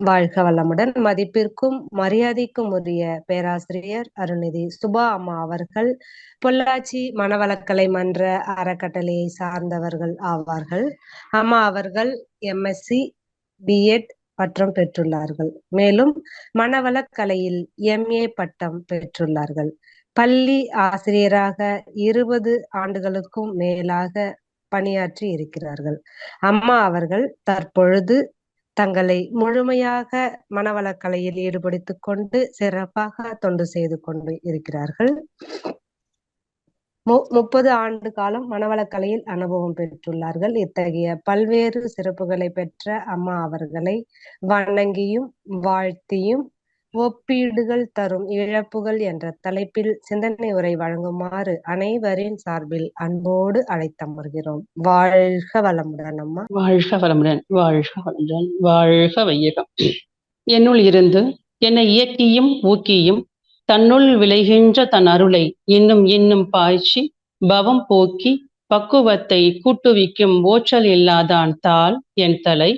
வாழ்க வளமுடன். மதிப்பிற்கும் மரியாதைக்கும் உரிய பேராசிரியர் அருள்நிதி சுபா அம்மா அவர்கள் பொள்ளாச்சி மனவளக்கலை மன்ற அறக்கட்டளையை சார்ந்தவர்கள் ஆவார்கள். அம்மா அவர்கள் எம்எஸ்சி பிஎட் பட்டம் பெற்றுள்ளார்கள். மேலும் மனவளக்கலையில் எம்ஏ பட்டம் பெற்றுள்ளார்கள். பள்ளி ஆசிரியராக 20 ஆண்டுகளுக்கும் மேலாக பணியாற்றி இருக்கிறார்கள். அம்மா அவர்கள் தற்பொழுது தங்களை முழுமையாக மனவளக்கலையில் ஈடுபடுத்திக் கொண்டு சிறப்பாக தொண்டு செய்து கொண்டு இருக்கிறார்கள். 30 ஆண்டு காலம் மனவளக்கலையில் அனுபவம் பெற்றுள்ளார்கள். இத்தகைய பல்வேறு சிறப்புகளை பெற்ற அம்மா அவர்களை வணங்கியும் வாழ்த்தியும் ஒப்பீடுகள் தரும் இழப்புகள் என்ற தலைப்பில் சிந்தனை உரை வழங்குமாறு அனைவரின் சார்பில் அன்போடு அழைத்தமர்கிறோம். வாழ்க வளமுடன் அம்மா. வாழ்க வளமுடன், வாழ்க வளமுடன், வாழ்க வையகம். என்னுள் இருந்து என்னை இயக்கியும் ஊக்கியும் தன்னுள் விளைகின்ற தன் அருளை இன்னும் இன்னும் பாய்ச்சி பவம் போக்கி பக்குவத்தை கூட்டுவிக்கும் ஓற்றல் இல்லாதான் தாள் என் தலை.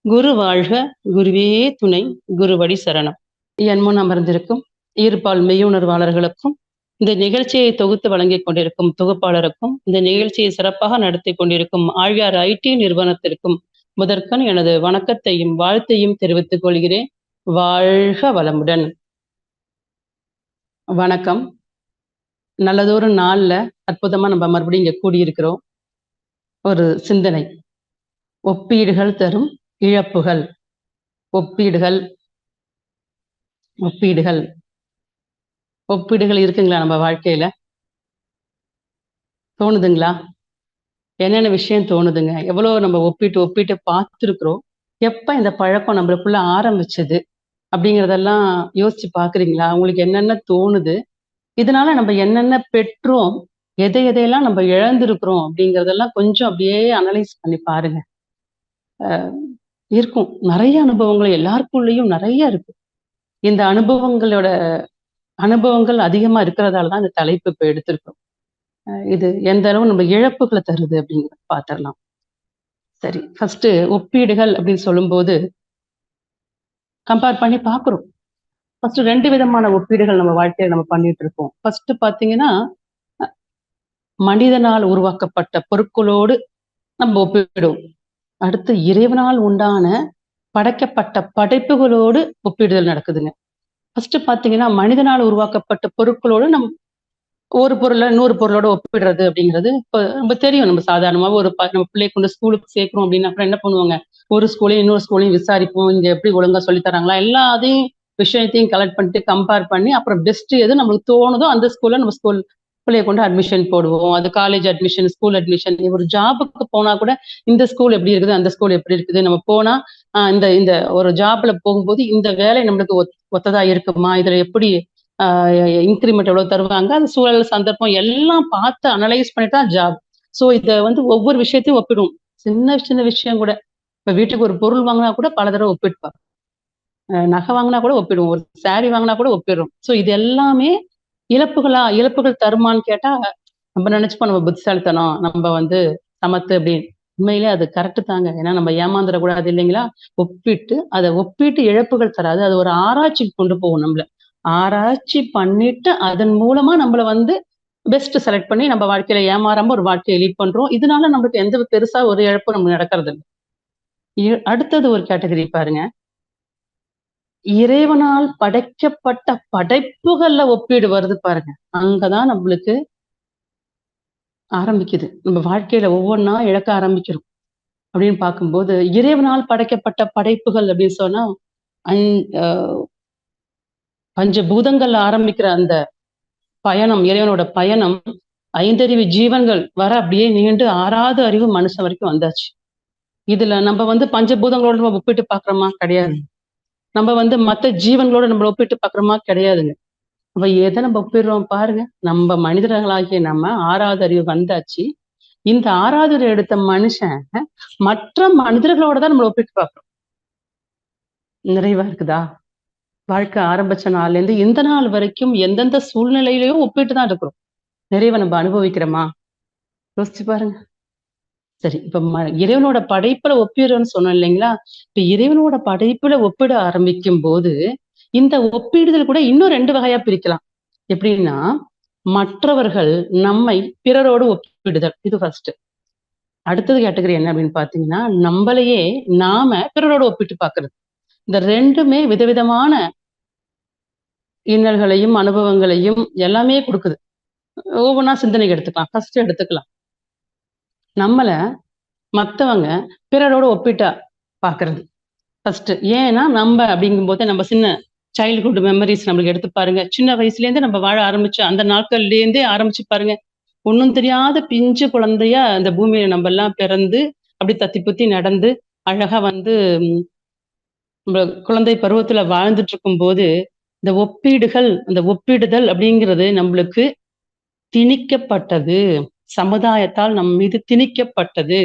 குரு வாழ்க, குருவே துணை, குருவடி சரணம். என் முன் அமர்ந்திருக்கும் ஈர்ப்பால் மெய்யுணர்வாளர்களுக்கும் இந்த நிகழ்ச்சியை தொகுத்து வழங்கிக் கொண்டிருக்கும் தொகுப்பாளருக்கும் இந்த நிகழ்ச்சியை சிறப்பாக நடத்தி கொண்டிருக்கும் ஆழ்வார் ஐடி நிறுவனத்திற்கும் முதற்கண் எனது வணக்கத்தையும் வாழ்த்தையும் தெரிவித்துக் கொள்கிறேன். வாழ்க வளமுடன். வணக்கம். நல்லதொரு நாள்ல அற்புதமா நம்ம மறுபடியும் இங்க கூடியிருக்கிறோம். ஒரு சிந்தனை, ஒப்பீடுகள் தரும் இழப்புகள். ஒப்பீடுகள் ஒப்பீடுகள் ஒப்பீடுகள் இருக்குங்களா நம்ம வாழ்க்கையில? தோணுதுங்களா? என்னென்ன விஷயம் தோணுதுங்க? எவ்வளவு நம்ம ஒப்பிட்டு பார்த்துருக்குறோம். எப்ப இந்த பழக்கம் நம்மளுக்குள்ள ஆரம்பிச்சது அப்படிங்கிறதெல்லாம் யோசிச்சு பாக்குறீங்களா? உங்களுக்கு என்னென்ன தோணுது? இதனால நம்ம என்னென்ன பெற்றோம், எதையெல்லாம் நம்ம இழந்திருக்கிறோம் அப்படிங்கிறதெல்லாம் கொஞ்சம் அப்படியே அனலைஸ் பண்ணி பாருங்க. இருக்கும் நிறைய அனுபவங்கள் எல்லாருக்குள்ளேயும் நிறைய இருக்கு. இந்த அனுபவங்கள் அதிகமா இருக்கிறதாலதான் இந்த தலைப்பு இப்ப எடுத்திருக்கோம். இது எந்த அளவு நம்ம இழப்புகளை தருது அப்படிங்கிறத பார்த்துடலாம். சரி, ஃபர்ஸ்ட் ஒப்பீடுகள் அப்படின்னு சொல்லும்போது கம்பேர் பண்ணி பார்க்குறோம். ஃபர்ஸ்ட் 2 விதமான ஒப்பீடுகள் நம்ம வாழ்க்கையில நம்ம பண்ணிட்டு இருக்கோம். ஃபர்ஸ்ட் பாத்தீங்கன்னா, மனிதனால் உருவாக்கப்பட்ட பொருட்களோடு நம்ம ஒப்பிடுவோம். அடுத்து இறைவனால் உண்டான படைக்கப்பட்ட படைப்புகளோடு ஒப்பிடுதல் நடக்குதுங்க. ஃபர்ஸ்ட் பாத்தீங்கன்னா, மனிதனால் உருவாக்கப்பட்ட பொருட்களோடு ஒரு பொருளை 100 பொருளோட ஒப்பிடுறது அப்படிங்கிறது இப்போ நம்ம தெரியும். நம்ம சாதாரணமாக நம்ம பிள்ளைய கொண்டு ஸ்கூலுக்கு சேர்க்கிறோம் அப்படின்னா அப்புறம் என்ன பண்ணுவாங்க, ஒரு ஸ்கூலையும் இன்னொரு ஸ்கூலையும் விசாரிப்போம். இங்க எப்படி ஒழுங்கா சொல்லி தராங்களா, எல்லாத்தையும் விஷயத்தையும் கலெக்ட் பண்ணிட்டு கம்பேர் பண்ணி அப்புறம் பெஸ்ட் எது நம்மளுக்கு தோணுதோ அந்த ஸ்கூல்ல நம்ம பிள்ளைய கொண்டு அட்மிஷன் போடுவோம். அது காலேஜ் அட்மிஷன், ஸ்கூல் அட்மிஷன், ஒரு ஜாபுக்கு போனா கூட இந்த ஸ்கூல் எப்படி இருக்குது, அந்த ஸ்கூல் எப்படி இருக்குது, நம்ம போனா இந்த இந்த ஒரு ஜாப்ல போகும்போது இந்த வேலை நம்மளுக்கு ஒத்ததா இருக்குமா, இதுல எப்படி இன்கிரிமெண்ட் எவ்வளவு தருவாங்க, அந்த சூழல் சந்தர்ப்பம் எல்லாம் பார்த்து அனலைஸ் பண்ணிட்டு தான் ஜாப். ஸோ இதை ஒவ்வொரு விஷயத்தையும் ஒப்பிடுவோம். சின்ன சின்ன விஷயம் கூட, இப்ப வீட்டுக்கு ஒரு பொருள் வாங்கினா கூட பல தடவை ஒப்பிடுப்பா. நகை வாங்கினா கூட ஒப்பிடுவோம், ஒரு சாரி வாங்கினா கூட ஒப்பிடுறோம். ஸோ இது எல்லாமே இழப்புகள் தருமான்னு கேட்டா நம்ம நினைச்சுப்போம் நம்ம புத்திசாலித்தனம், நம்ம சமத்து அப்படின்னு. உண்மையிலே அது கரெக்டு தாங்க. ஏன்னா நம்ம ஏமாந்துடக்கூடாது இல்லைங்களா? அதை ஒப்பிட்டு இழப்புகள் தராது. அது ஒரு ஆராய்ச்சிக்கு கொண்டு போகும். நம்மள ஆராய்ச்சி பண்ணிட்டு அதன் மூலமா நம்மள பெஸ்ட் செலக்ட் பண்ணி நம்ம வாழ்க்கையில ஏமாறாம ஒரு வாழ்க்கையை லீட் பண்றோம். இதனால நம்மளுக்கு எந்த பெருசா ஒரு இழப்பு நம்ம நடக்கிறது இல்லை. அடுத்தது ஒரு கேட்டகரி பாருங்க, இறைவனால் படைக்கப்பட்ட படைப்புகள்ல ஒப்பீடு வருது பாருங்க. அங்கதான் நம்மளுக்கு ஆரம்பிக்குது. நம்ம வாழ்க்கையில ஒவ்வொன்னா இழக்க ஆரம்பிக்கிறோம். அப்படின்னு பார்க்கும்போது இறைவனால் படைக்கப்பட்ட படைப்புகள் அப்படின்னு சொன்னா பஞ்சபூதங்கள்ல ஆரம்பிக்கிற அந்த பயணம், இறைவனோட பயணம் 5 அறிவு ஜீவன்கள் வர அப்படியே நீண்டு 6வது அறிவு மனுஷன் வரைக்கும் வந்தாச்சு. இதுல நம்ம பஞ்சபூதங்களோட நம்ம ஒப்பிட்டு பாக்குறோமா? கிடையாது. நம்ம மத்த ஜீவன்களோட நம்ம ஒப்பிட்டு பாக்குறோமா? கிடையாதுங்க. நம்ம எதை நம்ம ஒப்பிடுறோம் பாருங்க. நம்ம மனிதர்களாகிய நம்ம 6வது அறிவு வந்தாச்சு. இந்த 6வது அறிவு எடுத்த மனுஷன் மற்ற மனிதர்களோட தான் நம்ம ஒப்பிட்டு பார்க்கிறோம். நிறைவா இருக்குதா? வாழ்க்கை ஆரம்பிச்ச நாள்ல இருந்து இந்த நாள் வரைக்கும் எந்தெந்த சூழ்நிலையிலையும் ஒப்பிட்டு தான் இருக்கிறோம். நிறைவை நம்ம அனுபவிக்கிறோமா? யோசிச்சு பாருங்க. சரி. இப்ப இறைவனோட படைப்புல ஒப்பிடுறோம்ன்னு சொன்னோம் இல்லைங்களா? இப்ப இறைவனோட படைப்புல ஒப்பிட ஆரம்பிக்கும்போது, இந்த ஒப்பிடுதல் கூட இன்னும் 2 வகையா பிரிக்கலாம். எப்படின்னா, மற்றவர்கள் நம்மை பிறரோடு ஒப்பிடுதல். இது ஃபர்ஸ்ட். அடுத்தது கேட்டகரி என்ன அப்படின்னு பார்த்தீங்கன்னா, நம்பளையே நாம பிறரோடு ஒப்பிட்டு பார்க்கிறது. இந்த 2மே விதவிதமான இன்னல்களையும், அனுபவங்களையும் எல்லாமே குடுக்குது. ஒவ்வொன்னா சிந்தனைக்கு எடுத்துக்கலாம். ஃபர்ஸ்ட் எடுத்துக்கலாம். நம்மள மத்தவங்க பிறரோட ஒப்பிட்டா பார்க்கிறது. ஃபர்ஸ்ட்டு. ஏன்னா, அப்படிங்கும்போது நம்ம சின்ன சைல்ட்ஹுட் மெமரீஸ் நம்மளுக்கு எடுத்து பாருங்க. சின்ன வயசுலேருந்து நம்ம வாழ ஆரம்பிச்ச அந்த நாட்கள்லேருந்தே ஆரம்பிச்சு பாருங்க. ஒண்ணும் தெரியாத பிஞ்சு குழந்தையா இந்த பூமியில நம்பலாம் பிறந்து, அப்படி தத்தி புத்தி நடந்து, அழகா வந்து ம் நம்ம குழந்தை பருவத்துல வாழ்ந்துட்டு இருக்கும்போது, இந்த ஒப்பீடுகள், அந்த ஒப்பிடுதல் அப்படிங்கிறது நம்மளுக்கு திணிக்கப்பட்டது. சமுதாயத்தால் நம் மீது திணிக்கப்பட்டது.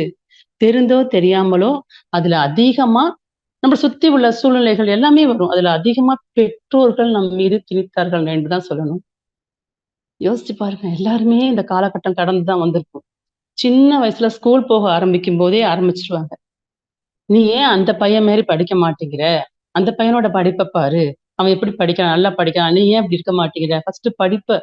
தெரிந்தோ தெரியாமலோ அதுல அதிகமா நம்ம சுத்தி உள்ள சூழ்நிலைகள் எல்லாமே வரும். அதுல அதிகமா பெற்றோர்கள் நம் மீது திணித்தார்கள் என்று தான் சொல்லணும். யோசிச்சு பாருங்க. எல்லாருமே இந்த காலகட்டம் கடந்து தான் வந்திருப்போம். சின்ன வயசுல ஸ்கூல் போக ஆரம்பிக்கும் போதே ஆரம்பிச்சுருவாங்க. "நீ ஏன் அந்த பையன் மாரி படிக்க மாட்டேங்கிற? அந்த பையனோட படிப்ப பாரு. அவன் எப்படி படிக்கிறான்? நல்லா படிக்கிறான். நீ ஏன் இப்படி இருக்க மாட்டேங்கிற?" ஃபர்ஸ்ட்டு படிப்ப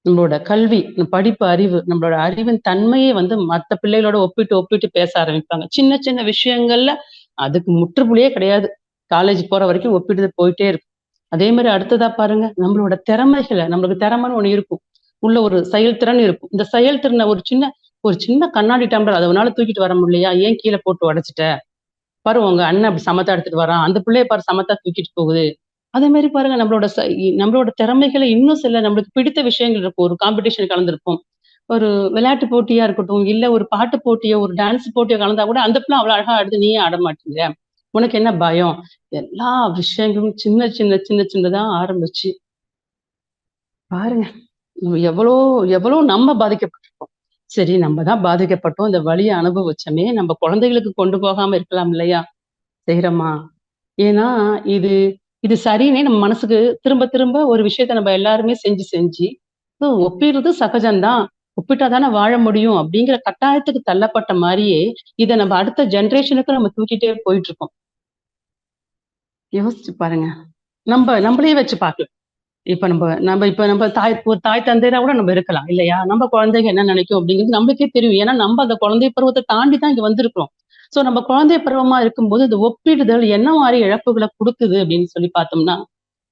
நம்மளோட கல்வி, படிப்பு அறிவு, நம்மளோட அறிவின் தன்மையே வந்து மத்த பிள்ளைகளோட ஒப்பிட்டு, ஒப்பிட்டு பேச ஆரம்பிப்பாங்க. சின்ன சின்ன விஷயங்கள்ல அதுக்கு முற்றுப்புள்ளியே கிடையாது. காலேஜ் போற வரைக்கும் ஒப்பிட்டு போயிட்டே இருக்கும். அதே மாரி அடுத்ததா பாருங்க, நம்மளோட திறமைகள நம்மளுக்கு திறமைன்னு ஒண்ணு இருக்கும். உள்ள ஒரு செயல்திறன் இருக்கும். இந்த செயல்திறன ஒரு சின்ன கண்ணாடி டம்ளர் அத உன்னால தூக்கிட்டு வர முடியலையா? ஏன் கீழ போட்டு உடைச்சுட்ட? பாரு உங்க அண்ணன் அப்படி சமத்தா எடுத்துட்டு வரான். அந்த பிள்ளைய பாரு சமத்தா தூக்கிட்டு போகுது. அதே மாரி பாருங்க நம்மளோட திறமைகள இன்னும் சில நம்மளுக்கு பிடித்த விஷயங்கள் இருக்கும். ஒரு காம்படிஷன் கலந்திருப்போம். ஒரு விளையாட்டு போட்டியா இருக்கட்டும், இல்ல ஒரு பாட்டு போட்டியோ, ஒரு டான்ஸ் போட்டியோ கலந்தா கூட அந்த பிள்ளை அவ்வளோ அழகா ஆடுது. நீ ஏன் ஆட மாட்டேங்கிற? உனக்கு என்ன பயம்? எல்லா விஷயங்களும் சின்னதா ஆரம்பிச்சு பாருங்க. எவ்வளோ எவ்வளோ நம்ம பாதிக்கப்பட்டிருக்கோம். சரி நம்ம தான் பாதிக்கப்பட்டோம். இந்த வலிய அனுபவிச்சோமே, நம்ம குழந்தைகளுக்கு கொண்டு போகாம இருக்கலாம் இல்லையா? செய்றோமா? ஏன்னா, இது இது சரின்னே நம்ம மனசுக்கு திரும்ப திரும்ப ஒரு விஷயத்த நம்ம எல்லாருமே செஞ்சு, ஒப்பிடுறது சகஜம் தான். ஒப்பிட்டா தானே வாழ முடியும் அப்படிங்கிற கட்டாயத்துக்கு தள்ளப்பட்ட மாரியே, இத நம்ம அடுத்த ஜெனரேஷனுக்கு நம்ம தூக்கிட்டே போயிட்டுருக்கோம். யோசிச்சு பாருங்க. நம்பளயே வச்சு பார்க்கலாம். இப்ப நம்ப ஒரு தாய் தந்தையரா கூட நம்ம இருக்கலாம் இல்லையா? நம்ம குழந்தைங்க என்ன நினைக்கும் அப்படிங்கிறது நம்மளுக்கே தெரியும். ஏன்னா, நம்ம அந்த குழந்தை பருவத்த தாண்டி தான் இங்க வந்திருக்கிறோம். சோ நம்ம குழந்தை பருவமா இருக்கும்போது, இந்த ஒப்பிடுதல் என்ன மாரி இழப்புகள குடுக்குது அப்படின்னு சொல்லி பார்த்தோம்னா,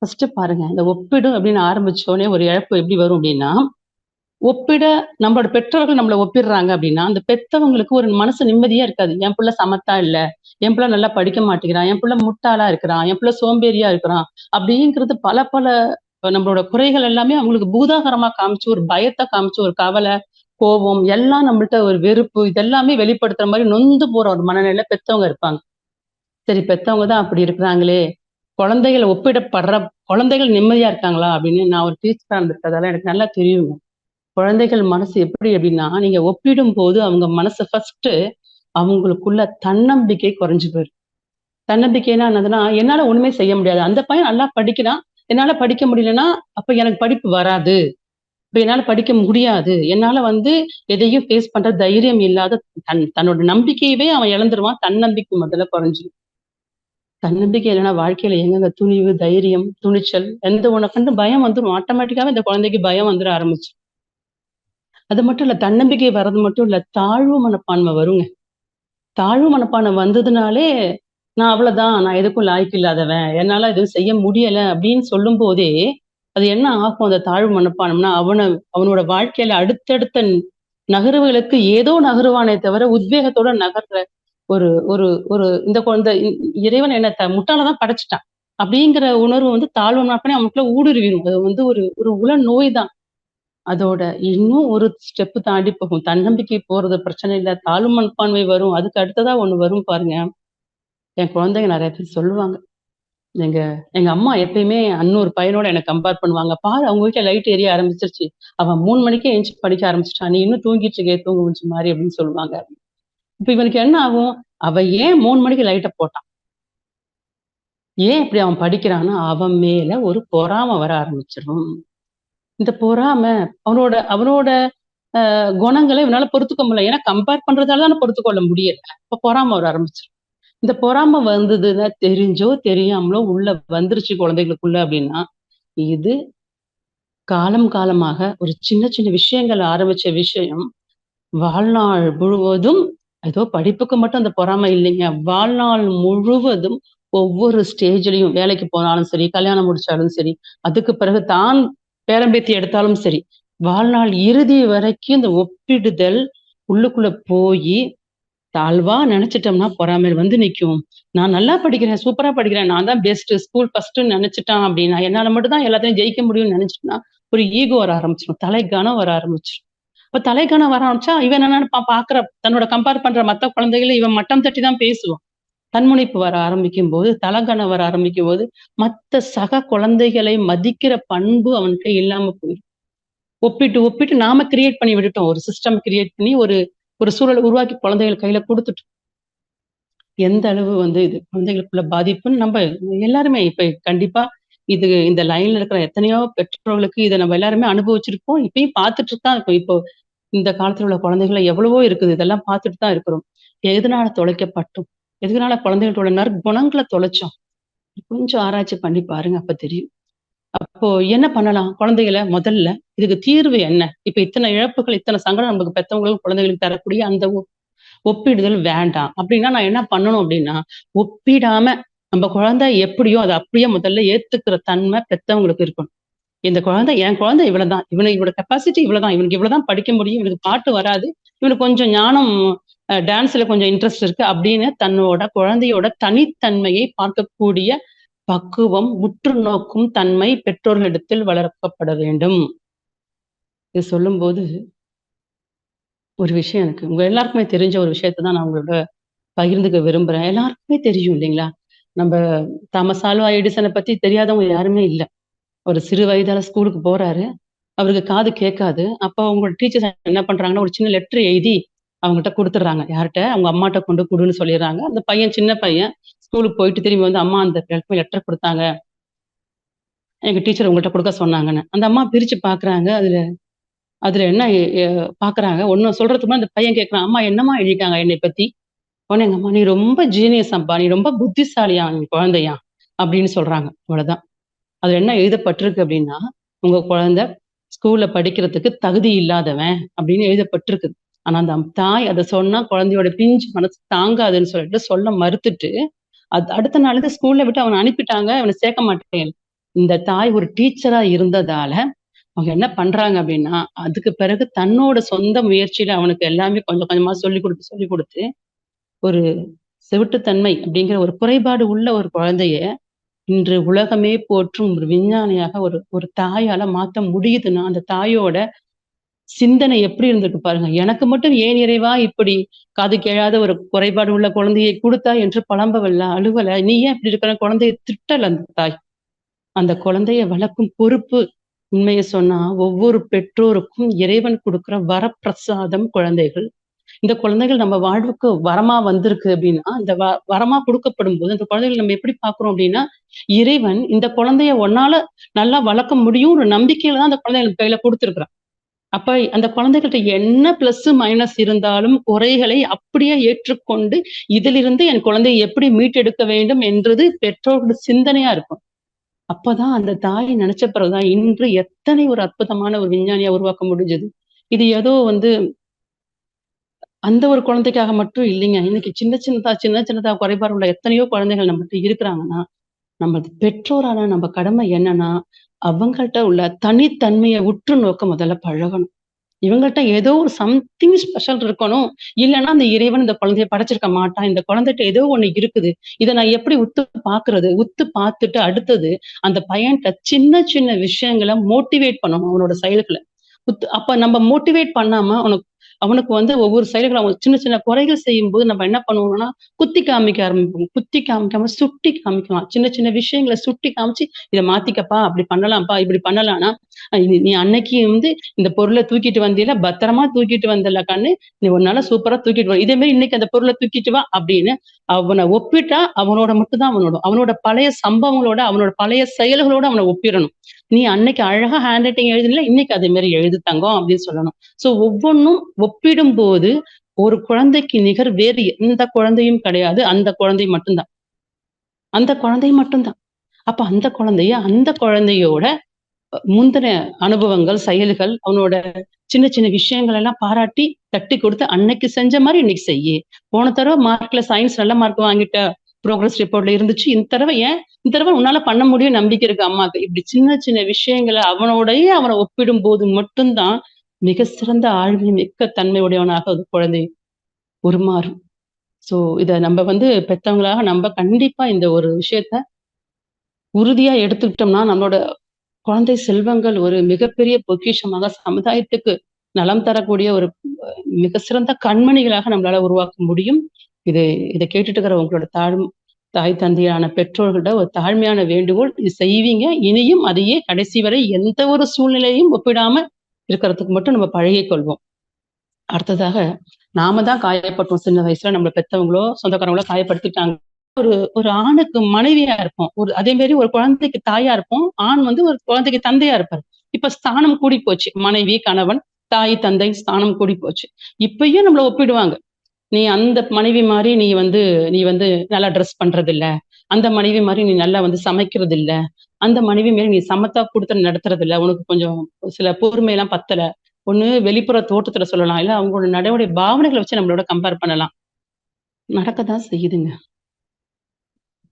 ஃபர்ஸ்ட்டு பாருங்க. இந்த ஒப்பிடு அப்படின்னு ஆரம்பிச்சோனே ஒரு இழப்பு எப்படி வரும் அப்படின்னா, ஒப்பிட நம்மளோட பெற்றோர்கள் நம்மள ஒப்பிடுறாங்க அப்படின்னா, அந்த பெத்தவங்களுக்கு ஒரு மனசு நிம்மதியா இருக்காது. என் புள்ள சமத்தா இல்ல. என் புள்ள நல்லா படிக்க மாட்டேங்கிறான். என் புள்ள முட்டாளா இருக்கிறான். என் புள்ள சோம்பேறியா இருக்கிறான். அப்படிங்கிறது பல பல நம்மளோட குறைகள் எல்லாமே அவங்களுக்கு பூதாகரமா காமிச்சு, ஒரு பயத்த காமிச்சு, ஒரு கவலை, கோபம் எல்லாம் நம்மள்ட்ட ஒரு வெறுப்பு இதெல்லாமே வெளிப்படுத்துற மாரி நொந்து போற ஒரு மனநிலையில பெத்தவங்க இருப்பாங்க. சரி பெத்தவங்க தான் அப்படி இருக்கிறாங்களே! குழந்தைகள் ஒப்பிடப்படுற குழந்தைகள் நிம்மதியா இருக்காங்களா? அப்படின்னு நான் ஒரு டீச்சரா இருந்திருக்கிறதால எனக்கு நல்லா தெரியுங்க. குழந்தைகள் மனசு எப்படி அப்படின்னா, நீங்க ஒப்பிடும்போது அவங்க மனசு ஃபர்ஸ்ட்டு அவங்களுக்குள்ள தன்னம்பிக்கை குறைஞ்சு போயிரும். தன்னம்பிக்கைன்னா என்னதுன்னா, என்னால ஒண்ணுமே செய்ய முடியாது. அந்த பையன் நல்லா படிக்கிறான். என்னால படிக்க முடியலன்னா, அப்ப எனக்கு படிப்பு வராது. இப்ப என்னால படிக்க முடியாது. என்னால வந்து எதையும் ஃபேஸ் பண்ற தைரியம் இல்லாத தன்னோட நம்பிக்கையவே அவன் இழந்துருவான். தன்னம்பிக்கை முதல்ல குறைஞ்சிரும். தன்னம்பிக்கை இல்லன்னா வாழ்க்கையில எங்கங்க துணிவு, தைரியம், துணிச்சல் எந்த ஒண்ண கண்டு பயம் வந்துரும். ஆட்டோமேட்டிக்காவே இந்த குழந்தைக்கு பயம் வந்துர ஆரம்பிச்சுரும். அது மட்டும் இல்ல, தன்னம்பிக்கை வர்றது மட்டும் இல்ல, தாழ்வு மனப்பான்மை வருங்க. தாழ்வு மனப்பான்மை வந்ததுனாலே, நான் அவ்வளதான். நான் எதுக்கும் லாயக்கு இல்லாதவன். என்னால எதுவும் செய்ய முடியல அப்படின்னு சொல்லும்போதே, அது என்ன ஆகும் அந்த தாழ்வு மனப்பான்மைன்னா, அவனோட வாழ்க்கையில அடுத்தடுத்த நகர்வுகளுக்கு ஏதோ நகருவானே தவிர, உத்வேகத்தோட நகர்ற ஒரு ஒரு ஒரு இந்த குழந்தை இறைவன் என்ன முட்டாள தான் படைச்சுட்டான். அப்படிங்கிற உணர்வு வந்து தாழ்வு மனப்பான்மை அவனுக்குள்ள ஊடுருவிரும். அது வந்து ஒரு ஒரு உள நோய் தான். அதோட இன்னும் ஒரு ஸ்டெப் தாண்டி போகும். தன்னம்பிக்கை போறது பிரச்சனை இல்ல. தாழ்வு மனப்பான்மை வரும். அதுக்கு அடுத்ததா ஒண்ணு வரும் பாருங்க. என் குழந்தைங்க நெறைய பேர் சொல்லுவாங்க. எங்க எங்க அம்மா எப்பயுமே இன்னொரு பையனோட என்ன கம்பேர் பண்ணுவாங்க. "பாரு அவங்க வீட்ல லைட் எரிய ஆரம்பிச்சுருச்சு. அவன் 3 மணிக்கே எந்திச்சு படிக்க ஆரம்பிச்சுட்டான். நீ இன்னும் தூங்கிட்டு இருக்கியே தூங்கு மூஞ்சி மாரி" அப்படின்னு சொல்லுவாங்க. இப்ப இவனுக்கு என்ன ஆகும்? அவன் ஏன் 3 மணிக்கு லைட்ட போட்டான்? ஏன் இப்படி அவன் படிக்கிறான்னா, அவன் மேல ஒரு பொறாம வர ஆரம்பிச்சுரும். இந்த பொறாம அவனோட அவனோட குணங்களை இவனால பொறுத்துக்க முடியல. ஏன்னா கம்பேர் பண்றதால தானே பொறுத்துக்கொள்ள முடியல. இப்ப பொறாம வர ஆரம்பிச்சிரும். இந்த பொறாம வந்ததுன்னா தெரிஞ்சோ தெரியாமலோ உள்ள வந்துருச்சு குழந்தைகளுக்குள்ள அப்படின்னா, இது காலம் காலமாக ஒரு சின்ன சின்ன விஷயங்கள் ஆரம்பிச்ச விஷயம், வாழ்நாள் முழுவதும் ஏதோ படிப்புக்கு மட்டும் அந்த பொறாமை இல்லைங்க. வாழ்நாள் முழுவதும் ஒவ்வொரு ஸ்டேஜ்லயும் வேலைக்கு போனாலும் சரி, கல்யாணம் முடிச்சாலும் சரி, அதுக்கு பிறகு தான் பேரன் பேத்தி எடுத்தாலும் சரி, வாழ்நாள் இறுதி வரைக்கும் இந்த ஒப்பிடுதல் உள்ளுக்குள்ள போயி, தாழ்வா நெனச்சுட்டோம்னா பொறாமை வந்து நிக்கும். நான் நல்லா படிக்கிறேன், சூப்பரா படிக்கிறேன். நான் தான் பெஸ்ட், ஸ்கூல் ஃபர்ஸ்ட்ன்னு நெனச்சுட்டான் அப்படின்னா, என்னால மட்டும் தான் எல்லாத்தையும் ஜெயிக்க முடியும்னு நெனச்சுட்டான்னா, ஒரு ஈகோ வர ஆரம்பிச்சுரும். தலைக்கனம் வர ஆரம்பிச்சுரும். இப்ப தலைக்கனம் வர ஆரம்பிச்சா, இவன் என்ன நெனைப்பான் பாக்குற தன்னோட கம்பேர் பண்ற மத்த குழந்தைகள இவன் மட்டம் தட்டி தான் பேசுவான். தன்முனைப்பு வர ஆரம்பிக்கும்போது, தலகனம் வர ஆரம்பிக்கும்போது, மத்த சக குழந்தைகளை மதிக்கிற பண்பு அவன்ட்ட இல்லாம போயிரும். ஒப்பிட்டு, ஒப்பிட்டு நாம கிரியேட் பண்ணி விட்டுட்டோம். ஒரு சிஸ்டம் கிரியேட் பண்ணி ஒரு ஒரு சூழல உருவாக்கி குழந்தைகள் கையில குடுத்துட்டோம். எந்த அளவு வந்து இது குழந்தைகளுக்குள்ள பாதிப்புன்னு நம்ப எல்லாருமே இப்ப கண்டிப்பா இது இந்த லைன்ல இருக்கிற எத்தனையோ பெற்றோர்களுக்கு இத நம்ம எல்லாருமே அனுபவிச்சிருப்போம். இப்பயும் பார்த்துட்டு தான் இருக்கோம். இப்போ இந்த காலத்துல உள்ள குழந்தைகள எவ்வளவோ இருக்குது. இதெல்லாம் பார்த்துட்டு தான் இருக்கிறோம். எதனால தொலைக்கப்பட்டோம்? எதனால குழந்தைகளோட நற்குணங்கள தொலைச்சோம்? கொஞ்சம் ஆராய்ச்சி பண்ணி பாருங்க. அப்ப தெரியும். அப்போ என்ன பண்ணலாம்? குழந்தைகள முதல்ல இதுக்கு தீர்வு என்ன? இப்ப இத்தன இழப்புகள், இத்தன சங்கடம் நமக்கு பெத்தவங்களுக்கு, குழந்தைகளுக்கு தரக்கூடிய அந்த ஒப்பிடுதல் வேண்டாம். அப்படின்னா நான் என்ன பண்ணணும் அப்படின்னா, ஒப்பிடாம நம்ம குழந்தை எப்படியோ அத அப்படியே முதல்ல ஏத்துக்கிற தன்மை பெத்தவங்களுக்கு இருக்கணும். இந்த குழந்தை என் குழந்தை இவ்வளவுதான். இவனோட கெப்பாசிட்டி இவ்வளவுதான். இவனுக்கு இவ்வளவுதான் படிக்க முடியும். இவனுக்கு பாட்டு வராது. இவனுக்கு கொஞ்சம் ஞானம் டான்ஸ்ல கொஞ்சம் இன்ட்ரெஸ்ட் இருக்கு அப்படின்னு தன்னோட குழந்தையோட தனித்தன்மையை பார்க்கக்கூடிய பக்குவம், உற்று நோக்கும் தன்மை பெற்றோர்களிடத்தில் வளர்க்கப்பட வேண்டும். இது சொல்லும்போது ஒரு விஷயம் எனக்கு உங்க எல்லாருக்குமே தெரிஞ்ச ஒரு விஷயத்த தான் நான் உங்களோட பகிர்ந்துக்க விரும்புறேன். எல்லாருக்குமே தெரியும் இல்லைங்களா? நம்ப தாமஸ் ஆல்வா எடிசன பத்தி தெரியாதவங்க யாருமே இல்ல. ஒரு சிறு வயதால ஸ்கூலுக்கு போறாரு. அவருக்கு காது கேட்காது. அப்ப அவங்களோட டீச்சர்ஸ் என்ன பண்றாங்கன்னா, ஒரு சின்ன லெட்டர் எழுதி அவங்கட்ட குடுத்துடுறாங்க. யார்ட்ட? அவங்க அம்மாட்ட கொண்டு குடுன்னு சொல்லிர்றாங்க. அந்த பையன் சின்ன பையன் ஸ்கூலுக்கு போயிட்டு திரும்பி வந்து, "அம்மா அந்த லெட்டர் குடுத்தாங்க. எங்க டீச்சர் உங்கள்ட்ட குடுக்க சொன்னாங்கன்னு." அந்த அம்மா பிரிச்சு பார்க்குறாங்க. அதுல அதுல என்ன எ எ பார்க்குறாங்க. ஒண்ணும் சொல்றதுக்கு முன்னாடி அந்த பையன் கேட்கிறான், "அம்மா என்னம்மா எழுதிட்டாங்க என்னைய பத்தி?" உடனே எங்க அம்மா, "நீ ரொம்ப ஜீனியஸ் அம்பா! நீ ரொம்ப புத்திசாலியாம் நீ குழந்தையாம்" அப்படின்னு சொல்றாங்க. அவ்வளதான். அதுல என்ன எழுதப்பட்டிருக்கு அப்படின்னா, "உங்க குழந்தை ஸ்கூல்ல படிக்கிறதுக்கு தகுதி இல்லாதவன்" அப்படின்னு எழுதப்பட்டிருக்குது. ஆனா அந்த தாய் அத சொன்னா குழந்தையோட பிஞ்சு மனசு தாங்காதுன்னு சொல்லிட்டு சொல்ல மறுத்துட்டு, அடுத்த நாள்லருந்து ஸ்கூல்ல விட்டு அவன அனுப்பிட்டாங்க. இவன சேர்க்க மாட்டேன். இந்த தாய் ஒரு டீச்சரா இருந்ததால, அவங்க என்ன பண்றாங்க அப்படின்னா, அதுக்கு பிறகு தன்னோட சொந்த முயற்சியில அவனுக்கு எல்லாமே கொஞ்சம் கொஞ்சமா சொல்லிக் குடுத்து ஒரு செவிட்டுத்தன்மை அப்படிங்கிற ஒரு குறைபாடு உள்ள ஒரு குழந்தைய, இன்று உலகமே போற்றும் ஒரு விஞ்ஞானியாக ஒரு ஒரு தாயால மாத்த முடியுதுன்னா, அந்த தாயோட சிந்தனை எப்படி இருந்திருக்கு பாருங்க. எனக்கு மட்டும் ஏன் இறைவா இப்படி காது கேளாத ஒரு குறைபாடு உள்ள குழந்தையை குடுத்தாய் என்று புலம்பவல்ல, அழுவல. நீ ஏன் இப்படி இருக்கிற? குழந்தைய திட்டல அந்த தாய். அந்த குழந்தைய வளர்க்கும் பொறுப்பு உண்மைய சொன்னா, ஒவ்வொரு பெற்றோருக்கும் இறைவன் குடுக்கிற வரப்பிரசாதம் குழந்தைகள். இந்த குழந்தைகள் நம்ம வாழ்வுக்கு வரமா வந்திருக்கு அப்படின்னா, இந்த வரமா குடுக்கப்படும்போது, அந்த குழந்தைகள நம்ம எப்படி பார்க்கிறோம் அப்படின்னா, இறைவன் இந்த குழந்தைய உன்னால நல்லா வளர்க்க முடியும் ஒரு நம்பிக்கையில தான் அந்த குழந்தைகளுக்கு கையில குடுத்திருக்கிறான். அப்ப அந்த குழந்தைகள்ட்ட என்ன பிளஸ், மைனஸ் இருந்தாலும் குறைகளை அப்படியே ஏற்றுக்கொண்டு, இதிலிருந்து என் குழந்தையை எப்படி மீட்டெடுக்க வேண்டும் என்றது பெற்றோர்களோட சிந்தனையா இருக்கும். அப்பதான் அந்த தாய் நினைச்ச பிறகுதான் இன்று எத்தனை ஒரு அற்புதமான ஒரு விஞ்ஞானியா உருவாக்க முடிஞ்சது. இது ஏதோ வந்து அந்த ஒரு குழந்தைக்காக மட்டும் இல்லைங்க. இன்னைக்கு சின்ன சின்னதா குறைபாடு உள்ள எத்தனையோ குழந்தைகள் நம்மகிட்ட இருக்கிறாங்கன்னா, நம்ம பெற்றோரான நம்ம கடமை என்னன்னா, அவங்கள்ட்ட உள்ள தனித்தன்மைய உற்று நோக்க முதல்ல பழகணும். இவங்கள்ட்ட ஏதோ ஒரு சம்திங் ஸ்பெஷல் இருக்கணும். இல்லன்னா அந்த இறைவன் இந்த குழந்தைய படைச்சிருக்க மாட்டான். இந்த குழந்தைட்ட ஏதோ ஒண்ணு இருக்குது. இத நான் எப்படி உத்து பார்க்கிறது? உத்து பார்த்துட்டு அடுத்தது அந்த பையன்ட்ட சின்ன சின்ன விஷயங்கள மோட்டிவேட் பண்ணணும் அவனோட செயல்கள. அப்ப நம்ம மோட்டிவேட் பண்ணாம அவனுக்கு அவனுக்கு வந்து ஒவ்வொரு செயல்களும் அவன் சின்ன சின்ன குறைகள் செய்யும்போது நம்ம என்ன பண்ணுவோம்னா, குத்தி காமிக்க ஆரம்பிப்போம். குத்தி காமிக்காம சுட்டி காமிக்கலாம். சின்ன சின்ன விஷயங்கள சுட்டி காமிச்சு, "இத மாத்திக்கப்பா, அப்படி பண்ணலாம்ப்பா, இப்படி பண்ணலாம்னா, நீ நீ அன்னைக்கு வந்து இந்த பொருள தூக்கிட்டு வந்தீல, பத்திரமா தூக்கிட்டு வந்தல்ல கண்ணு. நீ உன்னால சூப்பரா தூக்கிட்டு வா. இதே மாரி இன்னைக்கு அந்த பொருள தூக்கிட்டு வா" அப்படின்னு அவன ஒப்பிட்டா அவனோட மட்டும் தான் அவனோட அவனோட பழைய சம்பவங்களோட, அவனோட பழைய செயல்களோட அவன ஒப்பிடணும். நீ அன்னைக்கு அழகா ஹேண்ட் ரைட்டிங் எழுதுல, இன்னைக்கு அதே மாதிரி எழுது தங்கம் அப்படின்னு சொல்லணும். சோ ஒவ்வொன்னும் ஒப்பிடும் போது ஒரு குழந்தைக்கு நிகர் வேறு எந்த குழந்தையும் கிடையாது. அந்த குழந்தை மட்டும்தான். அந்த குழந்தை மட்டும்தான். அப்ப அந்த குழந்தையோட முந்தின அனுபவங்கள், செயல்கள், அவனோட சின்ன சின்ன விஷயங்கள் எல்லாம் பாராட்டி தட்டி கொடுத்து, அன்னைக்கு செஞ்ச மாரி இன்னைக்கு செய்யி. போன தடவ மார்க்ல சயின்ஸ் நல்ல மார்க் வாங்கிட்ட, புரோகிரஸ் ரிப்போர்ட்ல இருந்துச்சு. இந்த தடவ ஏன்? இந்த தடவ உன்னால பண்ண முடியும் நம்பிக்கை இருக்கு அம்மாக்கு. இப்படி சின்ன சின்ன விஷயங்கள அவன ஒப்பிடும்போது மட்டும் தான் மிக சிறந்த ஆளுமை மிக்க தன்மை உடையவனாக ஒரு குழந்தை உருமாறும். சோ இத நம்ம பெத்தவங்களாக நம்ப கண்டிப்பா இந்த ஒரு விஷயத்த உறுதியா எடுத்துக்கிட்டோம்னா, நம்மளோட குழந்தை செல்வங்கள் ஒரு மிகப்பெரிய பொக்கிஷமாக சமுதாயத்துக்கு நலம் தரக்கூடிய ஒரு மிக சிறந்த கண்மணிகளாக நம்மளால உருவாக்க முடியும். இது இத கேட்டுட்டு இருக்கிற உங்களோட தாய் தந்தையான பெற்றோர்கள்ட்ட ஒரு தாழ்மையான வேண்டுகோள். இது செய்வீங்க. இனியும் அதையே கடைசி வரை எந்த ஒரு சூழ்நிலையும் ஒப்பிடாம இருக்கிறதுக்கு மட்டும் நம்ம பழகிக் கொள்வோம். அடுத்ததாக நாம தான் காயப்பட்டோம் சின்ன வயசுல. நம்மள பெத்தவங்களோ, சொந்தக்காரங்களோ காயப்படுத்திட்டாங்க. ஒரு ஆணுக்கு மனைவியா இருப்போம். அதே மாரி ஒரு குழந்தைக்கு தாயா இருப்போம். ஆண் ஒரு குழந்தைக்கு தந்தையா இருப்பாரு. இப்ப ஸ்தானம் கூடி போச்சு. மனைவி, கணவன், தாய், தந்தை ஸ்தானம் கூடி போச்சு. இப்பயும் நம்மள ஒப்பிடுவாங்க. நீ அந்த மனைவி மாரி நீ நல்லா ட்ரெஸ் பண்றதில்ல. அந்த மனைவி மாரி நீ நல்லா சமைக்கிறதில்ல. அந்த மனைவி மாரி நீ சமத்தா குடுத்தனம் நடத்துறதில்ல. உனக்கு கொஞ்சம் சில பொறுமைலாம் பத்தல. ஒண்ணு வெளிப்புற தோற்றத்துல சொல்லலாம். இல்ல அவங்களோட நடவடிக்கை பாவனைகள வச்சு நம்மளோட கம்பேர் பண்ணலாம். நடக்கத்தான் செய்யுதுங்க.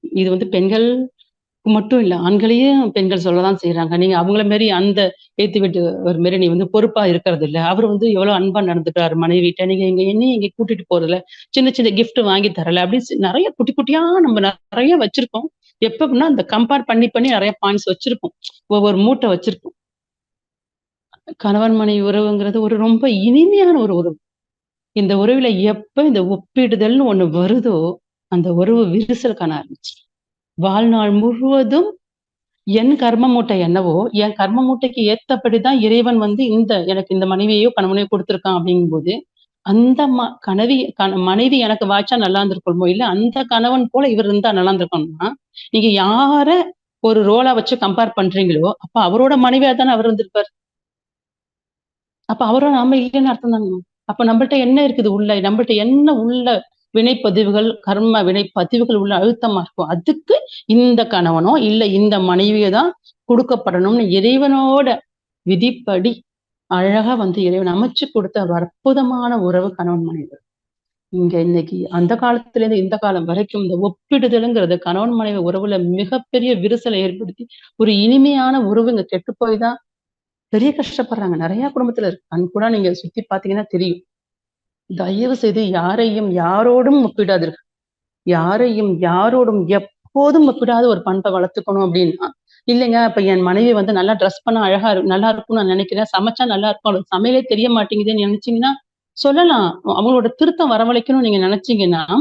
இது பெண்களுக்கு மட்டும் இல்ல. ஆண்களையும் பெண்கள் சொல்லதான் செய்றாங்க. நீங்க அவங்கள மாரி அந்த எதிர்த்து வீட்டுவர் மாரி நீ பொறுப்பா இருக்கறதில்ல. அவரு எவ்வளோ அன்பா நடந்துக்கிறாரு மனைவிட்ட. நீங்க என்னையும் இங்க கூட்டிட்டு போறதில்ல. சின்ன சின்ன கிஃப்ட் வாங்கி தரல. அப்படின்னு நெறைய குட்டி குட்டியா நம்ம நெறைய வச்சிருக்கோம். எப்ப அப்படின்னா, அந்த கம்பேர் பண்ணி பண்ணி நெறைய பாயிண்ட்ஸ் வச்சிருப்போம். ஒவ்வொரு மூட்டை வச்சிருப்போம். கணவன் மனைவி உறவுங்கிறது ஒரு ரொம்ப இனிமையான ஒரு உறவு. இந்த உறவுல எப்ப இந்த ஒப்பிடுதல்னு ஒண்ணு வருதோ, அந்த உறவு விரிசல் காண ஆரம்பிச்சுரும். வாழ்நாள் முழுவதும் என் கர்ம மூட்டை என்னவோ, என் கர்ம மூட்டைக்கு ஏத்தபடிதான் இறைவன் எனக்கு இந்த மனைவியையோ, கணவனையோ குடுத்திருக்கான் அப்படிங்கும்போது, அந்த மனைவி எனக்கு வாய்ச்சா நல்லா இருந்திருக்குமோ, இல்ல அந்த கணவன் போல இவர் இருந்தா நல்லா இருந்திருக்கணும்னா, நீங்க யார ஒரு ரோலா வச்சு கம்பேர் பண்றீங்களோ, அப்ப அவரோட மனைவியா தானே அவர் இருந்திருப்பாரு. அப்ப அவரும் நாம இல்லைன்னு அர்த்தம் தானங்க. அப்ப நம்மள்ட்ட என்ன இருக்குது உள்ள? நம்மள்ட்ட என்ன உள்ள வினைப்பதிவுகள், கர்ம வினைப்பதிவுகள் உள்ள அழுத்தமா இருக்கும். அதுக்கு இந்த கணவனோ, இல்ல இந்த மனைவியோ தான் குடுக்கப்படணும்னு இறைவனோட விதிப்படி அழகா இறைவன் அமைச்சு கொடுத்த ஒரு அற்புதமான உறவு கணவன் மனைவி. இன்னைக்கு அந்த காலத்துல இருந்து இந்த காலம் வரைக்கும் இந்த ஒப்பிடுதல்ங்கிறது கணவன் மனைவி உறவுல மிகப்பெரிய விரிசலை ஏற்படுத்தி, ஒரு இனிமையான உறவு இங்க கெட்டு போய் தான் பெரிய கஷ்டப்படுறாங்க. நெறைய குடும்பத்துல இருக்கு. கண்கூடா நீங்க சுத்தி பார்த்தீங்கன்னா தெரியும். தயவு செய்து யாரையும் யாரோடும் ஒப்பிடாதீர்கள். யாரையும் யாரோடும் எப்போதும் ஒப்பிடாத ஒரு பண்பை வளர்த்துக்கணும் அப்படின்னா, இல்லைங்க அப்ப என் மனைவி நல்லா ட்ரெஸ் பண்ணா நல்லா இருக்கும்னு நான் நினைக்கிறேன். சமைச்சா நல்லா இருக்கும். அவளுக்கு சமையலே தெரிய மாட்டேங்குதுன்னு நினைச்சீங்கன்னா, சொல்லலாம். அவங்களோட திருத்தம் வரவழைக்கணும்னு நீங்க நினைச்சீங்கன்னா,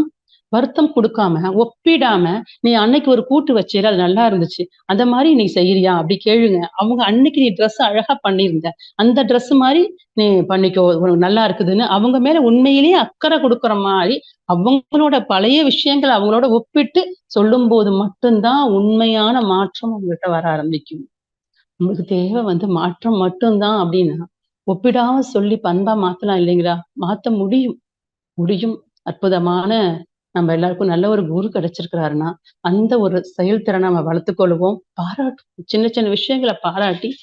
வருத்தம் குடுக்காம, ஒப்பிடாம, "நீ அன்னைக்கு ஒரு கூட்டு வச்சேல்ல, அது நல்லா இருந்துச்சு. அந்த மாரி நீ செய்றியா?" அப்படி கேளுங்க. அவங்க அன்னைக்கு நீ ட்ரெஸ் அழகா பண்ணியிருந்த. அந்த ட்ரெஸ் மாரி நீ பண்ணிக்கோ. உனக்கு நல்லா இருக்குதுன்னு அவங்க மேல உண்மையிலேயே அக்கறை குடுக்குற மாரி, அவங்களோட பழைய விஷயங்கள அவங்களோட ஒப்பிட்டு சொல்லும்போது மட்டும் தான் உண்மையான மாற்றம் உங்ககிட்ட வர ஆரம்பிக்கும். நமக்கு தேவை மாற்றம் மட்டும் தான் அப்படின்னா, ஒப்பிடாம சொல்லி பண்பா மாத்தலாம் இல்லைங்களா? மாத்த முடியும். முடியும். அற்புதமான நம்ம எல்லாருக்கும் நல்ல ஒரு குரு கிடைச்சிருக்கிறாருன்னா, அந்த ஒரு செயல்திறன நம்ம வளர்த்துக் கொள்வோம். பாராட்டுவோம். சின்ன சின்ன விஷயங்கள பாராட்டி,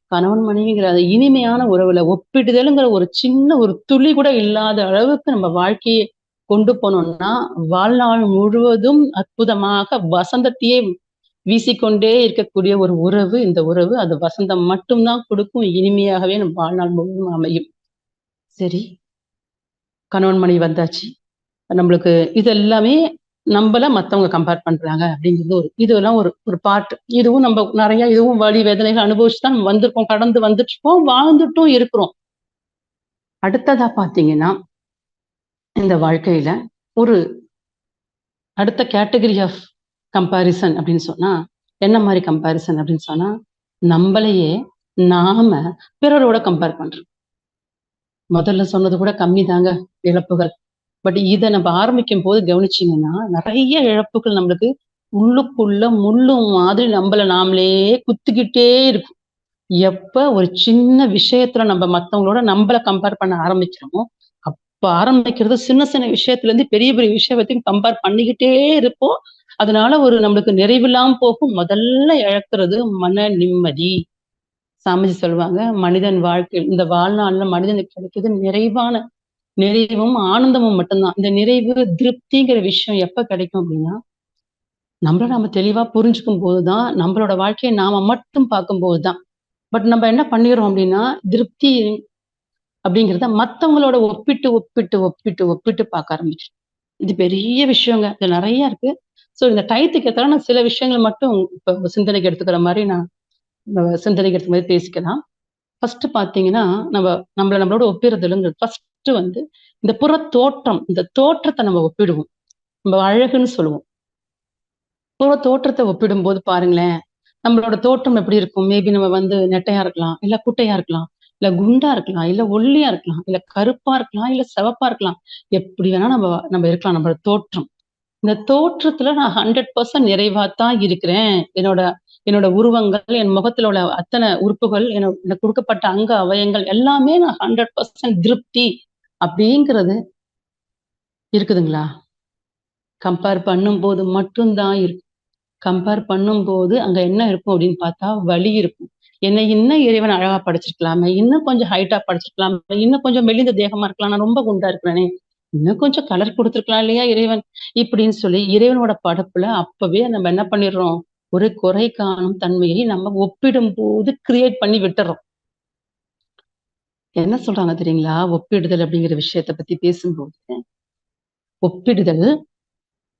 கணவன் மனைவிங்கிற அந்த இனிமையான உறவுல ஒப்பிடுதல்ங்கிற ஒரு சின்ன ஒரு துளி கூட இல்லாத அளவுக்கு நம்ம வாழ்க்கைய கொண்டு போனோம்னா, வாழ்நாள் முழுவதும் அற்புதமாக வசந்தத்தையே வீசிக்கொண்டே இருக்கக்கூடிய ஒரு உறவு இந்த உறவு. அது வசந்தம் மட்டும் தான் குடுக்கும். இனிமையாகவே நம் வாழ்நாள் முழுவதும் அமையும். சரி, கணவன் மனைவி வந்தாச்சு. நம்மளுக்கு இது எல்லாமே நம்பள மத்தவங்க கம்பேர் பண்றாங்க அப்படிங்கிறது இதெல்லாம் ஒரு ஒரு பார்ட். இதுவும் நெறைய வலி, வேதனைகள் அனுபவிச்சு தான் நம்ம வந்திருக்கோம். கடந்து வந்துட்டுருக்கோம். வாழ்ந்துட்டும் இருக்கிறோம். அடுத்ததா பார்த்தீங்கன்னா, இந்த வாழ்க்கையில ஒரு அடுத்த கேட்டகரி ஆஃப் கம்பேரிசன் அப்படின்னு சொன்னா, என்ன மாரி கம்பேரிசன் அப்படின்னு சொன்னா, நம்பளையே நாம பிறரோட கம்பேர் பண்றோம். முதல்ல சொன்னது கூட கம்மிதாங்க இழப்புகள். பட் இத நம்ம ஆரம்பிக்கும்போது கவனிச்சீங்கன்னா, நெறைய இழப்புகள் நம்மளுக்கு உள்ளுக்குள்ள முள்ளும் மாதிரி நம்மள நாமளே குத்திக்கிட்டே இருக்கும். எப்ப ஒரு சின்ன விஷயத்துல நம்ம மத்தவங்களோட நம்மள கம்பேர் பண்ண ஆரம்பிக்கிறோமோ, அப்ப ஆரம்பிக்கிறது சின்ன சின்ன விஷயத்துல இருந்து பெரிய பெரிய விஷயம் வரைக்கும் கம்பேர் பண்ணிக்கிட்டே இருப்போம். அதனால ஒரு நம்மளுக்கு நிறைவில்லாம போகும். முதல்ல இழக்கிறது மன நிம்மதி. சாமிஜி சொல்லுவாங்க, மனிதன் வாழ்க்கையில் இந்த வாழ்நாள்ல மனிதனுக்கு கிடைக்கிறது நிறைவும், ஆனந்தமும் மட்டும்தான். இந்த நிறைவு, திருப்திங்கிற விஷயம் எப்ப கிடைக்கும் அப்படின்னா, நம்மள நாம தெளிவா புரிஞ்சுக்கும் போதுதான், நம்மளோட வாழ்க்கைய நாம மட்டும் பார்க்கும்போது தான். பட் நம்ம என்ன பண்ணிடுறோம் அப்படின்னா, திருப்தி அப்படிங்கிறத மத்தவங்களோட ஒப்பிட்டு பார்க்க ஆரம்பிச்சுட்டோம். இது பெரிய விஷயங்க. இது நெறைய இருக்கு. ஸோ இந்த டயத்துக்கு ஏத்தால நான் சில விஷயங்கள் மட்டும் இப்ப சிந்தனைக்கு எடுத்துக்கிற மாரி சிந்தனைக்கு எடுத்த மாரி பேசிக்கலாம். ஃபர்ஸ்ட் பார்த்தீங்கன்னா, நம்மளோட ஒப்பிடுதல்ங்கிறது ஃபர்ஸ்ட் வந்து இந்த புற தோற்றம். இந்த தோற்றத்த நம்ம ஒப்பிடுவோம். நம்ம அழகுன்னு சொல்லுவோம். புற தோற்றத்த ஒப்பிடும்போது பாருங்களேன், நம்மளோட தோற்றம் எப்படி இருக்கும்? மேபி நம்ம வந்து நெட்டையா இருக்கலாம், இல்ல குட்டையா இருக்கலாம், இல்ல குண்டா இருக்கலாம், இல்ல ஒல்லியா இருக்கலாம், இல்ல கருப்பா இருக்கலாம், இல்ல சிவப்பா இருக்கலாம். எப்படி வேணா நம்ம நம்ம இருக்கலாம் நம்மளோட தோற்றம். இந்த தோற்றத்துல நான் 100% நிறைவா தான் இருக்கிறேன். என்னோட என்னோட உருவங்கள், என் முகத்துல உள்ள அத்தன உறுப்புகள், எனக்கு குடுக்கப்பட்ட அங்க அவயங்கள் எல்லாமே நான் 100% திருப்தி அப்படிங்கிறது இருக்குதுங்களா? கம்பேர் பண்ணும்போது மட்டும் தான் இருக்கு. கம்பேர் பண்ணும்போது அங்க என்ன இருக்கும் அப்படின்னு பார்த்தா, வலி இருக்கும். என்னை இன்னும் இறைவன் அழகா படைச்சிருக்கலாமே, இன்னும் கொஞ்சம் ஹைட்டா படைச்சிருக்கலாமே, இன்னும் கொஞ்சம் மெலிந்த தேகமா இருக்கலாம். நான் ரொம்ப குண்டா இருக்கிறேனே, இன்னும் கொஞ்சம் கலர் குடுத்துருக்கலாம் இல்லையா இறைவன்? இப்படின்னு சொல்லி இறைவனோட படைப்புல அப்பவே நம்ம என்ன பண்ணிடுறோம்? ஒரு குறை காணும் தன்மையை நம்ம ஒப்பிடும்போது கிரியேட் பண்ணி விட்டுர்றோம். என்ன சொல்றாங்க தெரியுங்களா? ஒப்பிடுதல் அப்படிங்கிற விஷயத்த பத்தி பேசும்போது, ஒப்பிடுதல்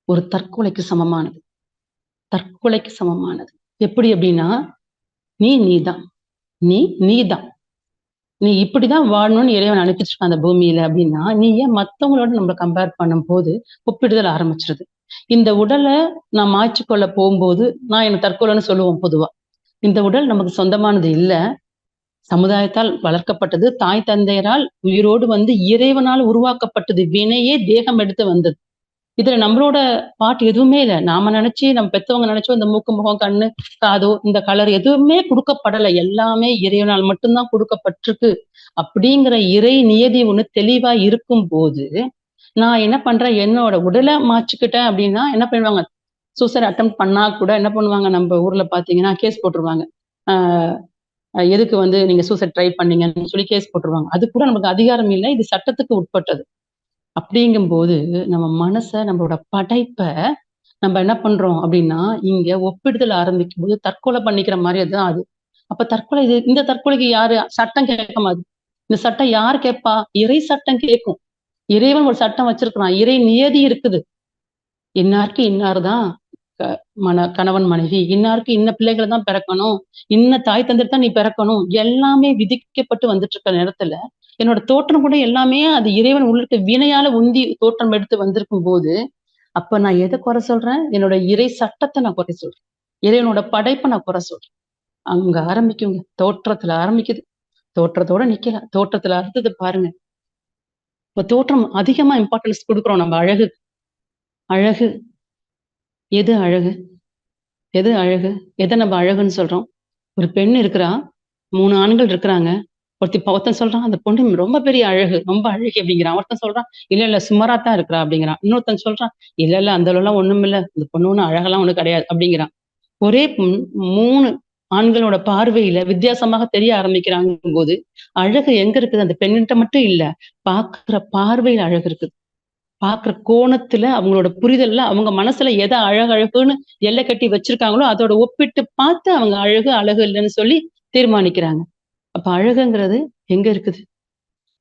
ஒரு தற்கொலைக்கு சமமானது. தற்கொலைக்கு சமமானது. எப்படி அப்படின்னா, நீதான். நீதான். நீ இப்படிதான் வாழணும்னு இறைவன் அனுப்பிச்சிருக்கான் அந்த பூமியில அப்படின்னா, நீ ஏன் மத்தவங்களோட நம்மள கம்பேர் பண்ணும்போது ஒப்பிடுதல் ஆரம்பிச்சுருது. இந்த உடல நான் மாய்ச்சிக்கொள்ள போம்போது, நான் என்ன தற்கொலைன்னு சொல்லுவோம் பொதுவா. இந்த உடல் நமக்கு சொந்தமானது இல்ல. சமுதாயத்தால் வளர்க்கப்பட்டது. தாய் தந்தையரால் உயிரோடு வந்து இறைவனால் உருவாக்கப்பட்டது. வினையே தேகம் எடுத்து வந்தது. இதுல நம்மளோட பார்ட் எதுவுமே இல்ல. நாம நெனச்சு, நம்ம பெத்தவங்க நெனச்சோ இந்த மூக்கு, முகம், கண்ணு, காதோ, இந்த கலர் எதுவுமே குடுக்கப்படல. எல்லாமே இறைவனால் மட்டும் தான் குடுக்கப்பட்டிருக்கு. அப்படிங்கிற இறை நியதி ஒண்ணு தெளிவா இருக்கும்போது, நான் என்ன பண்றேன், என்னோட உடல மாற்றிக்கிட்டேன் அப்படின்னா, என்ன பண்ணுவாங்க, சூசைட் அட்டெம்ப்ட் பண்ணா கூட என்ன பண்ணுவாங்க, நம்ப ஊர்ல பார்த்தீங்கன்னா, கேஸ் போட்டுருவாங்க. ஆ எதுக்கு வந்து நீங்க சூசைட் ட்ரை பண்ணீங்கன்னு சொல்லி கேஸ் போட்டுருவாங்க. அது கூட நமக்கு அதிகாரம் இல்ல. இது சட்டத்துக்கு உட்பட்டது. அப்படிங்கும்போது, நம்ம மனச, நம்மளோட படைப்ப நம்ம என்ன பண்றோம் அப்படின்னா, இங்க ஒப்பிடுதல் ஆரம்பிக்கும்போது தற்கொலை பண்ணிக்கிற மாரி தான் அது. அப்ப இந்த தற்கொலைக்கு யாரு சட்டம் கேட்க. இந்த சட்டம் யார் கேட்பா? இறை சட்டம் கேட்கும். இறைவன் ஒரு சட்டம் வச்சிருக்கிறான். இறை நியதி இருக்குது. இன்னாருக்கு இன்னார் தான் க கணவன், மனைவி. இன்னாருக்கு இன்ன பிள்ளைகள தான் பிறக்கணும். இன்ன தாய் தந்தையர் தான் நீ பிறக்கணும். எல்லாமே விதிக்கப்பட்டு வந்துட்டு இருக்க நேரத்துல, என்னோட தோற்றம் கூட எல்லாமே அது இறைவன் உள்ள இருக்க வினையால உந்தி தோற்றம் எடுத்து வந்திருக்கும்போது, அப்ப நான் எத குறை சொல்றேன்? என்னோட இறை சட்டத்த நான் குறை சொல்றேன். இறைவனோட படைப்ப நான் குறை சொல்றேன். அங்க ஆரம்பிக்குங்க. தோற்றத்துல ஆரம்பிக்குது. தோற்றத்தோட நிக்கல. தோற்றத்துல அடுத்தது பாருங்க. இப்ப தோற்றம் அதிகமா இம்பார்ட்டன்ஸ் குடுக்குறோம் நம்ம அழகு. அழகு. எது அழகு? எது அழகு? எத நம்ம அழகுன்னு சொல்றோம்? ஒரு பெண் இருக்கிறா. 3 ஆண்கள் இருக்கிறாங்க. ஒருத்தன் சொல்றான், "அந்த பொண்ணு ரொம்ப பெரிய அழகு. ரொம்ப அழகி" அப்படிங்கிறான். ஒருத்தன் சொல்றான், "இல்ல, இல்ல சுமாரா தான் இருக்கிறா" அப்படிங்கிறான். இன்னொருத்தன் சொல்றான், "இல்ல, இல்ல அந்த அளவுலாம் ஒண்ணுமில்ல. அந்த பொண்ணு ஒண்ணும் அழகெல்லாம் ஒண்ணும் கிடையாது" அப்படிங்கிறான். ஒரே 3 ஆண்களோட பார்வையில வித்தியாசமாக தெரிய ஆரம்பிக்கிறாங்கும்போது, அழகு எங்க இருக்குது? அந்த பெண்ணிட்ட மட்டும் இல்ல. பார்க்கிற பார்வையில அழகு இருக்குது. பார்க்கிற கோணத்துல, அவங்களோட புரிதல்ல, அவங்க மனசுல எத அழகுன்னு எல்லை கட்டி வச்சிருக்காங்களோ, அதோட ஒப்பிட்டு பார்த்து அவங்க அழகு, அழகு இல்லன்னு சொல்லி தீர்மானிக்கிறாங்க. அப்ப அழகுங்கிறது எங்க இருக்குது?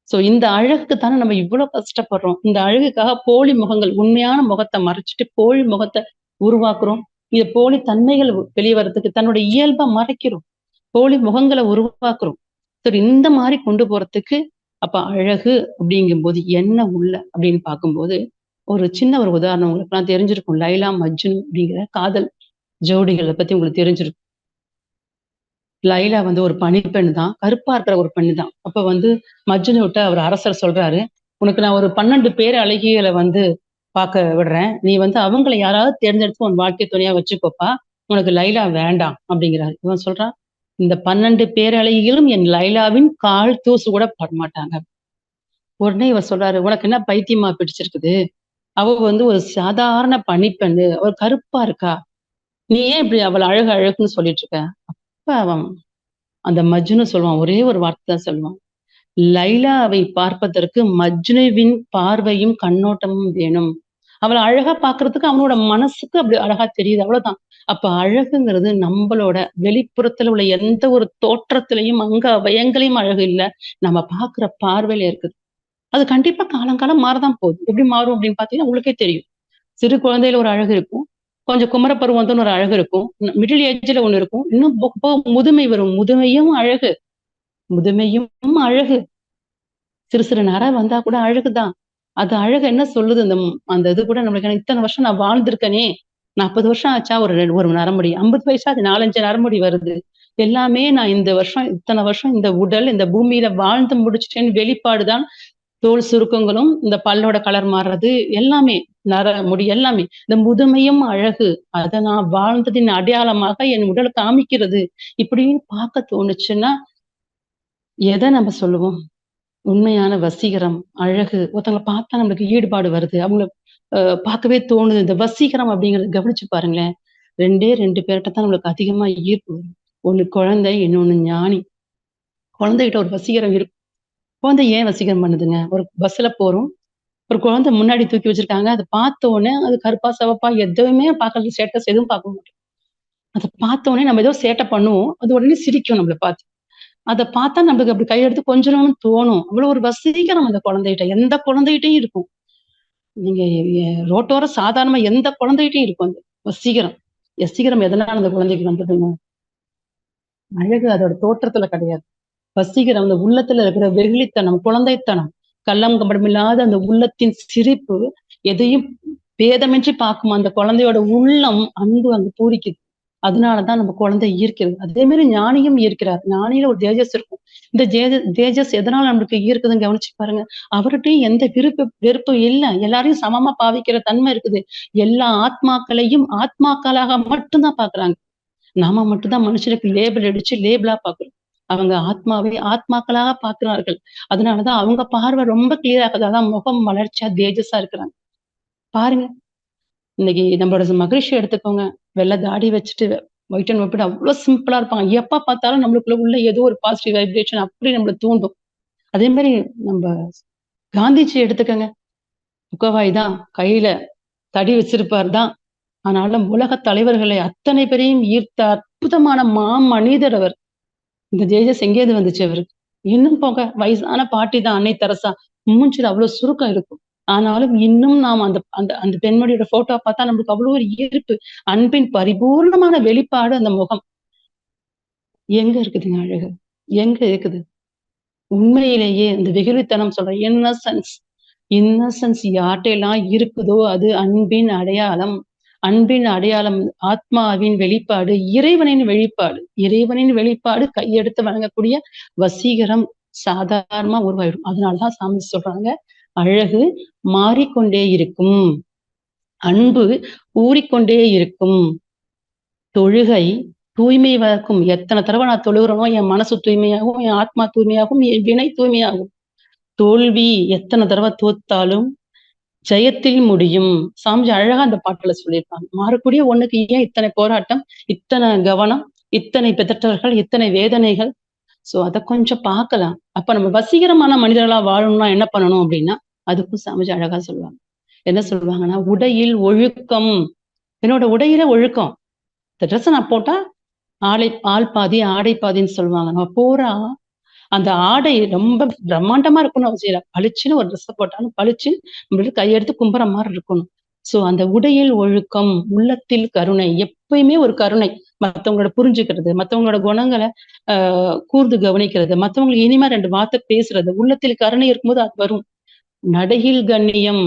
சோ இந்த அழகுக்கு தானே நம்ம இவ்ளோ கஷ்டப்படுறோம். இந்த அழகுக்காக போலி முகங்கள், உண்மையான முகத்த மறைச்சுட்டு போலி முகத்த உருவாக்குறோம். இது போலி தன்மைகள் வெளிய வரதுக்கு தன்னோட இயல்ப மறைக்கிறோம். போலி முகங்கள உருவாக்குறோம். சரி இந்த மாரி கொண்டு போறதுக்கு, அப்ப அழகு அப்படிங்கும்போது என்ன உள்ள அப்படின்னு பார்க்கும்போது, ஒரு உதாரணம் உங்களுக்குலாம் தெரிஞ்சிருக்கும். லைலா, மஜ்னு அப்படிங்கிற காதல் ஜோடிகள பத்தி உங்களுக்கு தெரிஞ்சிருக்கும். லைலா வந்து ஒரு பணிப்பெண் தான். கருப்பா இருக்கிற ஒரு பெண்ணு தான். அப்ப வந்து மஜ்னுட்ட அவர் அரசர் சொல்றாரு, "உனக்கு நான் ஒரு 12 பேர் அழகிகள வந்து பார்க்க விடுறேன். நீ வந்து அவங்கள யாராவது தேர்ந்தெடுத்து உன் வாழ்க்கை துணையா வச்சுக்கோப்பா. உனக்கு லைலா வேண்டாம் அப்படிங்கிறாரு. இவன் சொல்றான், இந்த 12 பேரழகிகளும் என் லைலாவின் கால் தூசு கூட படமாட்டாங்க. உடனே இவர் சொல்றாரு, உனக்கு என்ன பைத்தியமா பிடிச்சிருக்குது? அவ வந்து ஒரு சாதாரண பணிப்பெண்ணு. அவ கருப்பா இருக்கா. நீ ஏன் இப்படி அவள அழகு அழகுன்னு சொல்லிட்டு இருக்க? அப்ப அவன் அந்த மஜ்னு சொல்லுவான். ஒரே ஒரு வார்த்தை தான் சொல்லுவான். லைலாவை பார்ப்பதற்கு மஜ்னுவின் பார்வையும் கண்ணோட்டமும் வேணும். அவள அழகா பார்க்கறதுக்கு அவனோட மனசுக்கு அப்படி அழகா தெரியுது. அவ்வளவுதான். அப்ப அழகுங்கிறது நம்பளோட வெளிப்புறத்துல உள்ள எந்த ஒரு தோற்றத்திலயும், அங்க அவயங்களையும் அழகு இல்ல. நம்ம பார்க்கிற பார்வையில இருக்குது. அது கண்டிப்பா காலங்காலம் மாறதான் போகுது. எப்படி மாறும் அப்படின்னு பார்த்தீங்கன்னா, உங்களுக்கே தெரியும். சிறு குழந்தையில ஒரு அழகு இருக்கும். கொஞ்சம் குமர பருவம்ன்னு ஒரு அழகு இருக்கும். மிடில் ஏஜ்ல ஒண்ணு இருக்கும். இன்னும் போக போக முதுமை வரும். முதுமையும் அழகு. முதுமையும் அழகு. சிறு சிறு நரை வந்தா கூட அழகுதான். அது அழகு என்ன சொல்லுது அந்த இது கூட நம்மளுக்கு இத்தன வருஷம் நான் வாழ்ந்திருக்கனே! 40 வருஷம் ஆச்சா ஒரு நரமுடி. 50 வயசா அது 4, 5 நரமுடி வருது. எல்லாமே நான் இந்த வருஷம் இத்தன வருஷம் இந்த உடல், இந்த பூமியில வாழ்ந்து முடிச்சுட்டேன்னு வெளிப்பாடு தான் தோல் சுருக்கங்களும், இந்த பல்லோட கலர் மாறுறது எல்லாமே. முடி எல்லாமே. இந்த முதுமையும் அழகு. அத நான் வாழ்ந்ததின் அடையாளமாக என் உடல் காமிக்கிறது. இப்படின்னு பார்க்க தோணுச்சுன்னா, எத நம்ம சொல்லுவோம்? உண்மையான வசீகரம், அழகு. ஒருத்தவங்கள பார்த்தா நம்மளுக்கு ஈடுபாடு வருது. அவங்கள பார்க்கவே தோணுது. இந்த வசீகரம் அப்படிங்கிறத கவனிச்சு பாருங்களேன். 2டே 2 பேர்ட்ட தான் நம்மளுக்கு அதிகமா ஈர்ப்பு வரும். ஒண்ணு குழந்தை, இன்னொன்னு ஞானி. குழந்தைகிட்ட ஒரு வசீகரம் இருக்கும். குழந்தை ஏன் வசீகரம் பண்ணுதுங்க? ஒரு பஸ்ல போறோம். ஒரு குழந்தை முன்னாடி தூக்கி வச்சிருக்காங்க. அத பார்த்த உடனே அது கருப்பா, சிவப்பா எதுவுமே பார்க்கறது ஸ்டேட்டஸ் எதுவும் பார்க்க மாட்டோம். அத பார்த்த உடனே நம்ம ஏதோ சேட்டை பண்ணுவோம். அது உடனே சிரிக்கும் நம்மள பார்த்து. அத பார்த்தா நம்மளுக்கு அப்படி கையெடுத்து கொஞ்சணும்னு தோணும். அவ்வளவு ஒரு வசீகரம் அந்த குழந்தைகிட்ட. எந்த குழந்தைகிட்டயும் இருக்கும். நீங்க ரோட்டோர சாதாரணமா எந்த குழந்தைகிட்டயும் இருக்கும் அந்த வசீகரம். வசீகரம் எதனால அந்த குழந்தைக்கு வந்ததுங்க? அழகு அதோட தோற்றத்துல கிடையாது. வசீகரம் அந்த உள்ளத்துல இருக்கிற வெகுளித்தனம், குழந்தைத்தனம், கள்ளம் கபடமில்லாத அந்த உள்ளத்தின் சிரிப்பு, எதையும் பேதமின்றி பார்க்கும் அந்த குழந்தையோட உள்ளம் அன்பு அங்க பூரிக்குது. அதனாலதான் நம்ம குழந்தை ஈர்க்கிறது. அதே மாதிரி ஞானியும் ஈர்க்கிறார். ஞானியில ஒரு தேஜஸ் இருக்கும். இந்த தேஜஸ் எதனால நம்மளுக்கு ஈர்க்குதுன்னு கவனிச்சு பாருங்க. அவர்கிட்டயும் எந்த வெறுப்பு இல்ல. எல்லாரையும் சமமா பாவிக்கிற தன்மை இருக்குது. எல்லா ஆத்மாக்களையும் ஆத்மாக்களாக மட்டும் தான் பார்க்குறாங்க. நாம மட்டும் தான் மனுஷனுக்கு லேபிள் அடிச்சு லேபிளா பார்க்கிறோம். அவங்க ஆத்மாவை ஆத்மாக்களாக பார்க்கிறார்கள். அதனாலதான் அவங்க பார்வை ரொம்ப கிளியரா இருக்குது. அதான் முகம் மலர்ச்சியா தேஜஸா இருக்கிறாங்க. பாருங்க. இன்னைக்கு நம்மளோட மகிழ்ச்சி எடுத்துக்கோங்க. வெள்ளை தாடி வச்சுட்டு ஒயிட் அண்ட் ஒயிட் அவ்வளவு சிம்பிளா இருப்பாங்க. எப்ப பார்த்தாலும் நம்மளுக்குள்ள உள்ள ஏதோ ஒரு பாசிட்டிவ் வைப்ரேஷன் அப்படி நம்மள தூண்டும். அதே மாதிரி நம்ம காந்திஜி எடுத்துக்கங்க. முக்கவாய் தான் கையில தடி வச்சிருப்பார் தான். ஆனாலும் உலக தலைவர்களை அத்தனை பேரையும் ஈர்த்த அற்புதமான மனிதர் அவர். இந்த தேஜஸ் எங்கேருந்து வந்துச்சு அவருக்கு? இன்னும் போக வயசான பாட்டி தான் அன்னை தெரசா. மூஞ்சில அவ்வளவு சுருக்கம் இருக்கும். ஆனாலும் இன்னும் நாம் அந்த அந்த அந்த பெண்மணியோட போட்டோ பார்த்தா நம்மளுக்கு அவ்வளவு ஒரு ஈர்ப்பு. அன்பின் பரிபூர்ணமான வெளிப்பாடு அந்த முகம். எங்க இருக்குதுங்க அழகு? எங்க இருக்குது? உண்மையிலேயே இந்த வெகுளித்தனம் சொல்ற இன்னசென்ஸ் யார்கிட்டலாம் இருக்குதோ அது அன்பின் அடையாளம். அன்பின் அடையாளம் ஆத்மாவின் வெளிப்பாடு, இறைவனின் வெளிப்பாடு. இறைவனின் வெளிப்பாடு கையெடுத்து வழங்கக்கூடிய வசீகரம் சாதாரணமா உருவாயிடும். அதனாலதான் சாமி சொல்றாங்க, அழகு மாறிக்கொண்டே இருக்கும். அன்பு ஊறிக்கொண்டே இருக்கும். தொழுகை தூய்மை வளர்க்கும். எத்தனை தடவை நான் தொழுகிறனோ என் மனசு தூய்மையாகும், என் ஆத்மா தூய்மையாகும், என் வினை தூய்மையாகும். தோல்வி எத்தனை தடவை தோத்தாலும் ஜெயத்தில் முடியும். சாமிஜி அழகா அந்த பாட்டுல சொல்லியிருப்பாங்க. மாறக்கூடிய ஒண்ணுக்கு ஏன் இத்தனை போராட்டம், இத்தனை கவனம், இத்தனை பிதற்றல்கள், இத்தனை வேதனைகள். சோ அத கொஞ்சம் பார்க்கலாம். அப்ப நம்ம வசீகரமான மனிதர்களா வாழணும்னா என்ன பண்ணணும் அப்படின்னா, அதுக்கும் சாமிஜி அழகா சொல்லுவாங்க. என்ன சொல்லுவாங்கன்னா, உடையில் ஒழுக்கம். என்னோட உடையில ஒழுக்கம். இந்த ட்ரெஸ் நான் போட்டா ஆள் பாதி ஆடை பாதின்னு சொல்லுவாங்க. நம்ம பூரா அந்த ஆடை ரொம்ப பிரம்மாண்டமா இருக்கணும் அவசியம் இல்ல. பளிச்சுன்னு ஒரு ட்ரெஸ் போட்டாலும் பளிச்சுன்னு நம்மளுக்கு கையெடுத்து கும்புற மாதிரி இருக்கணும். சோ அந்த உடையில் ஒழுக்கம், உள்ளத்தில் கருணை, எப்பயுமே ஒரு கருணை. மத்தவங்களோட புரிஞ்சுக்கிறது, மத்தவங்களோட குணங்களை கூர்ந்து கவனிக்கிறது, மத்தவங்களுக்கு இனிமே 2 வார்த்தை பேசுறது, உள்ளத்தில் கருணை இருக்கும்போது அது வரும். நடையில் கண்ணியம்.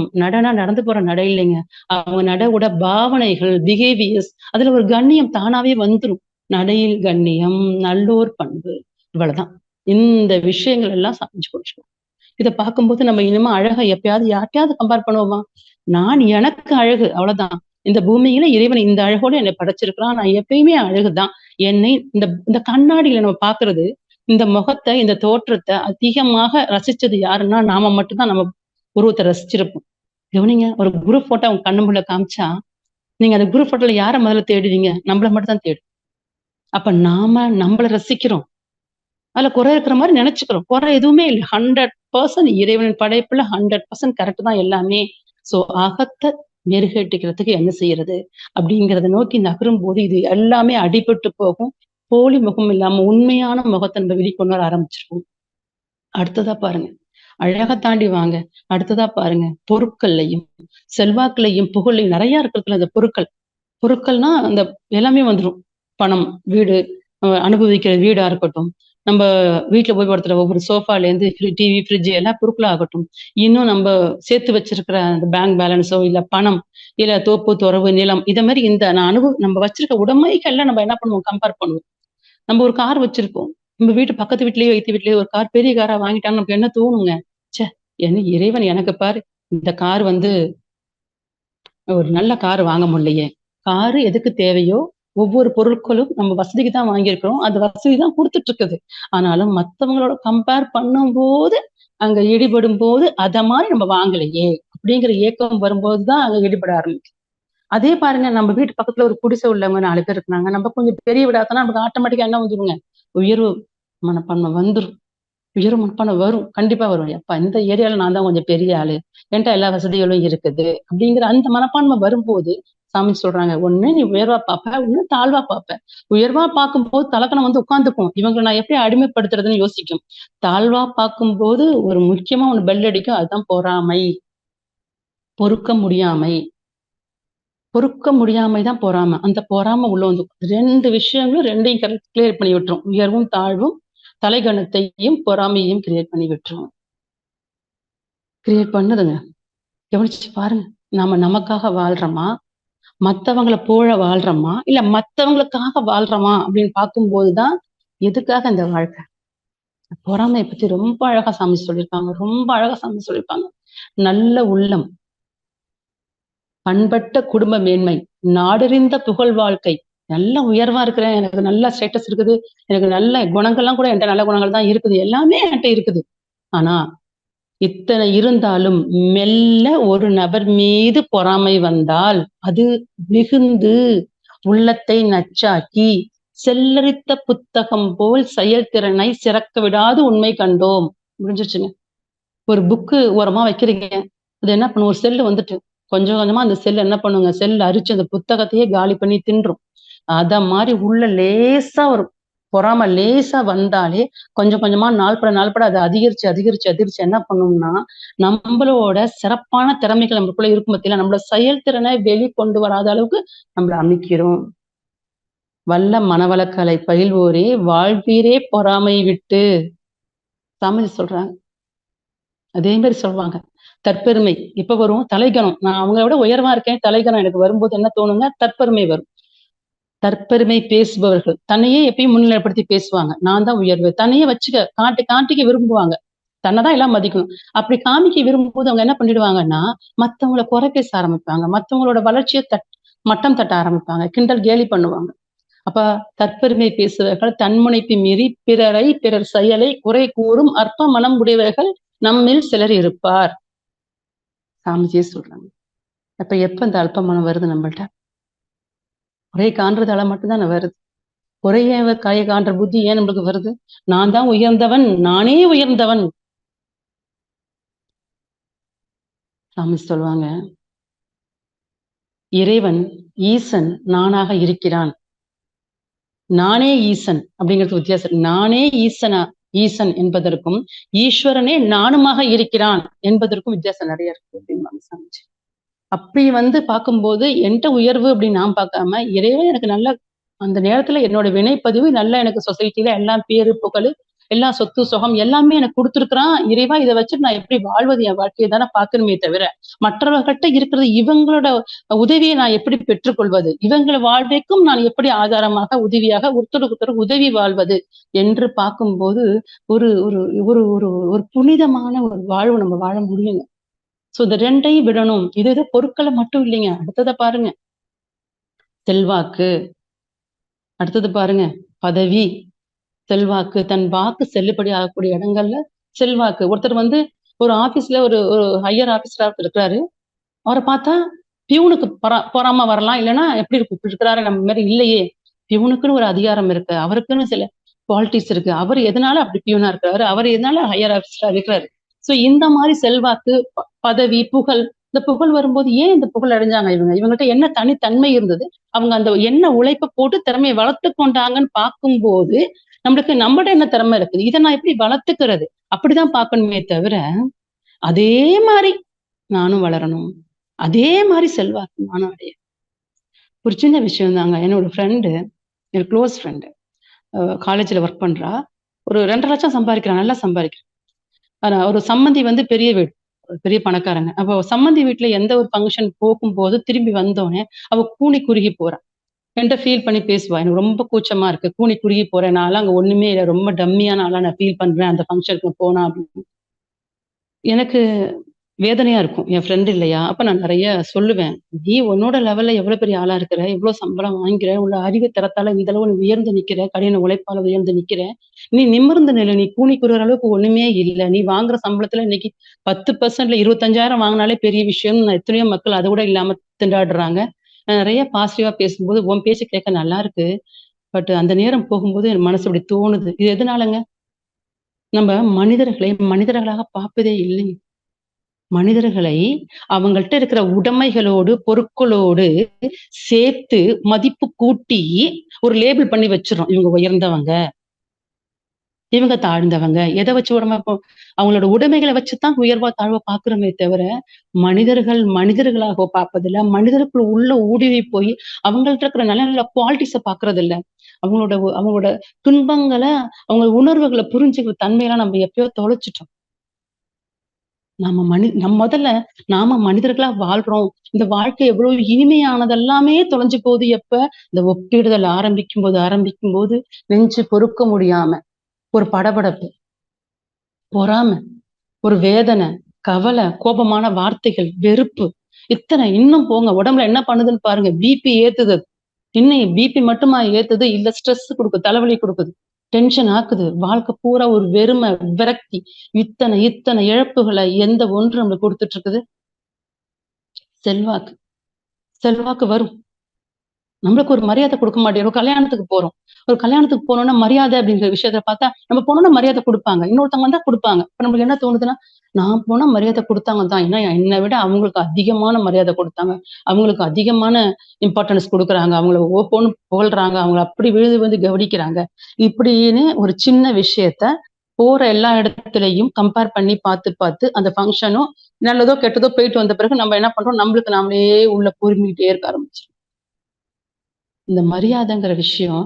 நடந்து போற நடை இல்லைங்க. அவங்க நடையோட பாவனைகள், பிஹேவியர்ஸ் அதுல ஒரு கண்ணியம் தானாவே வந்துரும். நடையில் கண்ணியம், நல்லோர் பண்பு. இவ்வளவுதான். இந்த விஷயங்கள் எல்லாம் சமைச்சு குடிச்சுக்கணும். இதை பார்க்கும்போது நம்ம இனிமே அழகை எப்பயாவது யார்ட்டையாவது கம்பேர் பண்ணுவோமா? நான் எனக்கு அழகு, அவ்வளவுதான். இந்த பூமியில இறைவன் இந்த அழகோட என்னை படைச்சிருக்கிறான். நான் எப்பயுமே அழகுதான். என்னை இந்த இந்த கண்ணாடியில நம்ம பாக்குறது, இந்த முகத்தை, இந்த தோற்றத்தை அதிகமாக ரசிச்சது யாருன்னா நாம மட்டும்தான். நம்ம உருவத்தை ரசிச்சிருப்போம். கவனிங்க, ஒரு குரூப் போட்டோ உங்க கண்ணு முள்ள காமிச்சா, நீங்க அந்த குரூப் போட்டோல யார முதல்ல தேடுவீங்க? நம்மள மட்டும் தான் தேடும். அப்ப நாம நம்மள ரசிக்கிறோம். அதுல குறை இருக்கிற மாதிரி நினைச்சுக்கிறோம். குறை எதுவுமே இல்லை. 100% இறைவனின் படைப்புல 100% கரெக்ட் தான் எல்லாமே. சோ அகத்தை மெருகேற்றிக்கிறதுக்கு என்ன செய்யறது அப்படிங்கிறத நோக்கி நகரும் போது இது எல்லாமே அடிபட்டு போகும். போலி முகம் இல்லாம உண்மையான முகத்தை நம்ம வெளிக்கொண்டு வர ஆரம்பிச்சிருக்கோம். அடுத்ததா பாருங்க, அழகா தாண்டி வாங்க. அடுத்ததா பாருங்க, பொருட்கள்லையும் செல்வாக்குலையும் புகழையும் நிறைய இருக்கிறதுல அந்த பொருட்கள். பொருட்கள்னா அந்த எல்லாமே வந்துரும். பணம், வீடு, அனுபவிக்கிற வீடா இருக்கட்டும், நம்ம வீட்டுல போய் படுத்துற ஒவ்வொரு சோஃபால இருந்து டிவி, ஃப்ரிட்ஜ் எல்லா பொருட்களும் ஆகட்டும். இன்னும் நம்ம சேர்த்து வச்சிருக்கிற அந்த பேங்க் பேலன்ஸோ, இல்ல பணம், இல்ல தோப்பு, துறவு, நிலம், இத மாதிரி இந்த நம்ம வச்சிருக்க உடைமைகள்ல நம்ம என்ன பண்ணுவோம்? கம்பேர் பண்ணுவோம். நம்ம ஒரு கார் வச்சிருப்போம். நம்ம வீட்டு பக்கத்து வீட்லயே, எய்த்து வீட்லயே ஒரு கார், பெரிய காரா வாங்கிட்டான்னு நமக்கு என்ன தோணுங்க? ச்சே! என்ன இறைவன் எனக்கு பாரு, இந்த கார் வந்து ஒரு நல்ல கார் வாங்க முடியலையே. காரு எதுக்கு தேவையோ, ஒவ்வொரு பொருட்களும் நம்ம வசதிக்கு தான் வாங்கியிருக்கிறோம். அந்த வசதி தான் குடுத்துட்டு இருக்குது. ஆனாலும் மத்தவங்களோட கம்பேர் பண்ணும்போது, அங்க ஈடுபடும்போது, அத மாரி நம்ம வாங்கலையே! அப்படிங்கிற ஏக்கம் வரும்போது தான் அங்க ஈடுபட ஆரம்பிக்கும். அதே பாருங்க, நம்ம வீட்டு பக்கத்துல ஒரு குடிசை உள்ளவங்க 4 பேர் இருக்கிறாங்க. நம்ம கொஞ்சம் பெரிய வீடா இருந்தா நமக்கு ஆட்டோமேட்டிக்கா என்ன வந்துருங்க? உயர்வு மனப்பான்மை வந்துரும். உயர்வு மனப்பான்மை வரும். கண்டிப்பா வரும். எப்பா இந்த ஏரியால நான் தான் கொஞ்சம் பெரிய ஆளு. என்ட்ட எல்லா வசதிகளும் இருக்குது. அப்படிங்கிற அந்த மனப்பான்மை வரும்போது, சாமி சொல்றாங்க, "ஒண்ணு நீ உயர்வா பாப்ப, ஒண்ணு தாழ்வா பாப்ப." உயர்வா பார்க்கும்போது தலக்கணம் வந்து உட்கார்ந்துக்கும். இவங்கள நான் எப்படி அடிமைப்படுத்துறதுன்னு யோசிக்கும். தாழ்வா பார்க்கும்போது ஒரு முக்கியமா ஒண்ணு பெல் அடிக்கும். அதுதான் பொறாமை. பொறுக்க முடியாமை. பொறுக்க முடியாமை தான் பொறாமை. அந்த பொறாமை உள்ள வந்து 2 விஷயங்களும் 2யும் கிளியர் பண்ணி விட்டுரும். உயர்வும், தாழ்வும், தலைகணத்தையும், பொறாமையையும் கிரியேட் பண்ணி விட்டுரும். கிரியேட் பண்ணுதுங்க. கவனிச்சு பாருங்க. நாம நமக்காக வாழ்றோமா? மத்தவங்கள போல வாழ்றோமா? இல்ல மத்தவங்களுக்காக வாழ்றோமா? அப்படின்னு பார்க்கும்போது தான், எதுக்காக இந்த வாழ்க்கை? பொறாமைய பத்தி ரொம்ப அழகா சாமி சொல்லியிருக்காங்க. ரொம்ப அழகா சாமி சொல்லியிருப்பாங்க. நல்ல உள்ளம், பண்பட்ட குடும்ப மேன்மை, நாடறிந்த புகழ் வாழ்க்கை. நல்ல உயர்வா இருக்கிறேன். எனக்கு நல்ல ஸ்டேட்டஸ் இருக்குது. எனக்கு நல்ல குணங்கள்லாம் கூட என்ட்ட நல்ல குணங்கள் தான் இருக்குது. எல்லாமே என்ட்ட இருக்குது. ஆனா, இத்தனை இருந்தாலும் மெல்ல ஒரு நபர் மீது பொறாமை வந்தால், அது மிகுந்து உள்ளத்தை நச்சாக்கி, செல்லரித்த புத்தகம் போல் செயல்திறனை சிறக்க விடாது உண்மை கண்டோம். முடிஞ்சிருச்சுங்க. ஒரு புக்கு ஓரமா வைக்கிறீங்க. அது என்ன பண்ணும்? ஒரு செல்லு வந்துட்டு, கொஞ்சம் கொஞ்சமா அந்த செல் என்ன பண்ணுங்க? செல் அரிச்சு அந்த புத்தகத்தையே காலி பண்ணி தின்றும். அத மாரி உள்ள லேசா ஒரு பொறாம லேசா வந்தாலே, கொஞ்சம் கொஞ்சமா நாள்பட அது அதிகரிச்சு என்ன பண்ணும்னா, நம்பளோட சிறப்பான திறமைகள் நமக்குள்ள இருக்கும் பாத்தீங்களா? நம்மளோட செயல்திறனை வெளிக்கொண்டு வராத அளவுக்கு நம்மள அமிக்கிரும். "வல்ல மனவளக்கலை பயில்வோரே வாழ்வீரே பொறாமை விட்டு." தமிழ் சொல்றாங்க. அதே மாரி சொல்லுவாங்க. தற்பெருமை எப்ப வரும்? தலைக்கனம். நான் அவங்கள விட உயர்வா இருக்கேன். தலைக்கனம் எனக்கு வரும்போது என்ன தோணுங்க? தற்பெருமை வரும். தற்பெருமை பேசுபவர்கள் தன்னையே எப்பயும் முன்னிலைப்படுத்தி பேசுவாங்க. நான் தான் உயர்வு. தன்னையே காட்டிக்க விரும்புவாங்க. தன்னை தான் எல்லாம் மதிக்கணும். அப்படி காமிக்க விரும்பும்போது அவங்க என்ன பண்ணிடுவாங்கன்னா, மத்தவங்கள குறை பேச ஆரம்பிப்பாங்க. மத்தவங்களோட வளர்ச்சிய மட்டம் தட்ட ஆரம்பிப்பாங்க. கிண்டல், கேலி பண்ணுவாங்க. அப்ப தற்பெருமை பேசுபவர்கள் தன்முனைப்பு மீறி பிறர் செயலை குறை கூறும் அற்ப மனம் உடையவர்கள் நம்மில் சிலர் இருப்பார். சாமிஜியே சொல்றாங்க. அப்ப எப்ப இந்த அல்ப மனம் வருது நம்மள்ட்ட? குறை காண்றதால மட்டும் தானே வருது. குறைய காண்ற புத்தி ஏன் நம்மளுக்கு வருது? நான் தான் உயர்ந்தவன், நானே உயர்ந்தவன். சாமி சொல்லுவாங்க, இறைவன், ஈசன் நானாக இருக்கிறான். நானே ஈசன் அப்படிங்கிறது வித்தியாசம். நானே ஈசன் என்பதற்கும், ஈஸ்வரனே நானுமாக இருக்கிறான் என்பதற்கும் வித்தியாசம் நிறைய இருக்கு அப்படிம்பாங்க சாமிஜி. அப்படி வந்து பார்க்கும்போது என்ட்ட உயர்வு அப்படின்னு நான் பார்க்காம, இறைவன் எனக்கு நல்ல அந்த நேரத்துல என்னோட வினைப்பதிவு நல்லா எனக்கு சொசைட்டில எல்லாம் பேரு, புகழு எல்லா சொத்து சுகம் எல்லாமே எனக்கு கொடுத்துருக்கிறான் இறைவா, இதை வச்சுட்டு நான் எப்படி வாழ்வது, என் வாழ்க்கையை தானே பார்க்கணுமே தவிர மற்றவர்கிட்ட இருக்கிறது இவங்களோட உதவியை நான் எப்படி பெற்றுக்கொள்வது, இவங்களை வாழ்வைக்கும் நான் எப்படி ஆதாரமாக உதவியாக ஒருத்தருக்கு உதவி வாழ்வது என்று பார்க்கும்போது ஒரு ஒரு ஒரு ஒரு ஒரு புனிதமான ஒரு வாழ்வு நம்ம வாழ முடியுங்க. சோ இந்த ரெண்டையும் விடணும். இது பொருட்களை மட்டும் இல்லைங்க. அடுத்ததை பாருங்க, செல்வாக்கு. அடுத்தது பாருங்க, பதவி, செல்வாக்கு. தன் வாக்கு செல்லுபடி ஆகக்கூடிய இடங்கள்ல செல்வாக்கு. ஒருத்தர் வந்து ஒரு ஆபீஸ்ல ஒரு ஒரு ஹையர் ஆபீசரா இருக்கிறாரு. அவரை பார்த்தா பியூனுக்கு பொறாம வரலாம், இல்லைன்னா எப்படி இருக்கிறாரு நம்ம மாதிரி இல்லையே, பியூனுக்குன்னு ஒரு அதிகாரம் இருக்கு, அவருக்குன்னு சில குவாலிட்டிஸ் இருக்கு, அவர் எதனால அப்படி பியூனா இருக்கிறாரு, அவர் எதனால ஹையர் ஆபீசரா இருக்கிறாரு. சோ இந்த மாதிரி செல்வாக்கு, பதவி, புகழ். இந்த புகழ் வரும்போது ஏன் இந்த புகழ் அடைஞ்சாங்க இவங்ககிட்ட என்ன தனித்தன்மை இருந்தது, அவங்க அந்த என்ன உழைப்பை போட்டு திறமையை வளர்த்து கொண்டாங்கன்னு பார்க்கும்போது நம்மளுக்கு நம்மகிட்ட என்ன திறமை இருக்குது, இதை நான் எப்படி வளர்த்துக்கிறது, அப்படிதான் பார்க்கணுமே தவிர அதே மாதிரி நானும் வளரணும், அதே மாதிரி செல்வாக்கு நானும் அடைய. ஒரு சின்ன விஷயம் தாங்க. என்னோட ஃப்ரெண்டு, என் க்ளோஸ் ஃப்ரெண்டு, காலேஜ்ல ஒர்க் பண்றா. ஒரு 2.5 லட்சம் சம்பாதிக்கிறான், நல்லா சம்பாதிக்கிறான். ஆனா ஒரு சம்மந்தி வந்து பெரிய வீடு, பெரிய பணக்காரங்க. அப்போ சம்மந்தி வீட்டுல எந்த ஒரு ஃபங்க்ஷன் போகும்போது திரும்பி வந்தோடனே அவ கூனி குறுகி போறான். என்கிட்ட ஃபீல் பண்ணி பேசுவா, எனக்கு ரொம்ப கூச்சமா இருக்கு, கூனி குறுகி போறேன், நான்லாம் அங்க ஒண்ணுமே இல்லை, ரொம்ப டம்மியான ஆளா நான் ஃபீல் பண்றேன் அந்த ஃபங்க்ஷனுக்கு போனா அப்படின்னு. எனக்கு வேதனையா இருக்கும், என் ஃப்ரெண்ட் இல்லையா. அப்ப நான் நிறைய சொல்லுவேன், நீ உன்னோட லெவல்ல எவ்வளவு பெரிய ஆளா இருக்கிற, எவ்வளவு சம்பளம் வாங்கிக்கிற, உள்ள அறிவு திறத்தால இந்த அளவு நீ உயர்ந்து நிக்கிற, கடின உழைப்பால உயர்ந்து நிக்கிற, நீ நிமிர்ந்து நிலை, நீ கூனி குறுகிற அளவுக்கு ஒண்ணுமே இல்லை, நீ வாங்குற சம்பளத்துல இன்னைக்கு 10%ல 25,000 வாங்கினாலே பெரிய விஷயம். எத்தனையோ மக்கள் அதை கூட இல்லாம திண்டாடுறாங்க. நிறைய பாசிட்டிவா பேசும்போது உன் பேச்சு கேட்க நல்லா இருக்கு, பட் அந்த நேரம் போகும்போது என் மனசு அப்படி தோணுது. இது எதனாலங்க? நம்ம மனிதர்களை மனிதர்களாக பார்ப்பதே இல்லைங்க. மனிதர்களை அவங்கள்ட்ட இருக்கிற உடைமைகளோடு, பொருட்களோடு சேர்த்து மதிப்பு கூட்டி ஒரு லேபிள் பண்ணி வச்சிரும். இவங்க உயர்ந்தவங்க, இவங்க தாழ்ந்தவங்க. எதை வச்சு அவங்களோட உடைமைகளை வச்சுதான் உயர்வா தாழ்வா பாக்குறோமே தவிர மனிதர்கள் மனிதர்களாக பார்ப்பதில்ல. மனிதருக்குள்ள உள்ள ஊடுருவி போய் அவங்கள்ட்ட இருக்கிற நல்ல நல்ல குவாலிட்டிஸை பாக்குறது இல்ல. அவங்களோட துன்பங்களை, அவங்க உணர்வுகளை புரிஞ்சுக்கிற தன்மையெல்லாம் நம்ம எப்பயோ தொலைச்சிட்டோம். முதல்ல நாம மனிதர்களா வாழ்றோம். இந்த வாழ்க்கை எவ்வளவு இனிமையானதெல்லாமே தொலைஞ்சு போகுது எப்ப? இந்த ஒப்பிடுதல் ஆரம்பிக்கும் போது நெஞ்சு பொறுக்க முடியாம ஒரு படபடப்பு, பொறாமை, ஒரு வேதனை, கவலை, கோபமான வார்த்தைகள், வெறுப்பு, இத்தனை இன்னும் போங்க. உடம்புல என்ன பண்ணுதுன்னு பாருங்க. பிபி ஏத்துது. இன்னும் பிபி மட்டுமா ஏத்துது, இல்ல ஸ்ட்ரெஸ் கொடுக்குது, தலைவலி கொடுக்குது, டென்ஷன் ஆக்குது. வாழ்க்கை பூரா ஒரு வெறுமை, விரக்தி, இத்தனை இழப்புகளை எந்த ஒன்று நம்மளுக்கு கொடுத்துட்டு இருக்குது? செல்வாக்கு. செல்வாக்கு வரும், நம்மளுக்கு ஒரு மரியாதை கொடுக்க மாட்டேன். ஒரு கல்யாணத்துக்கு போனோம்னா மரியாதை அப்படிங்கிற விஷயத்த பார்த்தா நம்ம போனோம்னா மரியாதை கொடுப்பாங்க, இன்னொருத்தவங்க தான் கொடுப்பாங்க. இப்ப நம்மளுக்கு என்ன தோணுதுன்னா, நான் போனா மரியாதை கொடுத்தாங்க தான், ஏன்னா என்னை விட அவங்களுக்கு அதிகமான மரியாதை கொடுத்தாங்க, அவங்களுக்கு அதிகமான இம்பார்ட்டன்ஸ் கொடுக்குறாங்க, அவங்கள ஓப்போன்னு புகழ்றாங்க, அவங்கள அப்படி விழுந்து கவனிக்கிறாங்க. இப்படின்னு ஒரு சின்ன விஷயத்த போற எல்லா இடத்துலயும் கம்பேர் பண்ணி பார்த்து அந்த ஃபங்க்ஷனும் நல்லதோ கெட்டதோ போயிட்டு வந்த பிறகு நம்ம என்ன பண்றோம், நம்மளுக்கு நாமளே உள்ள பொறுமிக்கிட்டே இருக்க ஆரம்பிச்சிடும். இந்த மரியாதைங்கிற விஷயம்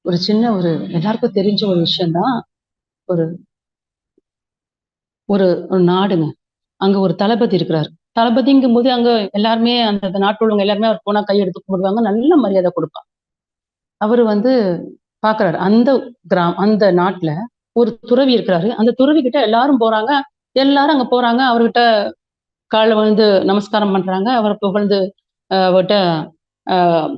ஒரு சின்ன எல்லாருக்கும் தெரிஞ்ச ஒரு விஷயம்தான். ஒரு ஒரு நாடுங்க, அங்க ஒரு தளபதி இருக்கிறாரு. தளபதிங்கும் போது அங்க எல்லாருமே அந்த நாட்டு உள்ளவங்க எல்லாருமே அவர் போனா கையெடுத்து கும்பிடுவாங்க, நல்ல மரியாதை கொடுப்பாங்க. அவரு வந்து பாக்குறாரு, அந்த நாட்டுல ஒரு துறவி இருக்கிறாரு. அந்த துறவி கிட்ட எல்லாரும் போறாங்க, எல்லாரும் அங்க போறாங்க, அவர்கிட்ட காலைல வந்து நமஸ்காரம் பண்றாங்க, அவரை புகழ்ந்து அவர்கிட்ட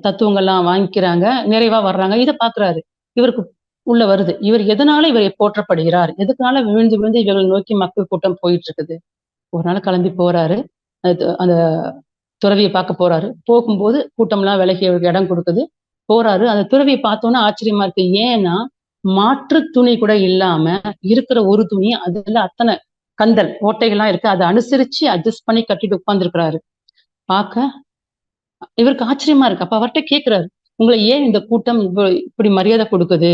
தத்துவங்கள்லாம் வாங்கிக்கிறாங்க, நிறைவா வர்றாங்க. இதை பாக்குறாரு, இவருக்கு உள்ள வருது, இவர் எதனால இவரை போற்றப்படுகிறார், எதுக்கால விழுந்து விழுந்து இவர்கள் நோக்கி மக்கள் கூட்டம் போயிட்டு இருக்குது. ஒரு நாள் கிளம்பி போறாரு, அந்த துறவியை பார்க்க போறாரு. போகும்போது கூட்டம்லாம் விலகி இடம் கொடுக்குது. போறாரு, அந்த துறவியை பார்த்தோன்னா ஆச்சரியமா இருக்கு. ஏன்னா மாற்று துணி கூட இல்லாம இருக்கிற ஒரு துணி, அதுல அத்தனை கந்தல் ஓட்டைகள்லாம் இருக்கு, அதை அனுசரிச்சு அட்ஜஸ்ட் பண்ணி கட்டிட்டு உட்கார்ந்துருக்கிறாரு. பார்க்க இவருக்கு ஆச்சரியமா இருக்கு. அப்ப அவர்கிட்ட கேட்கிறாரு, உங்களை ஏன் இந்த கூட்டம் இப்படி மரியாதை கொடுக்குது?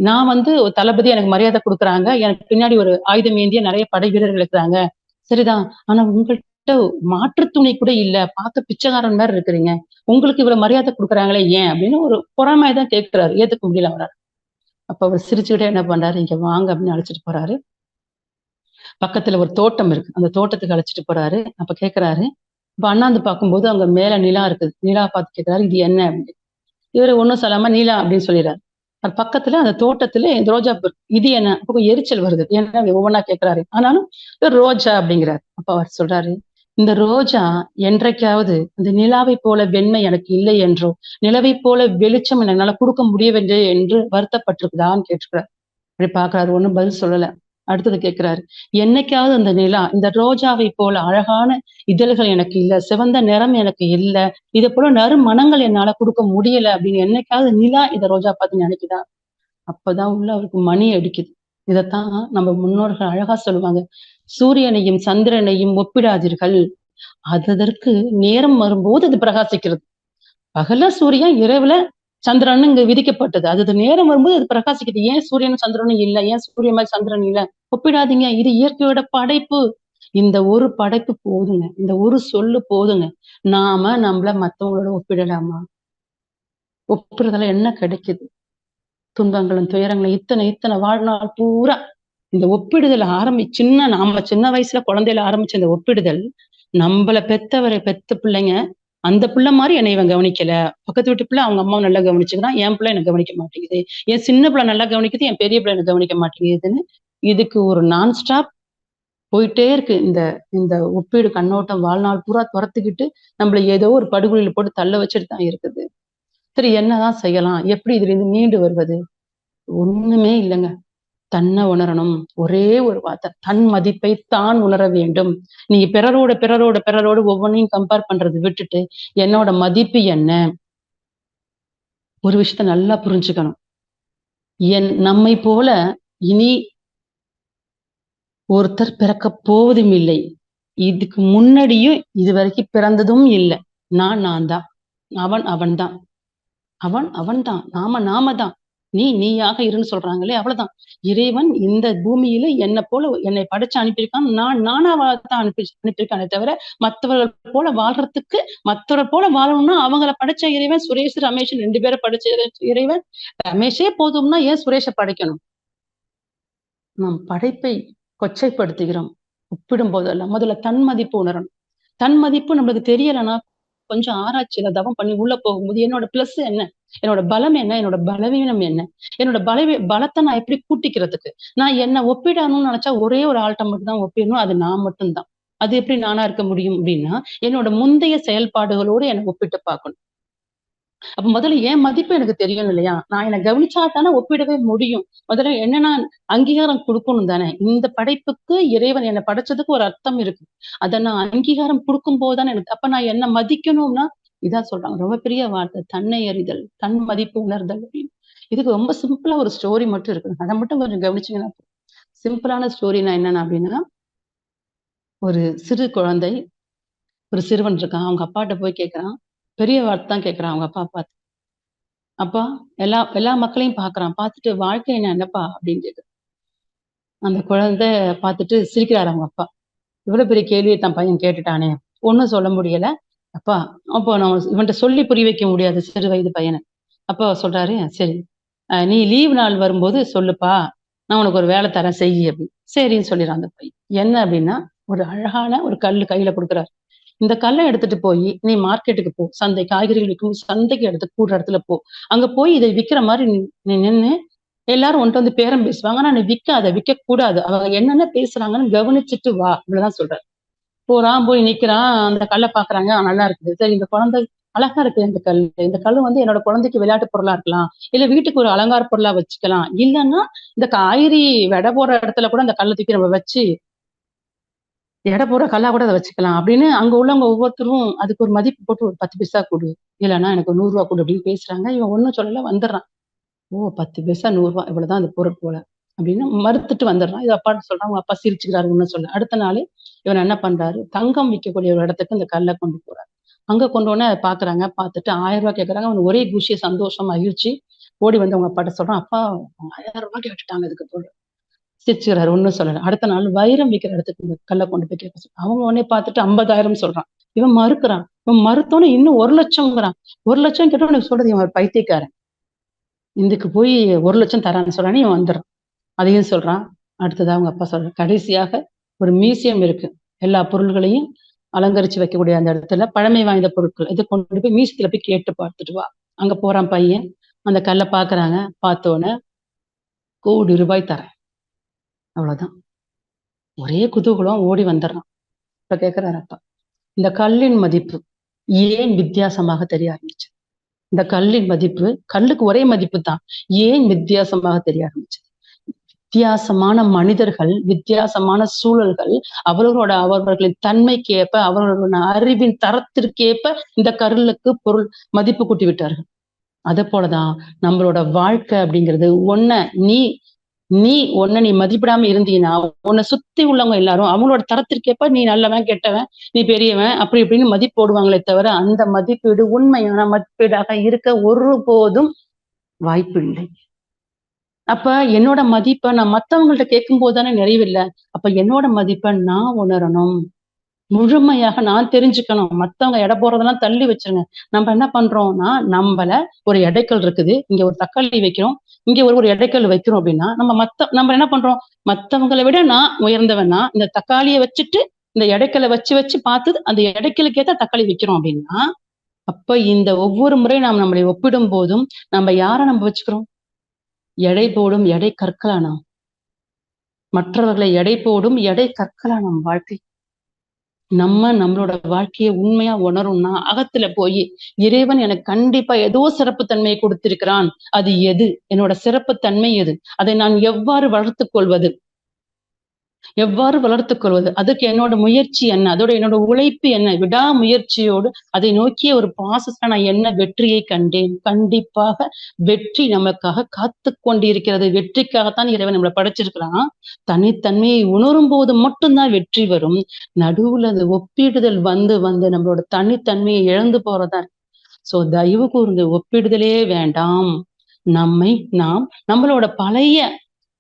நான் வந்து ஒரு தளபதி, எனக்கு மரியாதை கொடுக்குறாங்க, எனக்கு பின்னாடி ஒரு ஆயுதம் ஏந்திய நிறைய படை வீரர்கள் இருக்கிறாங்க, சரிதான். ஆனா உங்கள்கிட்ட மாற்று துணி கூட இல்ல, பார்க்க பிச்சைக்காரன் மாதிரி இருக்கிறீங்க, உங்களுக்கு இவ்வளவு மரியாதை கொடுக்குறாங்களே ஏன் அப்படின்னு ஒரு பொறாமைதான் கேட்கிறாரு. ஏத்துக்க முடியல அவரால். அப்ப அவர் சிரிச்சுக்கிட்டே என்ன பண்றாரு, இங்க வாங்க அப்படின்னு அழைச்சிட்டு போறாரு. பக்கத்துல ஒரு தோட்டம் இருக்கு. அந்த தோட்டத்துக்கு அழைச்சிட்டு போறாரு. அப்ப கேட்கிறாரு. அப்ப அண்ணாந்து பார்க்கும்போது அங்க மேல நிலா இருக்குது. நிலா பார்த்து கேட்கிறாரு, இது என்ன அப்படின்னு. இவரு ஒண்ணும் சொல்லாம நீலா அப்படின்னு சொல்லிடுறாரு. அது பக்கத்துல அந்த தோட்டத்துல இந்த ரோஜா பூ இருக்கு. இது என்ன? அப்ப கொஞ்சம் எரிச்சல் வருது. ஏன்னா ஒவ்வொன்னா கேட்கிறாரு. ஆனாலும் இது ரோஜா அப்படிங்கிறாரு. அப்ப அவர் சொல்றாரு, இந்த ரோஜா என்றைக்காவது இந்த நிலாவைப் போல வெண்மை எனக்கு இல்லை என்றோ, நிலவைப் போல வெளிச்சம் என்னால கொடுக்க முடியவில்லை என்று வருத்தப்பட்டிருக்குதான்னு கேட்டிருக்கிறார். அப்படி பார்க்கிறாரு. ஒண்ணும் பதில் சொல்லல. அடுத்தது கேட்கிறாரு. என்னைக்காவது அந்த நிலா இந்த ரோஜாவை போல அழகான இதழ்கள் எனக்கு இல்ல, சிவந்த நிறம் எனக்கு இல்ல, இதை போல நறுமணங்கள் என்னால கொடுக்க முடியல அப்படின்னு என்னைக்காவது நிலா இந்த ரோஜா பார்த்து நினைக்குதா? அப்பதான் உள்ள அவருக்கு மணி அடிக்குது. இதத்தான் நம்ம முன்னோர்கள் அழகா சொல்லுவாங்க. சூரியனையும் சந்திரனையும் ஒப்பிடாதீர்கள். அதற்கு நேரம் வரும்போது அது பிரகாசிக்கிறது. பகல்ல சூரியன், இரவுல சந்திரன்னு இங்க விதிக்கப்பட்டது. அது நேரம் வரும்போது அது பிரகாசிக்குது. ஏன் சூரியனும் சந்திரனும் இல்ல? ஏன் சூரியன் மாரி சந்திரன் இல்ல? ஒப்பிடாதீங்க. இது இயற்கையோட படைப்பு. இந்த ஒரு படைப்பு போதுங்க. இந்த ஒரு சொல்லு போதுங்க. நாம நம்மள மத்தவங்களோட ஒப்பிடலாமா? ஒப்பிடுறதால என்ன கிடைக்குது? துன்பங்களும், துயரங்களும் இத்தனை இத்தனை வாழ்நாள் பூரா இந்த ஒப்பிடுதல் நாம சின்ன வயசுல குழந்தையில ஆரம்பிச்ச இந்த ஒப்பிடுதல், நம்பள பெத்த பிள்ளைங்க, அந்த பிள்ளை மாரி என்னை இவன் கவனிக்கல. பக்கத்து வீட்டு பிள்ளை அவங்க அம்மாவ நல்லா கவனிச்சுக்கிறான். என் பிள்ளை என்ன கவனிக்க மாட்டேங்குது. என் சின்ன பிள்ளை நல்லா கவனிக்குது. என் பெரிய பிள்ளை என்ன கவனிக்க மாட்டேங்குதுன்னு, இதுக்கு ஒரு நான் ஸ்டாப் போயிட்டே இருக்கு. இந்த இந்த ஒப்பீடு கண்ணோட்டம் வாழ்நாள் பூரா தொரத்திக்கிட்டு, நம்மள ஏதோ ஒரு படுகொலியில போட்டு தள்ள வச்சுட்டு தான் இருக்குது. சரி என்னதான் செய்யலாம்? எப்படி இதுலேருந்து மீண்டு வருவது? ஒண்ணுமே இல்லங்க. தன்னை உணரணும். ஒரே ஒரு வார்த்தை. தன் மதிப்பை தான் உணர வேண்டும். நீங்க பிறரோட ஒவ்வொன்னையும் கம்பேர் பண்றது விட்டுட்டு, என்னோட மதிப்பு என்ன? ஒரு விஷயத்த நல்லா புரிஞ்சுக்கணும். நம்மை போல இனி ஒருத்தர் பிறக்கப் போவதும் இல்லை. இதுக்கு முன்னாடியும் இதுவரைக்கும் பிறந்ததும் இல்ல. நான் தான். அவன் தான். அவன் தான். நாம தான். நீயாக இருன்னு சொல்றாங்களே அவ்வளவுதான். இறைவன் இந்த பூமியில என்னை படைச்சு அனுப்பியிருக்கான். நானாவத்தான் அனுப்பியிருக்கானே தவிர, மத்தவர்கள் போல வாழ்றதுக்கு மத்தவர்கள் போல வாழணும்னா அவங்கள படைச்ச இறைவன் சுரேஷ், ரமேஷ் 2 பேரை படைச்ச இறைவன். ரமேஷே போதும்னா ஏன் சுரேஷ படைக்கணும்? நாம் படைப்பை கொச்சைப்படுத்துகிறோம். ஒப்பிடும் போதெல்லாம் முதல்ல தன் மதிப்பு உணரணும். தன் மதிப்பு நம்மளுக்கு தெரியலன்னா, கொஞ்சம் ஆராய்ச்சியில தவம் பண்ணி உள்ள போகும்போது என்னோட பிளஸ் என்ன? என்னோட பலம் என்ன? என்னோட பலவீனம் என்ன? என்னோட பலத்த நான் எப்படி கூட்டிக்கிறதுக்கு? நான் என்ன ஒப்பிடணும்னு நினைச்சா ஒரே ஒரு ஆள்ட்ட மட்டும் தான் ஒப்பிடணும். அது நான் மட்டும் தான். அது எப்படி நானா இருக்க முடியும் அப்படின்னா, என்னோட முந்தைய செயல்பாடுகளோடு என்ன ஒப்பிட்டு பார்க்கணும். அப்ப முதல்ல என் மதிப்பு எனக்கு தெரியணும் இல்லையா? நான் என்ன கவனிச்சா தானே ஒப்பிடவே முடியும். முதல்ல என்ன நான் அங்கீகாரம் குடுக்கணும் தானே! இந்த படைப்புக்கு இறைவன் என்ன படைச்சதுக்கு ஒரு அர்த்தம் இருக்கு. அத நான் அங்கீகாரம் குடுக்கும்போது தானே எனக்கு அப்ப நான் என்ன மதிக்கணும்னா, இதான் சொல்றாங்க. ரொம்ப பெரிய வார்த்தை. தன்னை அறிதல், தன் மதிப்பு உணர்தல் அப்படின்னு. இதுக்கு ரொம்ப சிம்பிளா ஒரு ஸ்டோரி மட்டும் இருக்கு. அத மட்டும் கொஞ்சம் கவனிச்சீங்கன்னா சிம்பிளான ஸ்டோரினா என்னன்னா அப்படின்னா, ஒரு சிறு குழந்தை, ஒரு சிறுவன் இருக்கான். அவங்க அப்பாட்ட போய் கேட்கிறான். பெரிய வார்த்தை தான் கேட்கிறான் அவங்க அப்பா பார்த்து. அப்பா எல்லா எல்லா மக்களையும் பார்க்குறான். பார்த்துட்டு வாழ்க்கைன்னா என்னப்பா? அப்படின்னு கேக்குது. அந்த குழந்தை பார்த்துட்டு சிரிக்கிறாரு அவங்க அப்பா. இவ்வளவு பெரிய கேள்விய தன் பையன் கேட்டுட்டானே! ஒண்ணும் சொல்ல முடியல. அப்பா அப்போ நான் இவன்ட்ட சொல்லி புரிய வைக்க முடியாது சிறு வயது பையன. அப்பா சொல்றாரு, "சரி, நீ லீவ் நாள் வரும்போது சொல்லுப்பா. நான் உனக்கு ஒரு வேலை தரேன் செய்யி" அப்படின்னு. சரின்னு சொல்லிறான் அந்த பையன். என்ன அப்படின்னா, ஒரு அழகான ஒரு கல்லு கையில குடுக்குறாரு. இந்த கல்ல எடுத்துட்டு போயி, நீ மார்க்கெட்டுக்கு போ. சந்தை காய்கறிகள் விக்கும் சந்தைக்கு எடுத்து கூடுற இடத்துல போ. அங்க போய் இத விக்கிற மாரி நீ நின்னு, எல்லாரும் உன்ட்ட வந்து பேரம் பேசுவாங்க. ஆனா நீ விக்காத, விக்கக்கூடாது. அவங்க என்னென்ன பேசுறாங்கன்னு கவனிச்சுட்டு வா. இவ்வளவுதான் சொல்றாரு. போறான், போய் நிக்கிறான். அந்த கல்ல பாக்குறாங்க. நல்லா இருக்குது. சரி இந்த குழந்தை அழகா இருக்கு இந்த கல்லு. இந்த கல்லு வந்து என்னோட குழந்தைக்கு விளையாட்டு பொருளா இருக்கலாம். இல்ல வீட்டுக்கு ஒரு அலங்கார பொருளா வச்சுக்கலாம். இல்லன்னா, இந்த காய்கறி விதை போடுற இடத்துல கூட அந்த கல்ல தூக்கி நம்ம வச்சு எடை போடுற கல்லா கூட அத வச்சுக்கலாம் அப்படின்னு அங்க உள்ளவங்க ஒவ்வொருத்தரும் அதுக்கு ஒரு மதிப்பு போட்டு ஒரு 10 பைசா குடு. இல்லன்னா எனக்கு ரூ. 100 குடு அப்படின்னு பேசுறாங்க. இவன் ஒண்ணும் சொல்லல வந்துடுறான். ஓ! 10 பைசா ரூ. 100 இவ்வளவுதான் அந்த பொருள் போல. அப்படின்னு மறுத்துட்டு வந்துடுறான். இது அப்பாட்ட சொல்றான். அவங்க அப்பா சிரிச்சுக்கிறாரு ஒண்ணும் சொல்லல. அடுத்த நாளு இவன் என்ன பண்றாரு, தங்கம் விக்கக்கூடிய ஒரு இடத்துக்கு இந்த கல்ல கொண்டு போறாரு. அங்க கொண்டோனே அத பாக்குறாங்க. பாத்துட்டு ரூ. 1000 கேட்கறாங்க. அவனுக்கு ஒரே குஷி, சந்தோஷம், மகிழ்ச்சி. ஓடி வந்து அவங்க அப்பாட்ட சொல்றான். அப்பா ரூ. 1000 கேட்டுட்டாங்க இதுக்கு பொருள். சிரிச்சுக்கிறாரு. ஒண்ணும் சொல்லல. அடுத்த நாள் வைரம் விக்கிற இடத்துக்கு இந்த கல்ல கொண்டு போய் கேட்க அவங்க உடனே பார்த்துட்டு 50,000 சொல்றான். இவன் மறுக்கிறான். இவன் மறுத்தோனே இன்னும் 1,00,000ங்கிறான். 1,00,000 கேட்டா உனக்கு சொல்றது இவன் ஒரு பைத்தியக்காரன். இதுக்கு போய் 1,00,000 தரான்னு சொல்றான்னு இவன் வந்துடுறான். அதையும் சொல்றான். அடுத்ததா அவங்க அப்பா சொல்றாரு. கடைசியாக ஒரு மியூசியம் இருக்கு. எல்லா பொருள்களையும் அலங்கரிச்சு வைக்கக்கூடிய அந்த இடத்துல பழமை வாய்ந்த பொருட்கள் இதை கொண்டு போய் மியூசியத்துல போய் கேட்டு பார்த்துட்டு வா. அங்க போறான் பையன். அந்த கல்லை பாக்குறாங்க. பார்த்தோன்னே ₹1,00,00,000 தரேன். அவ்வளவுதான். ஒரே குதூகலம் ஓடி வந்துடுறான். இப்ப கேட்கிறாரு அப்பா, இந்த கல்லின் மதிப்பு ஏன் வித்தியாசமாக தெரிய ஆரம்பிச்சு? இந்த கல்லின் மதிப்பு, கல்லுக்கு ஒரே மதிப்பு தான், ஏன் வித்தியாசமாக தெரிய ஆரம்பிச்சு? வித்தியாசமான மனிதர்கள், வித்தியாசமான சூழல்கள், அவர்களின் தன்மைக்கு ஏற்ப, அவர்களுடைய அறிவின் தரத்திற்கேற்ப இந்த கருளுக்கு பொருள் மதிப்பு கூட்டி விட்டார்கள். அதே போலதான் நம்மளோட வாழ்க்கை அப்படிங்கிறது உன்னை நீ மதிப்பிடாம இருந்தீங்கன்னா உன்னை சுத்தி உள்ளவங்க எல்லாரும் அவங்களோட தரத்திற்கேற்ப நீ நல்லவன் கெட்டவன் நீ பெரியவன் அப்படி இப்படின்னு மதிப்பு போடுவாங்களே தவிர அந்த மதிப்பீடு உண்மையான மதிப்பீடாக இருக்க ஒருபோதும் வாய்ப்பு இல்லை. அப்ப என்னோட மதிப்பை நான் மத்தவங்கள்ட்ட கேட்கும் போதுதானே நிறைவில்லை. அப்ப என்னோட மதிப்பை நான் உணரணும், முழுமையாக நான் தெரிஞ்சுக்கணும். மத்தவங்க எடை போறதெல்லாம் தள்ளி வச்சிருங்க. நம்ம என்ன பண்றோம்னா, நம்மள ஒரு எடைக்கல் இருக்குது, இங்க ஒரு தக்காளி வைக்கிறோம், இங்க ஒரு எடைக்கல் வைக்கிறோம் அப்படின்னா நம்ம என்ன பண்றோம், மத்தவங்களை விட நான் உயர்ந்தவனா இந்த தக்காளியை வச்சுட்டு இந்த எடைக்கலை வச்சு பார்த்து அந்த எடைக்கலுக்கு ஏத்த தக்காளி வைக்கிறோம் அப்படின்னா, அப்ப இந்த ஒவ்வொரு முறை நாம் நம்மளை ஒப்பிடும் போதும் நம்ம யாரை நம்ம வச்சுக்கிறோம்? எடை போடும் எடை கற்களானாம். மற்றவர்களை எடை போடும் எடை கற்களானாம் வாழ்க்கை. நம்மளோட வாழ்க்கையை உண்மையா உணரும்னா அகத்துல போய் இறைவன் எனக்கு கண்டிப்பா ஏதோ சிறப்பு தன்மையை கொடுத்திருக்கிறான். அது எது? என்னோட சிறப்பு தன்மை எது? அதை நான் எவ்வாறு வளர்த்துக் கொள்வது? அதுக்கு என்னோட முயற்சி என்ன? அதோட என்னோட உழைப்பு என்ன? விடாமுயற்சியோடு அதை நோக்கிய ஒரு ப்ராசஸ்ல நான் என்ன வெற்றியை கண்டேன்? கண்டிப்பாக வெற்றி நமக்காக காத்து கொண்டிருக்கிறது. வெற்றிக்காகத்தான் இறைவன் நம்மளை படைச்சிருக்கிறான். தனித்தன்மையை உணரும் போது மட்டும்தான் வெற்றி வரும். நடுவுல அந்த ஒப்பிடுதல் வந்து நம்மளோட தனித்தன்மையை இழந்து போறதா. சோ தயவு கூர்ந்து ஒப்பிடுதலே வேண்டாம். நம்மளோட பழைய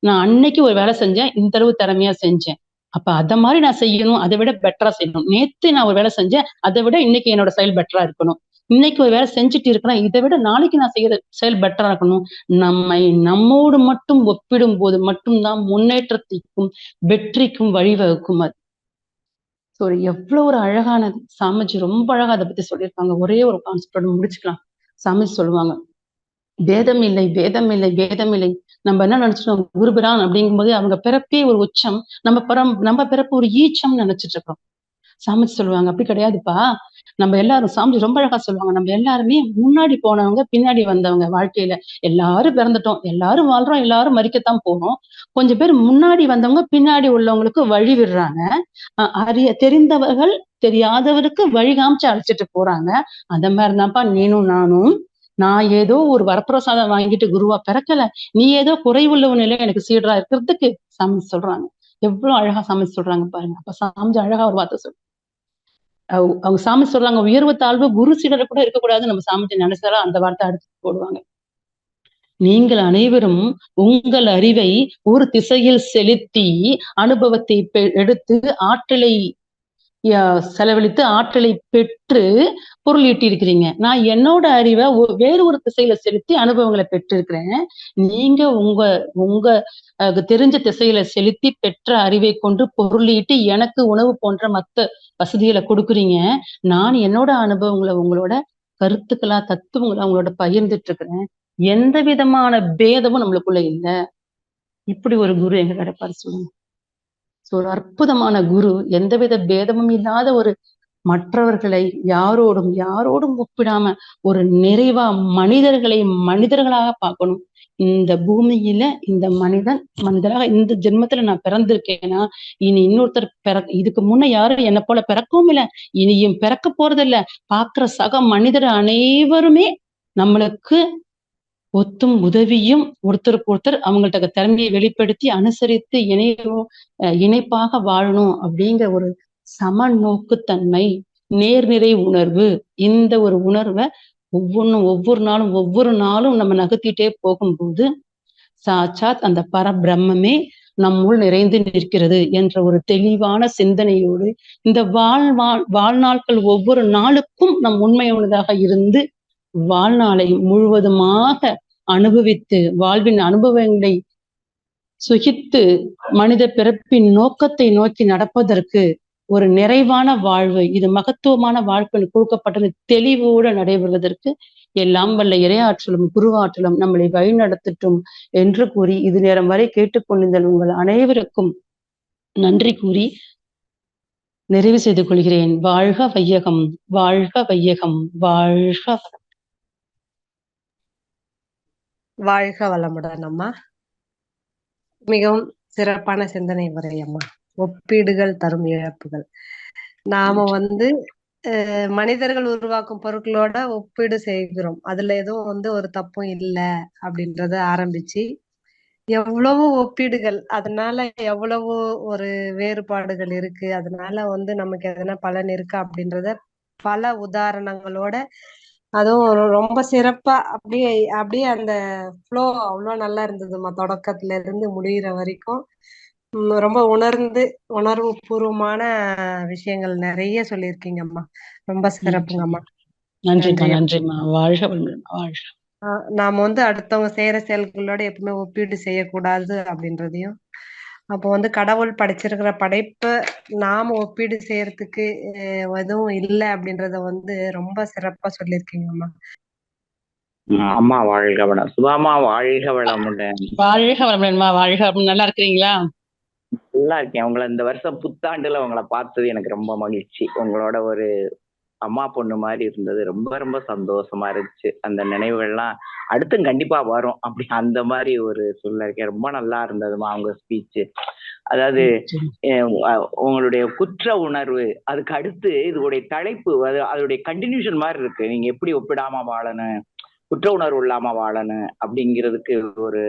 நான் அன்னைக்கு ஒரு வேலை செஞ்சேன், இந்த அளவு திறமையா செஞ்சேன், அப்ப அத மாதிரி நான் செய்யணும், அதை விட பெட்டரா செய்யணும். நேத்து நான் ஒரு வேலை செஞ்சேன், அதை விட இன்னைக்கு என்னோட செயல் பெட்டரா இருக்கணும். இன்னைக்கு ஒரு வேலை செஞ்சுட்டு இருக்கிறேன், இதை விட நாளைக்கு நான் செய்யற செயல் பெட்டரா இருக்கணும். நம்மோடு மட்டும் ஒப்பிடும் போது மட்டும்தான் முன்னேற்றத்திற்கும் வெற்றிக்கும் வழிவகுக்கும். அது எவ்வளவு ஒரு அழகானது. சாமிஜி ரொம்ப அழகா அதை பத்தி சொல்லியிருப்பாங்க. ஒரே ஒரு கான்செப்டோட முடிச்சுக்கலாம். சாமிஜி சொல்லுவாங்க, வேதம் இல்லை, வேதம் இல்லை, வேதம் இல்லை. நம்ம என்ன நினைச்சிட்டோம், குருபிரான் அப்படிங்கும் போது அவங்க பிறப்பே ஒரு உச்சம், நம்ம பிறப்பு ஒரு ஈச்சம் நினைச்சிட்டு இருக்கோம். சாமிஜி சொல்லுவாங்க, அப்படி கிடையாதுப்பா. நம்ம எல்லாரும், சாமிஜி ரொம்ப அழகா சொல்லுவாங்க, நம்ம எல்லாருமே முன்னாடி போனவங்க பின்னாடி வந்தவங்க. வாழ்க்கையில எல்லாரும் பிறந்துட்டோம், எல்லாரும் வாழ்றோம், எல்லாரும் மரிக்கத்தான் போறோம். கொஞ்சம் பேர் முன்னாடி வந்தவங்க பின்னாடி உள்ளவங்களுக்கு வழி விடுறாங்க. தெரிந்தவர்கள் தெரியாதவருக்கு வழி காமிச்சு அழைச்சிட்டு போறாங்க. அந்த மாதிரிதான்ப்பா நீனும் நானும். நான் ஏதோ ஒரு வரப்பிரசாதம் வாங்கிட்டு குருவா பிறக்கல, நீ ஏதோ குறைவுள்ள நிலையில எனக்கு சீடரா இருக்கிறதுக்கு சாமி சொல்றாங்க. எவ்வளவு அழகா சாமி சொல்றாங்க பாருங்க. அப்ப சாமி அழகா ஒரு வார்த்தை அவங்க சாமி சொல்றாங்க, உயர்வு தாழ்வு குரு சீடரை கூட இருக்கக்கூடாது. நம்ம சாமிஜி நினைச்சாரா அந்த வார்த்தை அடுத்து போடுவாங்க. நீங்கள் அனைவரும் உங்கள் அறிவை ஒரு திசையில் செலுத்தி அனுபவத்தை எடுத்து ஆற்றலை செலவழித்து ஆற்றலை பெற்று பொருள் ஈட்டியிருக்கிறீங்க. நான் என்னோட அறிவை வேறு ஒரு திசையில செலுத்தி அனுபவங்களை பெற்றிருக்கிறேன். நீங்க உங்க தெரிஞ்ச திசையில செலுத்தி பெற்ற அறிவை கொண்டு பொருள் ஈட்டி எனக்கு உணவு போன்ற மத்த வசதிகளை கொடுக்குறீங்க. நான் என்னோட அனுபவங்களை உங்களோட கருத்துக்களா தத்துவங்களா உங்களோட பகிர்ந்துட்டு இருக்கிறேன். எந்த விதமான பேதமும் நம்மளுக்குள்ள இல்லை. இப்படி ஒரு குரு எங்க கிடைப்பாரு சொல்லுங்க. ஒரு அற்புதமான குரு, எந்தவித பேதமும் இல்லாத ஒரு மற்றவர்களை யாரோடும் ஒப்பிடாம ஒரு நிறைவா மனிதர்களை மனிதர்களாக பார்க்கணும். இந்த பூமியில இந்த மனிதராக இந்த ஜென்மத்துல நான் பிறந்திருக்கேன்னா இனி இன்னொருத்தர் இதுக்கு முன்ன யாரும் என்னை போல பிறக்கவும் இல்லை, இனியும் பிறக்க போறதில்ல. பார்க்கிற சக மனிதர் அனைவருமே நம்மளுக்கு ஒத்தும் உதவியும் ஒருத்தருக்கு ஒருத்தர் அவங்கள்ட்ட திறமையை வெளிப்படுத்தி அனுசரித்து இணைப்பாக வாழணும் அப்படிங்கிற ஒரு சமநோக்குத்தன்மை, நேர்நிறை உணர்வு. இந்த ஒரு உணர்வை ஒவ்வொரு நாளும் நம்ம நகர்த்திட்டே போகும்போது சாட்சாத் அந்த பரபிரம்மே நம்முள் நிறைந்து நிற்கிறது என்ற ஒரு தெளிவான சிந்தனையோடு இந்த வாழ்நாட்கள் ஒவ்வொரு நாளுக்கும் நம் உண்மையானதாக இருந்து வாழ்நாளை முழுவதுமாக அனுபவித்து வாழ்வின் அனுபவங்களை சுகித்து மனித பிறப்பின் நோக்கத்தை நோக்கி நடப்பதற்கு ஒரு நிறைவான வாழ்வு, இது மகத்துவமான வாழ்க்கை கொடுக்கப்பட்டது தெளிவோடு நடைபெறுவதற்கு எல்லாம் வல்ல இறையாற்றலும் குருவாற்றலும் நம்மளை வழிநடத்தட்டும் என்று கூறி இது நேரம் வரை கேட்டுக்கொண்டிருந்த உங்கள் அனைவருக்கும் நன்றி கூறி நிறைவு செய்து கொள்கிறேன். வாழ்க வையகம், வாழ்க வையகம், வாழ்க வாழ்க வளமுடன் அம்மா. மிகவும் சிறப்பான சிந்தனை முறை அம்மா. ஒப்பீடுகள் தரும் இழப்புகள். நாம மனிதர்கள் உருவாக்கும் பொருட்களோட ஒப்பீடு செய்கிறோம். அதுல எதுவும் ஒரு தப்பும் இல்லை அப்படின்றத ஆரம்பிச்சு எவ்வளவு ஒப்பீடுகள், அதனால எவ்வளவு ஒரு வேறுபாடுகள் இருக்கு, அதனால நமக்கு எதனா பலன் இருக்கா அப்படின்றத பல உதாரணங்களோட, அதுவும் ரொம்ப சிறப்பா அப்படியே அந்த ஃப்ளோ அவ்வளோ நல்லா இருந்ததுமா. தொடக்கத்துல இருந்து முடிகிற வரைக்கும் ரொம்ப உணர்வு பூர்வமான விஷயங்கள் நிறைய சொல்லியிருக்கீங்கம்மா. ரொம்ப சிறப்புங்கம்மா. நன்றிம்மா. நன்றிம்மா. வாழ்க வாழ்க. நாம அடுத்தவங்க செய்யற செயல்களோட எப்பவுமே ஒப்பீடு செய்யக்கூடாது அப்படின்றதையும், அப்போ கடவுள் படைச்சிருக்கிற படைப்பை நாம ஒப்பீடு செய்யறதுக்கு எதுவும் இல்லை அப்படின்றத ரொம்ப சிறப்பா சொல்லியிருக்கீங்கம்மா. அம்மா வாழ்க வளம். சுபாமா வாழ்க வளமுடன். வாழ்க வளமுடன்மா. வாழ்க வளமுடன். நல்லா இருக்கிறீங்களா? நல்லா இருக்கேன். உங்களை இந்த வருஷம் புத்தாண்டுல உங்களை பார்த்தது எனக்கு ரொம்ப மகிழ்ச்சி. உங்களோட ஒரு அம்மா பொண்ணு மாதிரி இருந்தது. ரொம்ப ரொம்ப சந்தோஷமா இருந்துச்சு. அந்த நினைவுகள்லாம் அடுத்தும் கண்டிப்பா வரும். அப்படி அந்த மாதிரி ஒரு சொல்ல இருக்கேன். ரொம்ப நல்லா இருந்ததுமா அவங்க ஸ்பீச். அதாவது உங்களுடைய குற்ற உணர்வு, அதுக்கு அடுத்து இதோடைய தலைப்பு, அதோடைய கண்டினியூஷன் மாதிரி இருக்கு. நீங்க எப்படி ஒப்பிடாம வாழணும், குற்ற உணர்வு இல்லாம வாழணும் அப்படிங்கிறதுக்கு ஒரு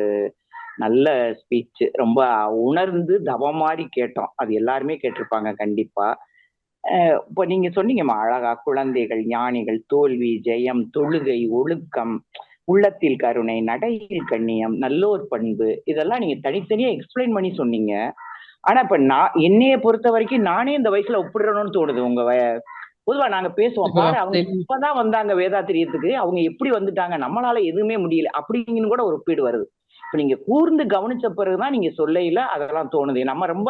நல்ல ஸ்பீச். ரொம்ப உணர்ந்து தவம் மாதிரி கேட்டோம். அது எல்லாருமே கேட்டிருப்பாங்க கண்டிப்பா. இப்போ நீங்க சொன்னீங்கம்மா அழகா, குழந்தைகள் ஞானிகள், தோல்வி ஜெயம், தொழுகை ஒழுக்கம், உள்ளத்தில் கருணை, நடையில் கண்ணியம், நல்லோர் பண்பு, இதெல்லாம் நீங்க தனித்தனியா எக்ஸ்பிளைன் பண்ணி சொன்னீங்க. ஆனா இப்ப என்னைய பொறுத்த வரைக்கும் நானே இந்த வயசுல ஒப்பிடுறணும்னு தோணுது. பொதுவா நாங்க பேசுவோம், பாரு அவங்க இப்பதான் வந்தாங்க வேதாத்திரியத்துக்கு, அவங்க எப்படி வந்துட்டாங்க, நம்மளால எதுவுமே முடியல அப்படிங்கன்னு கூட ஒரு ஒப்பீடு வருது. இப்ப நீங்க கூர்ந்து கவனிச்ச பிறகுதான் நீங்க சொல்லையில அதெல்லாம் தோணுது. நம்ம ரொம்ப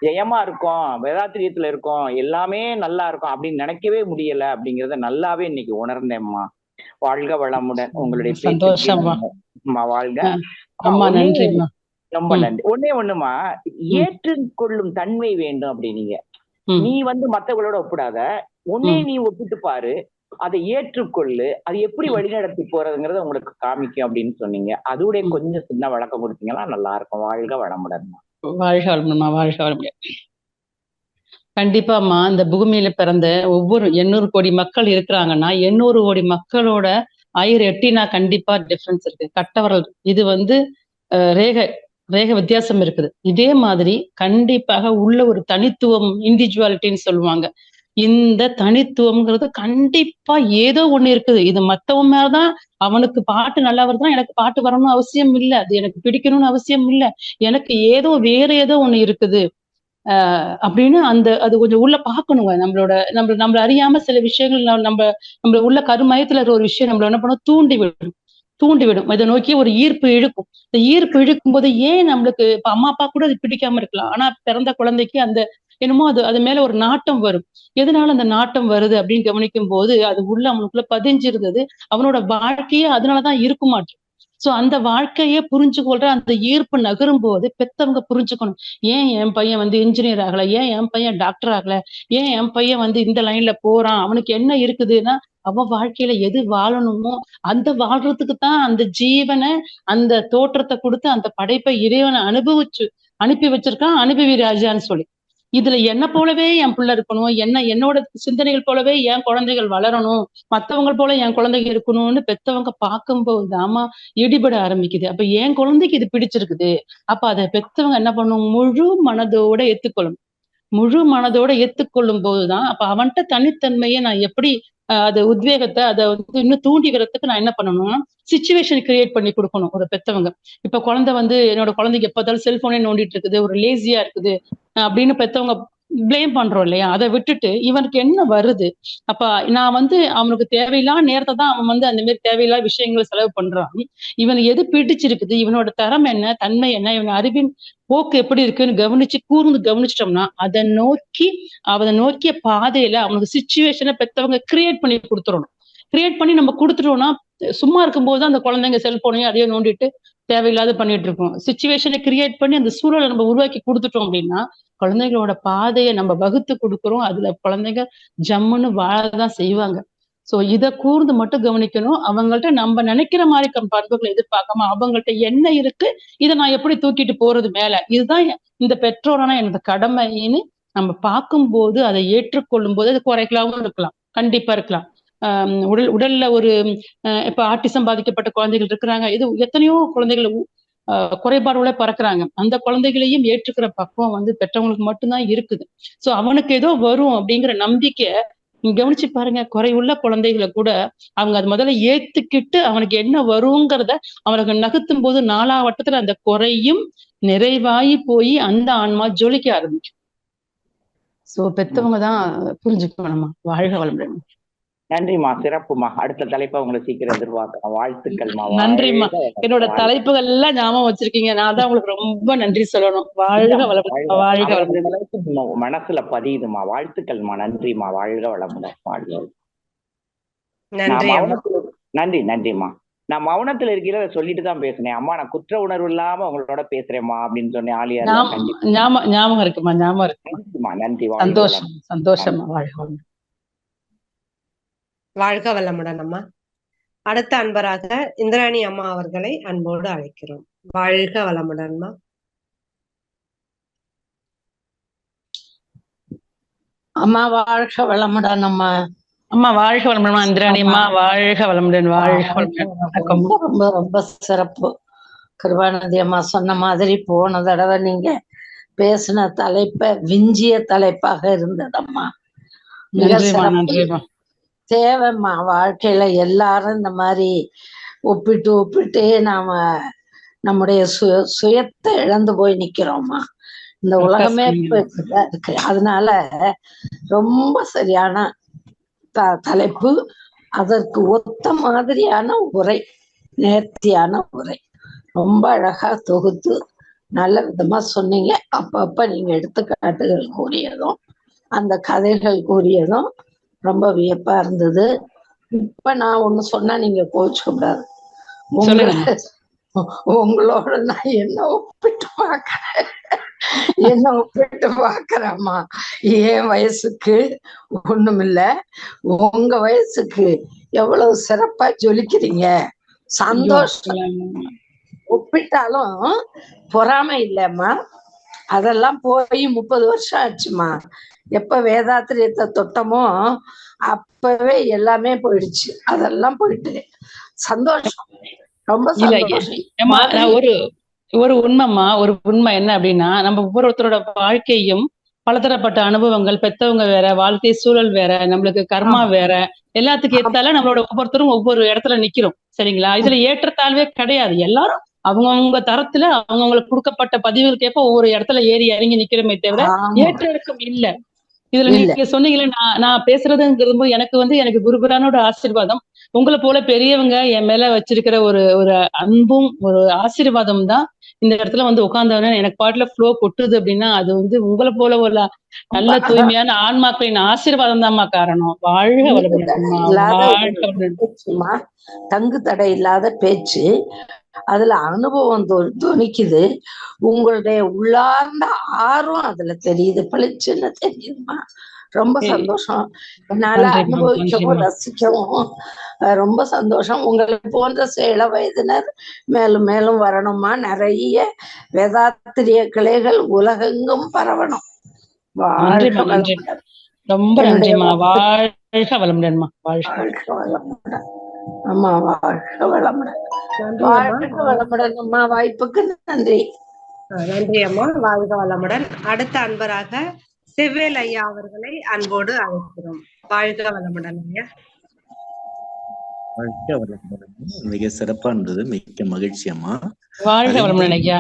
ஜெயமா இருக்கோம், வேதாத்திரியத்துல இருக்கோம், எல்லாமே நல்லா இருக்கும் அப்படின்னு நினைக்கவே முடியல அப்படிங்கறத நல்லாவே இன்னைக்கு உணர்ந்தேம்மா. வாழ்க வளமுடன். உங்களுடைய பேச்சு வாழ்க. ரொம்ப நன்றி. ஒண்ணுமா, ஏற்றுக்கொள்ளும் தன்மை வேண்டும் அப்படின்னீங்க. நீ மத்தவங்களோட ஒப்பிடாத, உன்னே நீ ஒப்பிட்டு பாரு, அதை ஏற்றுக்கொள்ளு, அது எப்படி வழிநடத்தி போறதுங்கிறத உங்களுக்கு காமிக்கும் அப்படின்னு சொன்னீங்க. அதோடைய கொஞ்சம் சின்ன வழக்கம் கொடுத்தீங்கன்னா நல்லா இருக்கும். வாழ்க வளமுடன். வாழ்க வளமுடன்மா. வாழ்க வளமுடன். கண்டிப்பாம்மா. இந்த பூமியில பிறந்த ஒவ்வொரு 800 கோடி மக்கள் இருக்கிறாங்கன்னா 800 கோடி மக்களோட ஆயிர எட்டினா கண்டிப்பா டிஃபரன்ஸ் இருக்கு. கட்டவரல் இது ரேக வித்தியாசம் இருக்குது. இதே மாதிரி கண்டிப்பாக உள்ள ஒரு தனித்துவம், இண்டிவிஜுவாலிட்டின்னு சொல்லுவாங்க. இந்த தனித்துவம்ங்கிறது கண்டிப்பா ஏதோ ஒண்ணு இருக்குது. இது மத்தவன் மேலதான், அவனுக்கு பாட்டு நல்லா வருதுன்னா எனக்கு பாட்டு வரணும்னு அவசியம் இல்லை, அது எனக்கு பிடிக்கணும்னு அவசியம் இல்லை, எனக்கு ஏதோ வேற ஏதோ ஒண்ணு இருக்குது அப்படின்னு அது கொஞ்சம் உள்ள பாக்கணுங்க. நம்மள அறியாம சில விஷயங்கள் நம்ம உள்ள கருமயத்துல இருக்கிற ஒரு விஷயம் நம்மள என்ன பண்ணும், தூண்டிவிடும். இதை நோக்கி ஒரு ஈர்ப்பு இழுக்கும். இந்த ஈர்ப்பு இழுக்கும் போது ஏன் நம்மளுக்கு இப்ப அம்மா அப்பா கூட அது பிடிக்காம இருக்கலாம், ஆனா பிறந்த குழந்தைக்கு அந்த என்னமோ அது மேல ஒரு நாட்டம் வரும். எதனால அந்த நாட்டம் வருது அப்படின்னு கவனிக்கும் போது அது உள்ள அவனுக்குள்ள பதிஞ்சிருந்தது. அவனோட வாழ்க்கையே அதனாலதான் இருக்க மாட்டோம். சோ அந்த வாழ்க்கையே புரிஞ்சு கொள்ற அந்த ஈர்ப்பு நகரும் போது பெத்தவங்க புரிஞ்சுக்கணும். ஏன் என் பையன் இன்ஜினியர் ஆகல, ஏன் என் பையன் டாக்டர் ஆகல, ஏன் என் பையன் இந்த லைன்ல போறான், அவனுக்கு என்ன இருக்குதுன்னா அவன் வாழ்க்கையில எது வாழணுமோ அந்த வாழ்றதுக்கு தான் அந்த ஜீவனை, அந்த தோற்றத்தை கொடுத்து அந்த படைப்பை இறைவனை அனுப்பி வச்சிருக்கான். அனுபவி ராஜான்னு சொல்லி இதுல என்ன போலவே என் பிள்ளை இருக்கணும், என்னோட சிந்தனைகள் போலவே என் குழந்தைகள் வளரணும், மத்தவங்க போல என் குழந்தைங்க இருக்கணும்னு பெத்தவங்க பார்க்கும்போது ஆமா ஈடுபட ஆரம்பிக்குது. அப்ப என் குழந்தைக்கு இது பிடிச்சிருக்குது, அப்ப அதை பெத்தவங்க என்ன பண்ணும், முழு மனதோட ஏத்துக்கொள்ளும் போதுதான் அப்ப அவன்கிட்ட தனித்தன்மையை நான் எப்படி அது உத்வேகத்தை அதை இன்னும் தூண்டி வரத்துக்கு நான் என்ன பண்ணணும், சிச்சுவேஷன் கிரியேட் பண்ணி கொடுக்கணும் ஒரு பெத்தவங்க. இப்ப குழந்தை என்னோட குழந்தைக்கு எப்போதாலும் செல்போனே நோண்டிட்டு இருக்குது, ஒரு லேசியா இருக்குது அப்படின்னு பெத்தவங்க பிளேம் பண்றோம் இல்லையா? அதை விட்டுட்டு இவனுக்கு என்ன வருது, அப்ப நான் வந்து அவனுக்கு தேவையில்லாத நேரத்தை தான் அவன் வந்து அந்த மாதிரி தேவையில்லாத விஷயங்களை செலவு பண்றான். இவன் எது பிடிச்சிருக்குது, இவனோட தரம் என்ன, தன்மை என்ன, இவன் அறிவின் போக்கு எப்படி இருக்குன்னு கூர்ந்து கவனிச்சிட்டோம்னா அதை நோக்கி அவனை நோக்கிய பாதையில அவனுக்கு சிச்சுவேஷனை பெத்தவங்க கிரியேட் பண்ணி கொடுத்துடணும். கிரியேட் பண்ணி நம்ம கொடுத்துட்டோம்னா சும்மா இருக்கும்போது அந்த குழந்தைங்க செல்போனையும் அதையும் நோண்டிட்டு தேவையில்லாத பண்ணிட்டு இருக்கோம். சிச்சுவேஷனை கிரியேட் பண்ணி அந்த சூழலை நம்ம உருவாக்கி கொடுத்துட்டோம் அப்படின்னா குழந்தைகளோட பாதையை நம்ம வகுத்து கொடுக்குறோம். அதுல குழந்தைங்க ஜம்முன்னு வாழதான் செய்வாங்க. சோ இதை கூர்ந்து மட்டும் கவனிக்கணும். அவங்கள்ட்ட நம்ம நினைக்கிற மாதிரி பண்புகளை எதிர்பார்க்காம அவங்கள்ட்ட என்ன இருக்கு, இதை நான் எப்படி தூக்கிட்டு போறது மேல, இதுதான் இந்த பெற்றோரான என்னோட கடமைன்னு நம்ம பார்க்கும்போது அதை ஏற்றுக்கொள்ளும் போது அது குறைகளாவும் இருக்கலாம், கண்டிப்பா இருக்கலாம். உடல்ல ஒரு இப்ப ஆட்டிசம் பாதிக்கப்பட்ட குழந்தைகள் இருக்கிறாங்க. இது எத்தனையோ குழந்தைகள் குறைபாடுகள பறக்குறாங்க. அந்த குழந்தைகளையும் ஏற்றுக்கிற பக்குவம் வந்து பெற்றவங்களுக்கு மட்டும்தான் இருக்குது. சோ அவனுக்கு ஏதோ வரும் அப்படிங்கிற நம்பிக்கை நீங்க கவனிச்சு பாருங்க. குறையுள்ள குழந்தைகளை கூட அவங்க அது முதல்ல ஏத்துக்கிட்டு அவனுக்கு என்ன வருங்கிறத அவனுக்கு நகர்த்தும் போது 4 வட்டத்துல அந்த குறையும் நிறைவாயி போய் அந்த ஆன்மா ஜொலிக்க ஆரம்பிக்கும். சோ பெத்தவங்க தான் புரிஞ்சுக்கணும்மா. வாழ்க வளமுடன். நன்றிமா, சிறப்புமா. அடுத்த தலைப்பை உங்களை சீக்கிரம் எதிர்பார்க்கலாம். வாழ்த்துக்கள்மா. நன்றிமா. என்னோட தலைப்புகள் எல்லாம் ஞாபகம் வச்சிருக்கீங்க. நான் தான் உங்களுக்கு ரொம்ப நன்றி சொல்லணும். வாழ்க வளமுடன். வாழ்க வளமுடன். மனசுல பதியுதுமா. வாழ்த்துக்கள்மா. நன்றிமா. வாழ்க வளமுடன். வாழ்க. நன்றி. நன்றிமா. நான் மௌனத்துல இருக்கிற சொல்லிட்டு தான் பேசுனேன். அம்மா நான் குற்ற உணர்வு இல்லாம உங்களோட பேசுறேம்மா அப்படின்னு சொன்னேன். ஆலியா ஞாபகம் இருக்குமா? ஞாபகம் இருக்கு. நன்றி. சந்தோஷம். சந்தோஷமா. வாழ்க வளமுடன். வாழ்க வளமுடன் அம்மா. அடுத்த அன்பராக இந்திராணி அம்மா அவர்களை அன்போடு அழைக்கிறோம். வாழ்க வளமுடன்மா. அம்மா வாழ்க வளமுடன். அம்மா அம்மா வாழ்க வளமுடன். இந்திராணி அம்மா வாழ்க வளமுடன். வாழ்க வளமுடன். ரொம்ப ரொம்ப சிறப்பு. கிருபாநிதி அம்மா சொன்ன மாதிரி போன தடவை நீங்க பேசின தலைப்ப விஞ்சிய தலைப்பாக இருந்ததம்மா. மிக சிறப்பு. தேவைம்மா. வாழ்க்கையில எல்லாரும் இந்த மாதிரி ஒப்பிட்டு நாம நம்முடைய சுயத்தை இழந்து போய் நிக்கிறோம்மா. இந்த உலகமே இருக்கு. அதனால ரொம்ப சரியான தலைப்பு, அதற்கு ஒத்த மாதிரியான உரை, நேர்த்தியான உரை, ரொம்ப அழகா தொகுத்து நல்ல விதமா சொன்னீங்க. அப்பப்ப நீங்க எடுத்துக்காட்டுகள் கூறியதும் அந்த கதைகள் கூறியதும் ரொம்ப வியப்பா இருந்தது. இப்ப நான் ஒண்ணு சொன்னா நீங்க கோவிச்சுக்க கூடாது. உங்களோட நான் என்ன ஒப்பிட்டு பாக்குறேம்மா. என் வயசுக்கு ஒண்ணுமில்ல, உங்க வயசுக்கு எவ்வளவு சிறப்பா ஜொலிக்கிறீங்க. சந்தோஷம். ஒப்பிட்டாலும் பொறாமை இல்லம்மா. அதெல்லாம் போய் 30 வருஷம் ஆச்சுமா. எப்ப வேதாத்திரியத்தை தொட்டமோ அப்பவே எல்லாமே போயிடுச்சு. அதெல்லாம் போயிட்டு சந்தோஷம், ரொம்ப சந்தோஷம். ஒரு உண்மைமா, ஒரு உண்மை என்ன அப்படின்னா, நம்ம ஒவ்வொருத்தரோட வாழ்க்கையும் பலதரப்பட்ட அனுபவங்கள், பெத்தவங்க வேற, வாழ்க்கை சூழல் வேற, நம்மளுக்கு கர்மா வேற, எல்லாத்துக்கும் ஏத்தால நம்மளோட ஒவ்வொருத்தரும் ஒவ்வொரு இடத்துல நிக்கிறோம். சரிங்களா? இதுல ஏற்றத்தாழ்வே கிடையாது. எல்லாரும் அவங்கவுங்க தரத்துல அவங்கவுங்களுக்கு கொடுக்கப்பட்ட பதிவுகளுக்கு ஏற்ப ஒவ்வொரு இடத்துல ஏறி இறங்கி நிக்கிறோமே தவிர ஏற்ற இறக்கம் இல்ல. இதுல நீங்க சொன்னீங்களே, நான் பேசுறதுங்கிறது எனக்கு குருபுரானோட ஆசீர்வாதம், உங்களை போல பெரியவங்க என் மேல வச்சிருக்கிற ஒரு அன்பும் ஒரு ஆசீர்வாதம் தான் இந்த இடத்துல உட்கார்ந்தவன எனக்கு பாட்டுல ஃப்ளோ கொட்டுது அப்படின்னா அது உங்களை போல ஒரு நல்ல தூய்மையான ஆன்மாக்களின் ஆசீர்வாதம் தான்மா காரணம். வாழ்க வளமுடன். தங்கு தடை இல்லாத பேச்சு, அதுல அனுபவம் துணிக்குது. உங்களுடைய உள்ளார்ந்த ஆர்வம் அதுல தெரியுது, பளிச்சுன்னு தெரியுதுமா. ரொம்ப சந்தோஷம். என்னால அனுபவிக்கவும் ரசிக்கவும் ரொம்ப சந்தோஷம். உங்களை போன்ற இள வயதினர் மேலும் மேலும் வரணுமா. நிறைய வேதாத்திரிய கிளைகள் உலகெங்கும் பரவணும். ரொம்ப நன்றிமா. வாழ்க வளமுடன்மா. வாழ்க வளமுடன் அம்மா. வாழ்க வளமுடன். வாழ்க வளமுடன் அம்மா. வாய்ப்புக்கு நன்றி. நன்றி அம்மா. வாழ்க வளமுடன். அடுத்த அன்பராக செவ்வேல் ஐயா அவர்களை அன்போடு அழைக்கிறோம். வாழ்க வளமுடன் ஐயா. வாழ்க வளமுடன். மிக சிறப்பா இருந்தது. மிக்க மகிழ்ச்சி அம்மா. வாழ்க வளமுடன் ஐயா.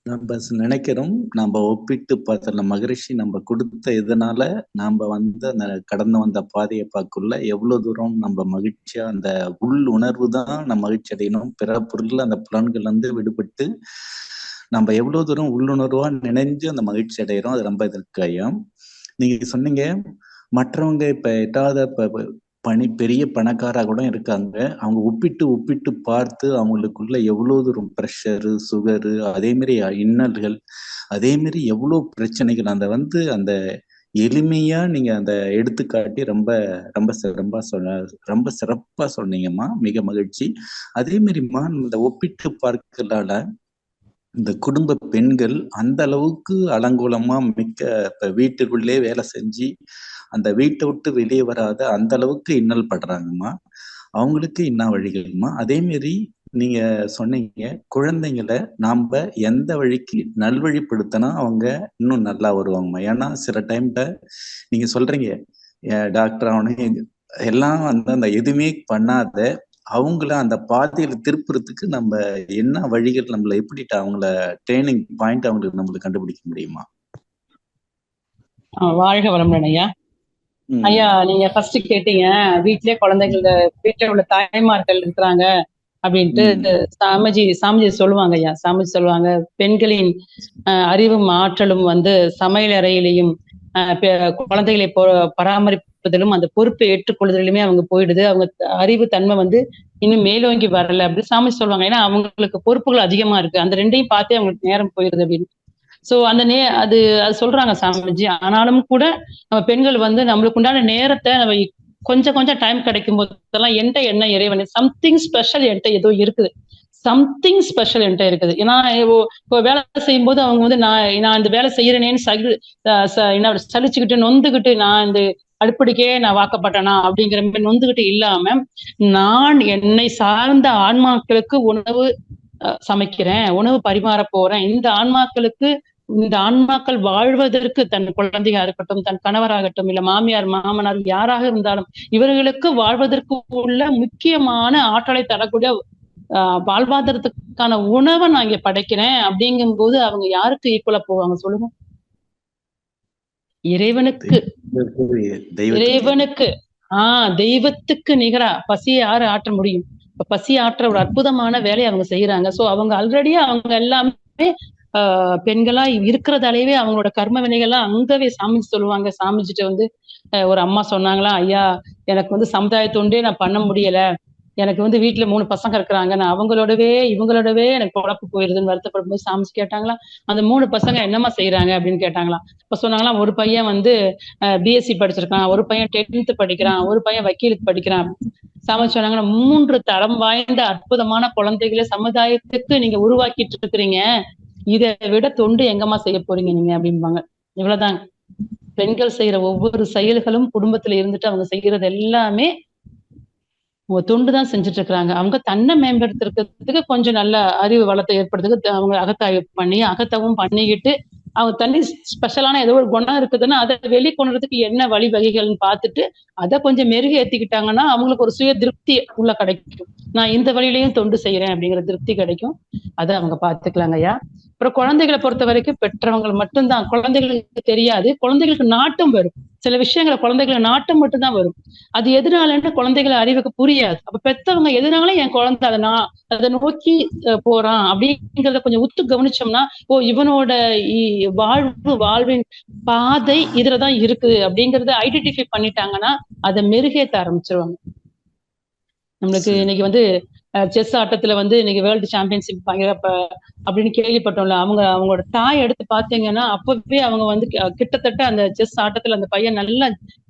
நம்ம நினைக்கிறோம், நம்ம ஒப்பிட்டு பார்த்தல மகரிஷி நம்ம கொடுத்த இதனால நாம வந்து அந்த கடந்து வந்த பாதையை பார்க்கக்குள்ள எவ்வளவு தூரம் நம்ம மகிழ்ச்சியா அந்த உள் உணர்வு தான் நம்ம மகிழ்ச்சி அடையணும். பிற பொருள் அந்த புலன்கள் வந்து விடுபட்டு நம்ம எவ்வளவு தூரம் உள்ளுணர்வா நினைஞ்சு அந்த மகிழ்ச்சி அடைகிறோம். அது ரொம்ப இதற்கு ஐயம். நீங்க சொன்னீங்க மற்றவங்க இப்ப எட்டாத பெரிய பணக்காரா கூட இருக்காங்க. அவங்க ஒப்பிட்டு பார்த்து அவங்களுக்குள்ள எவ்வளவு தூரம் ப்ரெஷரு, சுகரு, அதே மாதிரி இன்னல்கள், அதே மாதிரி எவ்வளவு பிரச்சனைகள் அந்த வந்து அந்த எளிமையா நீங்க அந்த எடுத்துக்காட்டி ரொம்ப ரொம்ப சிறப்பா சொன்னீங்கம்மா. மிக மகிழ்ச்சி. அதே மாதிரிம்மா இந்த ஒப்பிட்டு பார்க்கலால இந்த குடும்ப பெண்கள் அந்த அளவுக்கு அலங்கோலமா இப்ப வீட்டுக்குள்ளே வேலை செஞ்சு அந்த வீட்டை விட்டு வெளியே வராத அந்த அளவுக்கு இன்னல் படுறாங்கம்மா. அவங்களுக்கு என்ன வழிகள்மா? அதே மாதிரி நீங்க சொன்னீங்க குழந்தைங்களை நாம எந்த வழிக்கு நல்வழிப்படுத்தினா அவங்க இன்னும் நல்லா வருவாங்கம்மா. ஏன்னா சில டைம்ல நீங்க சொல்றீங்க டாக்டர் அவனே எல்லாம் வந்து அந்த எதுவுமே பண்ணாத அவங்கள அந்த பாதையில திருப்புறதுக்கு நம்ம என்ன வழிகள் நம்மள எப்படிட்டு அவங்கள ட்ரைனிங் பாயிண்ட் அவங்களுக்கு நம்மளுக்கு கண்டுபிடிக்க முடியுமா? வாழ்க வளமுடன் ஐயா. ஐயா நீங்க ஃபர்ஸ்ட் கேட்டீங்க வீட்லயே குழந்தைகள வீட்டுல உள்ள தாய்மார்கள் இருக்கிறாங்க அப்படின்ட்டு சாமிஜி சொல்லுவாங்க ஐயா. சாமிஜி சொல்லுவாங்க பெண்களின் அறிவும் ஆற்றலும் வந்து சமையல் அறையிலையும் குழந்தைகளை பராமரிப்பதிலும் அந்த பொறுப்பை ஏற்றுக்கொள்வதிலுமே அவங்க போயிடுது. அவங்க அறிவு தன்மை வந்து இன்னும் மேலோங்கி வரல அப்படின்னு சாமிஜி சொல்லுவாங்க. ஏன்னா அவங்களுக்கு பொறுப்புகள் அதிகமா இருக்கு. அந்த ரெண்டையும் பார்த்தே அவங்களுக்கு நேரம் போயிடுது அப்படின்னு. சோ அந்த அது சொல்றாங்க சாமிஜி. ஆனாலும் கூட நம்ம பெண்கள் வந்து நம்மளுக்கு உண்டான நேரத்தை நம்ம கொஞ்சம் டைம் கிடைக்கும் போதெல்லாம் என்கிட்ட என்ன இறைவன் சம்திங் ஸ்பெஷல் என்கிட்ட ஏதோ இருக்குது, சம்திங் ஸ்பெஷல் என்கிட்ட இருக்குது. ஏன்னா இப்போ வேலை செய்யும் போது அவங்க வந்து நான் இந்த வேலை செய்யறேனேன்னு சலிச்சுக்கிட்டு நொந்துகிட்டு நான் இந்த அடுப்படிக்கே நான் வாக்கப்பட்டேனா அப்படிங்கிற மாதிரி நொந்துகிட்டு இல்லாம நான் என்னை சார்ந்த ஆன்மாக்களுக்கு உணவு சமைக்கிறேன், உணவு பரிமாற போறேன். இந்த ஆன்மாக்கள் வாழ்வதற்கு தன் குழந்தையா இருக்கட்டும், தன் கணவராகட்டும், இல்ல மாமியார் மாமனார் யாராக இருந்தாலும் இவர்களுக்கு வாழ்வதற்கு உள்ள முக்கியமான ஆற்றலை தரக்கூடிய வாழ்வாதாரத்துக்கான உணவை நான் இங்க படைக்கிறேன் அப்படிங்கும் போது அவங்க யாருக்கு ஈக்குவலா போவாங்க சொல்லுங்க? இறைவனுக்கு. தெய்வத்துக்கு நிகரா பசியை யாரு ஆற்ற முடியும்? பசி ஆற்ற ஒரு அற்புதமான வேலையை அவங்க செய்யறாங்க. சோ அவங்க ஆல்ரெடி அவங்க எல்லாமே பெண்களா இருக்கிறதாலேயே அவங்களோட கர்ம வினைகள்லாம் அங்கவே சாமிஜி சொல்லுவாங்க. சாமிஜிட்ட வந்து ஒரு அம்மா சொன்னாங்களா, ஐயா எனக்கு வந்து சமுதாய தொண்டே நான் பண்ண முடியல, எனக்கு வந்து வீட்டுல 3 பசங்க இருக்கிறாங்க, நான் இவங்களோடவே எனக்கு குழப்பு போயிருதுன்னு வருத்தப்படும் போது சாமிஜி கேட்டாங்களா, அந்த 3 பசங்க என்னமா செய்யறாங்க அப்படின்னு கேட்டாங்களாம். இப்ப சொன்னாங்களா, ஒரு பையன் வந்து பிஎஸ்சி படிச்சிருக்கான், ஒரு பையன் 10th படிக்கிறான், ஒரு பையன் வக்கீலுக்கு படிக்கிறான். சாமிஜி சொன்னாங்கன்னா 3 தரம் வாய்ந்த அற்புதமான குழந்தைகளை சமுதாயத்துக்கு நீங்க உருவாக்கிட்டு இருக்கிறீங்க, இதை விட தொண்டு எங்கம்மா செய்ய போறீங்க நீங்க அப்படிம்பாங்க. இவ்வளவுதாங்க. பெண்கள் செய்யற ஒவ்வொரு செயல்களும் குடும்பத்துல இருந்துட்டு அவங்க செய்யறது எல்லாமே தொண்டு தான் செஞ்சுட்டு இருக்கிறாங்க. அவங்க தன்னை மேம்படுத்துறதுக்கு கொஞ்சம் நல்ல அறிவு வளத்தை ஏற்படுத்துக்கு அவங்க அகத்தவும் பண்ணிக்கிட்டு அவங்க தண்ணி ஸ்பெஷலான ஏதோ ஒரு குணம் இருக்குதுன்னா அதை வெளிக்கொணர்றதுக்கு என்ன வழிவகைகள்னு பார்த்துட்டு அதை கொஞ்சம் மெருகு ஏத்திக்கிட்டாங்கன்னா அவங்களுக்கு ஒரு சுய திருப்தி உள்ள கிடைக்கும். நான் இந்த வழியிலையும் தொண்டு செய்யறேன் அப்படிங்கிற திருப்தி கிடைக்கும். அதை அவங்க பார்த்துக்கலாங்க ஐயா. அப்புறம் குழந்தைகளை பொறுத்த வரைக்கும் பெற்றவங்க மட்டும்தான், குழந்தைகளுக்கு தெரியாது, குழந்தைகளுக்கு நாட்டம் வரும். சில விஷயங்களை குழந்தைகளுக்கு நாட்டம் மட்டும்தான் வரும். அது எதனாலன்னு குழந்தைகளை அறிவுக்கு புரியாது. அப்ப பெற்றவங்க எதனால என் குழந்தை அதை நோக்கி போறான் அப்படிங்கிறத கொஞ்சம் உத்து கவனிச்சோம்னா, ஓ இவனோட வாழ்வின் பாதை இதுலதான் இருக்குது அப்படிங்கறத ஐடென்டிஃபை பண்ணிட்டாங்கன்னா அதை மெருகேற்ற ஆரம்பிச்சிருவாங்க. நம்மளுக்கு இன்னைக்கு வந்து செஸ் ஆட்டத்துல வந்து இன்னைக்கு வேர்ல்டு சாம்பியன்ஷிப் அப்படின்னு கேள்விப்பட்டோம்ல, அவங்களோட தாய் எடுத்து பாத்தீங்கன்னா அப்பவே அவங்க வந்து கிட்டத்தட்ட அந்த செஸ் ஆட்டத்துல அந்த பையன் நல்லா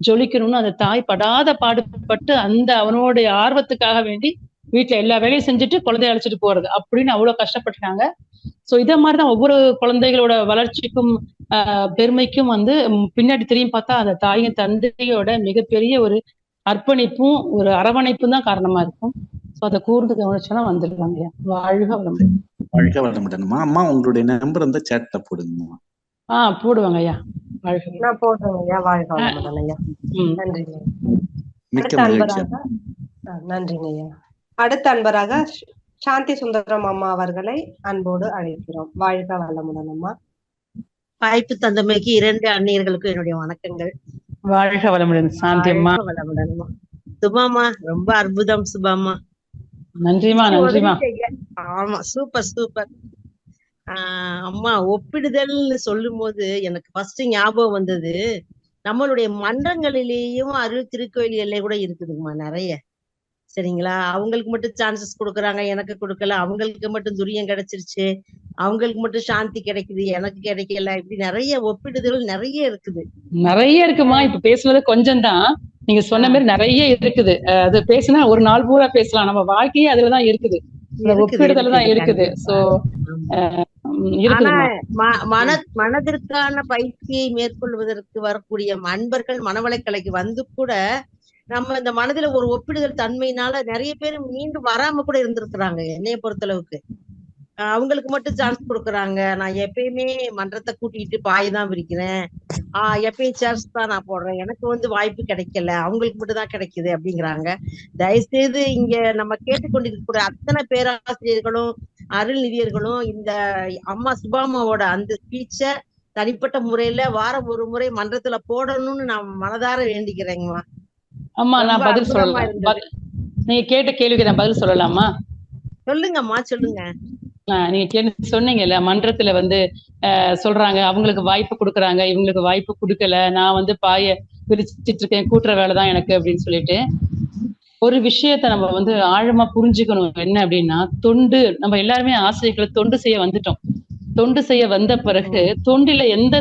ஜொலிக்கணும்னு அந்த தாய் படாத பாடுபட்டு அந்த அவனோட ஆர்வத்துக்காக வேண்டி வீட்டுல எல்லா வேலையும் செஞ்சுட்டு குழந்தைய அழைச்சிட்டு போறது அப்படின்னு அவ்வளவு கஷ்டப்பட்டாங்க. சோ இத மாதிரிதான் ஒவ்வொரு குழந்தைகளோட வளர்ச்சிக்கும் பெருமைக்கும் வந்து பின்னாடி திரும்பி பார்த்தா அந்த தாயின் தந்தையோட மிகப்பெரிய ஒரு அர்ப்பணிப்பும் ஒரு அரவணைப்பும் தான் காரணமா இருக்கும். சோ அதை கூர்ந்து கவனிச்சோன்னா வந்துடுவாங்க. வாழ்க வளமுடன். வாழ்க வளமுடன்மா. அம்மா உங்களுடைய நம்பர் வந்து சேட்ல போடுங்கம்மா. போடுவாங்க ஐயா. நான் போடுறேன் ஐயா. வாழ்க வளமுடன் ஐயா. நன்றிங்க. மிக்க மகிழ்ச்சி. நன்றிங்க ஐயா. அடுத்த அன்பராக சாந்தி சுந்தரம் அம்மா அவர்களை அன்போடு அழைக்கிறோம். வாழ்க வளமுடன் அம்மா. வாய்ப்பு தந்தமைக்கு 2 அந்நியர்களுக்கும் என்னுடைய வணக்கங்கள். வாழ்க வளமுடன் சாந்தி அம்மா. வாழ்க வளமுடன். சுபாமா ரொம்ப அற்புதம் சுபாமா. நன்றிமா நன்றிமா. ஆமா சூப்பர் சூப்பர். அம்மா ஒப்பிடுதல்னு சொல்லும் போது எனக்கு ஃபர்ஸ்ட் ஞாபகம் வந்தது, நம்மளுடைய மன்றங்களிலேயும் அருள் திருக்கோயில்களே கூட இருக்குதுங்கம்மா நிறைய. சரிங்களா, அவங்களுக்கு மட்டும் சான்சஸ் கொடுக்குறாங்க, எனக்கு கொடுக்கல. அவங்களுக்கு மட்டும் துரியம் கிடைச்சிருச்சு, அவங்களுக்கு மட்டும் சாந்தி கிடைக்குது, எனக்கு கிடைக்கல. இப்படி நிறைய ஒப்பிடுதல் நிறைய இருக்குது. நிறைய இருக்குமா. இப்ப பேசுனது கொஞ்சம் தான், நீங்க சொன்ன மாதிரி நிறைய இருக்குது. அது பேசினா ஒரு நாள் பூரா பேசலாம். நம்ம வாழ்க்கையே அதுலதான் இருக்குது, ஒப்பிடுதல் தான் இருக்குது. சோ மனதிற்கான பயிற்சியை மேற்கொள்வதற்கு வரக்கூடிய அன்பர்கள் மனவளக்கலைக்கு வந்து கூட நம்ம இந்த மனதுல ஒரு ஒப்பிடுதல் தன்மையினால நிறைய பேர் மீண்டும் வராம கூட இருந்திருக்கிறாங்க. என்னைய பொறுத்தளவுக்கு அவங்களுக்கு மட்டும் சான்ஸ் கொடுக்குறாங்க. நான் எப்பயுமே மன்றத்தை கூட்டிட்டு பாய் தான் விரிக்கிறேன், எப்பயும் சேர்ஸ் தான் நான் போடுறேன், எனக்கு வாய்ப்பு கிடைக்கல, அவங்களுக்கு மட்டும் தான் கிடைக்குது அப்படிங்கிறாங்க. தயவுசெய்து இங்க நம்ம கேட்டுக்கொண்டிருக்கக்கூடிய அத்தனை பேராசிரியர்களும் அருள் நிதியர்களும் இந்த அம்மா சுபாமாவோட அந்த ஸ்பீச்சை தனிப்பட்ட முறையில வாரம் ஒரு முறை மன்றத்துல போடணும்னு நான் மனதார வேண்டிக்கிறேங்கம்மா. அம்மா நான் பதில் சொல்லலாம். நீங்க கேட்ட கேள்விக்கு நான் பதில் சொல்லலாமா? சொல்லுங்கம்மா சொல்லுங்க. நீங்க சொன்னீங்கல்ல, மன்றத்துல சொல்றாங்க அவங்களுக்கு வாய்ப்பு கொடுக்குறாங்க, இவங்களுக்கு வாய்ப்பு கொடுக்கல, நான் பாய பிரிச்சுட்டு இருக்கேன், கூட்டுற வேலைதான் எனக்கு அப்படின்னு சொல்லிட்டு. ஒரு விஷயத்த நம்ம ஆழமா புரிஞ்சுக்கணும். என்ன அப்படின்னா, தொண்டு, நம்ம எல்லாருமே ஆசிரியர்களை தொண்டு செய்ய வந்துட்டோம். தொண்டு செய்ய வந்த பிறகு தொண்டில எந்த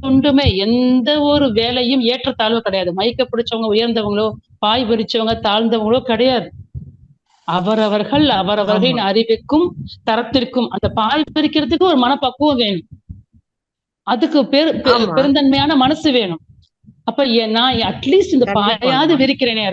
தொண்டுமே எந்த ஒரு வேலையும் ஏற்றத்தாழ்வு கிடையாது. மயக்க பிடிச்சவங்க உயர்ந்தவங்களோ, பாய் விரிச்சவங்க தாழ்ந்தவங்களோ கிடையாது. அவரவர்களின் அறிவுக்கும் தரத்திற்கும் அந்த பாய் பிரிக்கிறதுக்கு ஒரு மனப்பக்குவம் வேணும், அதுக்கு பெருந்தன்மையான மனசு வேணும். அப்ப நான் அட்லீஸ்ட் இந்த பாயாவது விரிக்கிறேனே.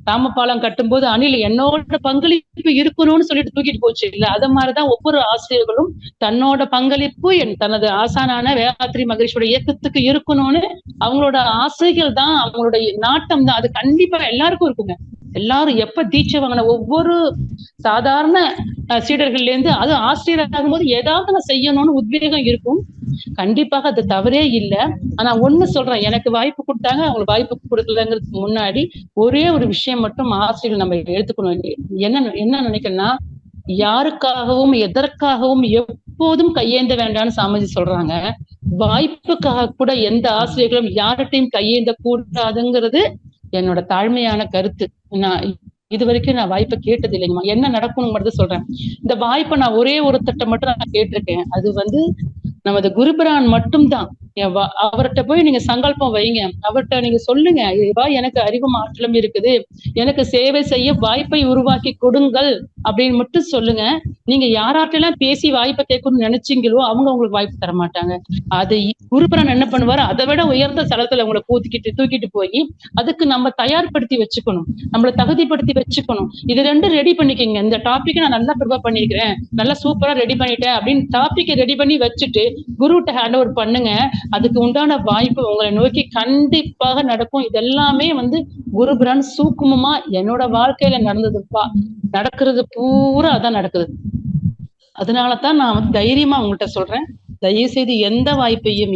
ராமபாலம் கட்டும் போது அணில் என்னோட பங்களிப்பு இருக்கணும்னு சொல்லிட்டு தூக்கிட்டு போச்சு இல்ல, அத மாதிரிதான் ஒவ்வொரு ஆசிரியர்களும் தன்னோட பங்களிப்பு தனது ஆசானான வேதாத்ரி மகரிஷியோட இயக்கத்துக்கு இருக்கணும்னு அவங்களோட ஆசைகள் தான், அவங்களோட நாட்டம் தான். அது கண்டிப்பா எல்லாருக்கும் இருக்குங்க. எல்லாரும் எப்ப தீட்சை வாங்கின ஒவ்வொரு சாதாரண சீடர்கள்ல இருந்து அது ஆசிரியர் ஆகும்போது ஏதாவது நான் செய்யணும்னு உத்வேகம் இருக்கும். கண்டிப்பாக அது தவறே இல்லை. ஆனா ஒண்ணு சொல்றேன், எனக்கு வாய்ப்பு கொடுத்தாங்க, அவங்களுக்கு வாய்ப்பு கொடுக்கலங்கிறதுக்கு முன்னாடி ஒரே ஒரு விஷயம் மட்டும் ஆசிரியர்கள் நம்ம எடுத்துக்கணும். என்ன நினைக்கிறேன்னா, யாருக்காகவும் எதற்காகவும் எப்போதும் கையேந்த வேண்டாம்னு சாமிஜி சொல்றாங்க. வாய்ப்புக்காக கூட எந்த ஆசிரியர்களும் யார்கிட்டையும் கையேந்த கூடாதுங்கிறது என்னோட தாழ்மையான கருத்து. இது வரைக்கும் நான் வாய்ப்பை கேட்டது இல்லைங்கம்மா. என்ன நடக்கணும் மட்டும் சொல்றேன். இந்த வாய்ப்பை நான் ஒரே ஒரு தட்டை மட்டும் நான் கேட்டிருக்கேன். அது நமது குருபிரான் மட்டும்தான். அவர்கிட்ட போய் நீங்க சங்கல்பம் வைங்க, அவர்கிட்ட நீங்க சொல்லுங்க, எனக்கு அறிவும் ஆற்றலும் இருக்குது, எனக்கு சேவை செய்ய வாய்ப்பை உருவாக்கி கொடுங்கள் அப்படின்னு மட்டும் சொல்லுங்க. நீங்க யாராட்டெல்லாம் பேசி வாய்ப்பை கேட்கணும்னு நினைச்சீங்களோ அவங்க உங்களுக்கு வாய்ப்பு தர மாட்டாங்க. அது குருபிரான் என்ன பண்ணுவாரு, அதை விட உயர்ந்த தளத்துல உங்களை தூக்கிட்டு போய் அதுக்கு நம்ம தயார்படுத்தி வச்சுக்கணும், நம்மளை தகுதிப்படுத்தி வச்சுக்கணும். இது ரெண்டும் ரெடி பண்ணிக்கங்க. இந்த டாபிக் நான் நல்லா ப்ரிப்பேர் பண்ணிருக்கிறேன், நல்லா சூப்பரா ரெடி பண்ணிட்டேன் அப்படின்னு டாபிக்கை ரெடி பண்ணி வச்சுட்டு குருட்ட ஹேண்ட் ஓவர் பண்ணுங்க. அதுக்கு உண்டான வாய்ப்பு உங்களை நோக்கி கண்டிப்பாக நடக்கும். இதெல்லாமே குருபிரான் சூக்குமமா என்னோட வாழ்க்கையில நடக்கிறது பூரா அதான் நடக்குது. அதனாலதான் நான் தைரியமா உங்கள்கிட்ட சொல்றேன், தயவு செய்து எந்த வாய்ப்பையும்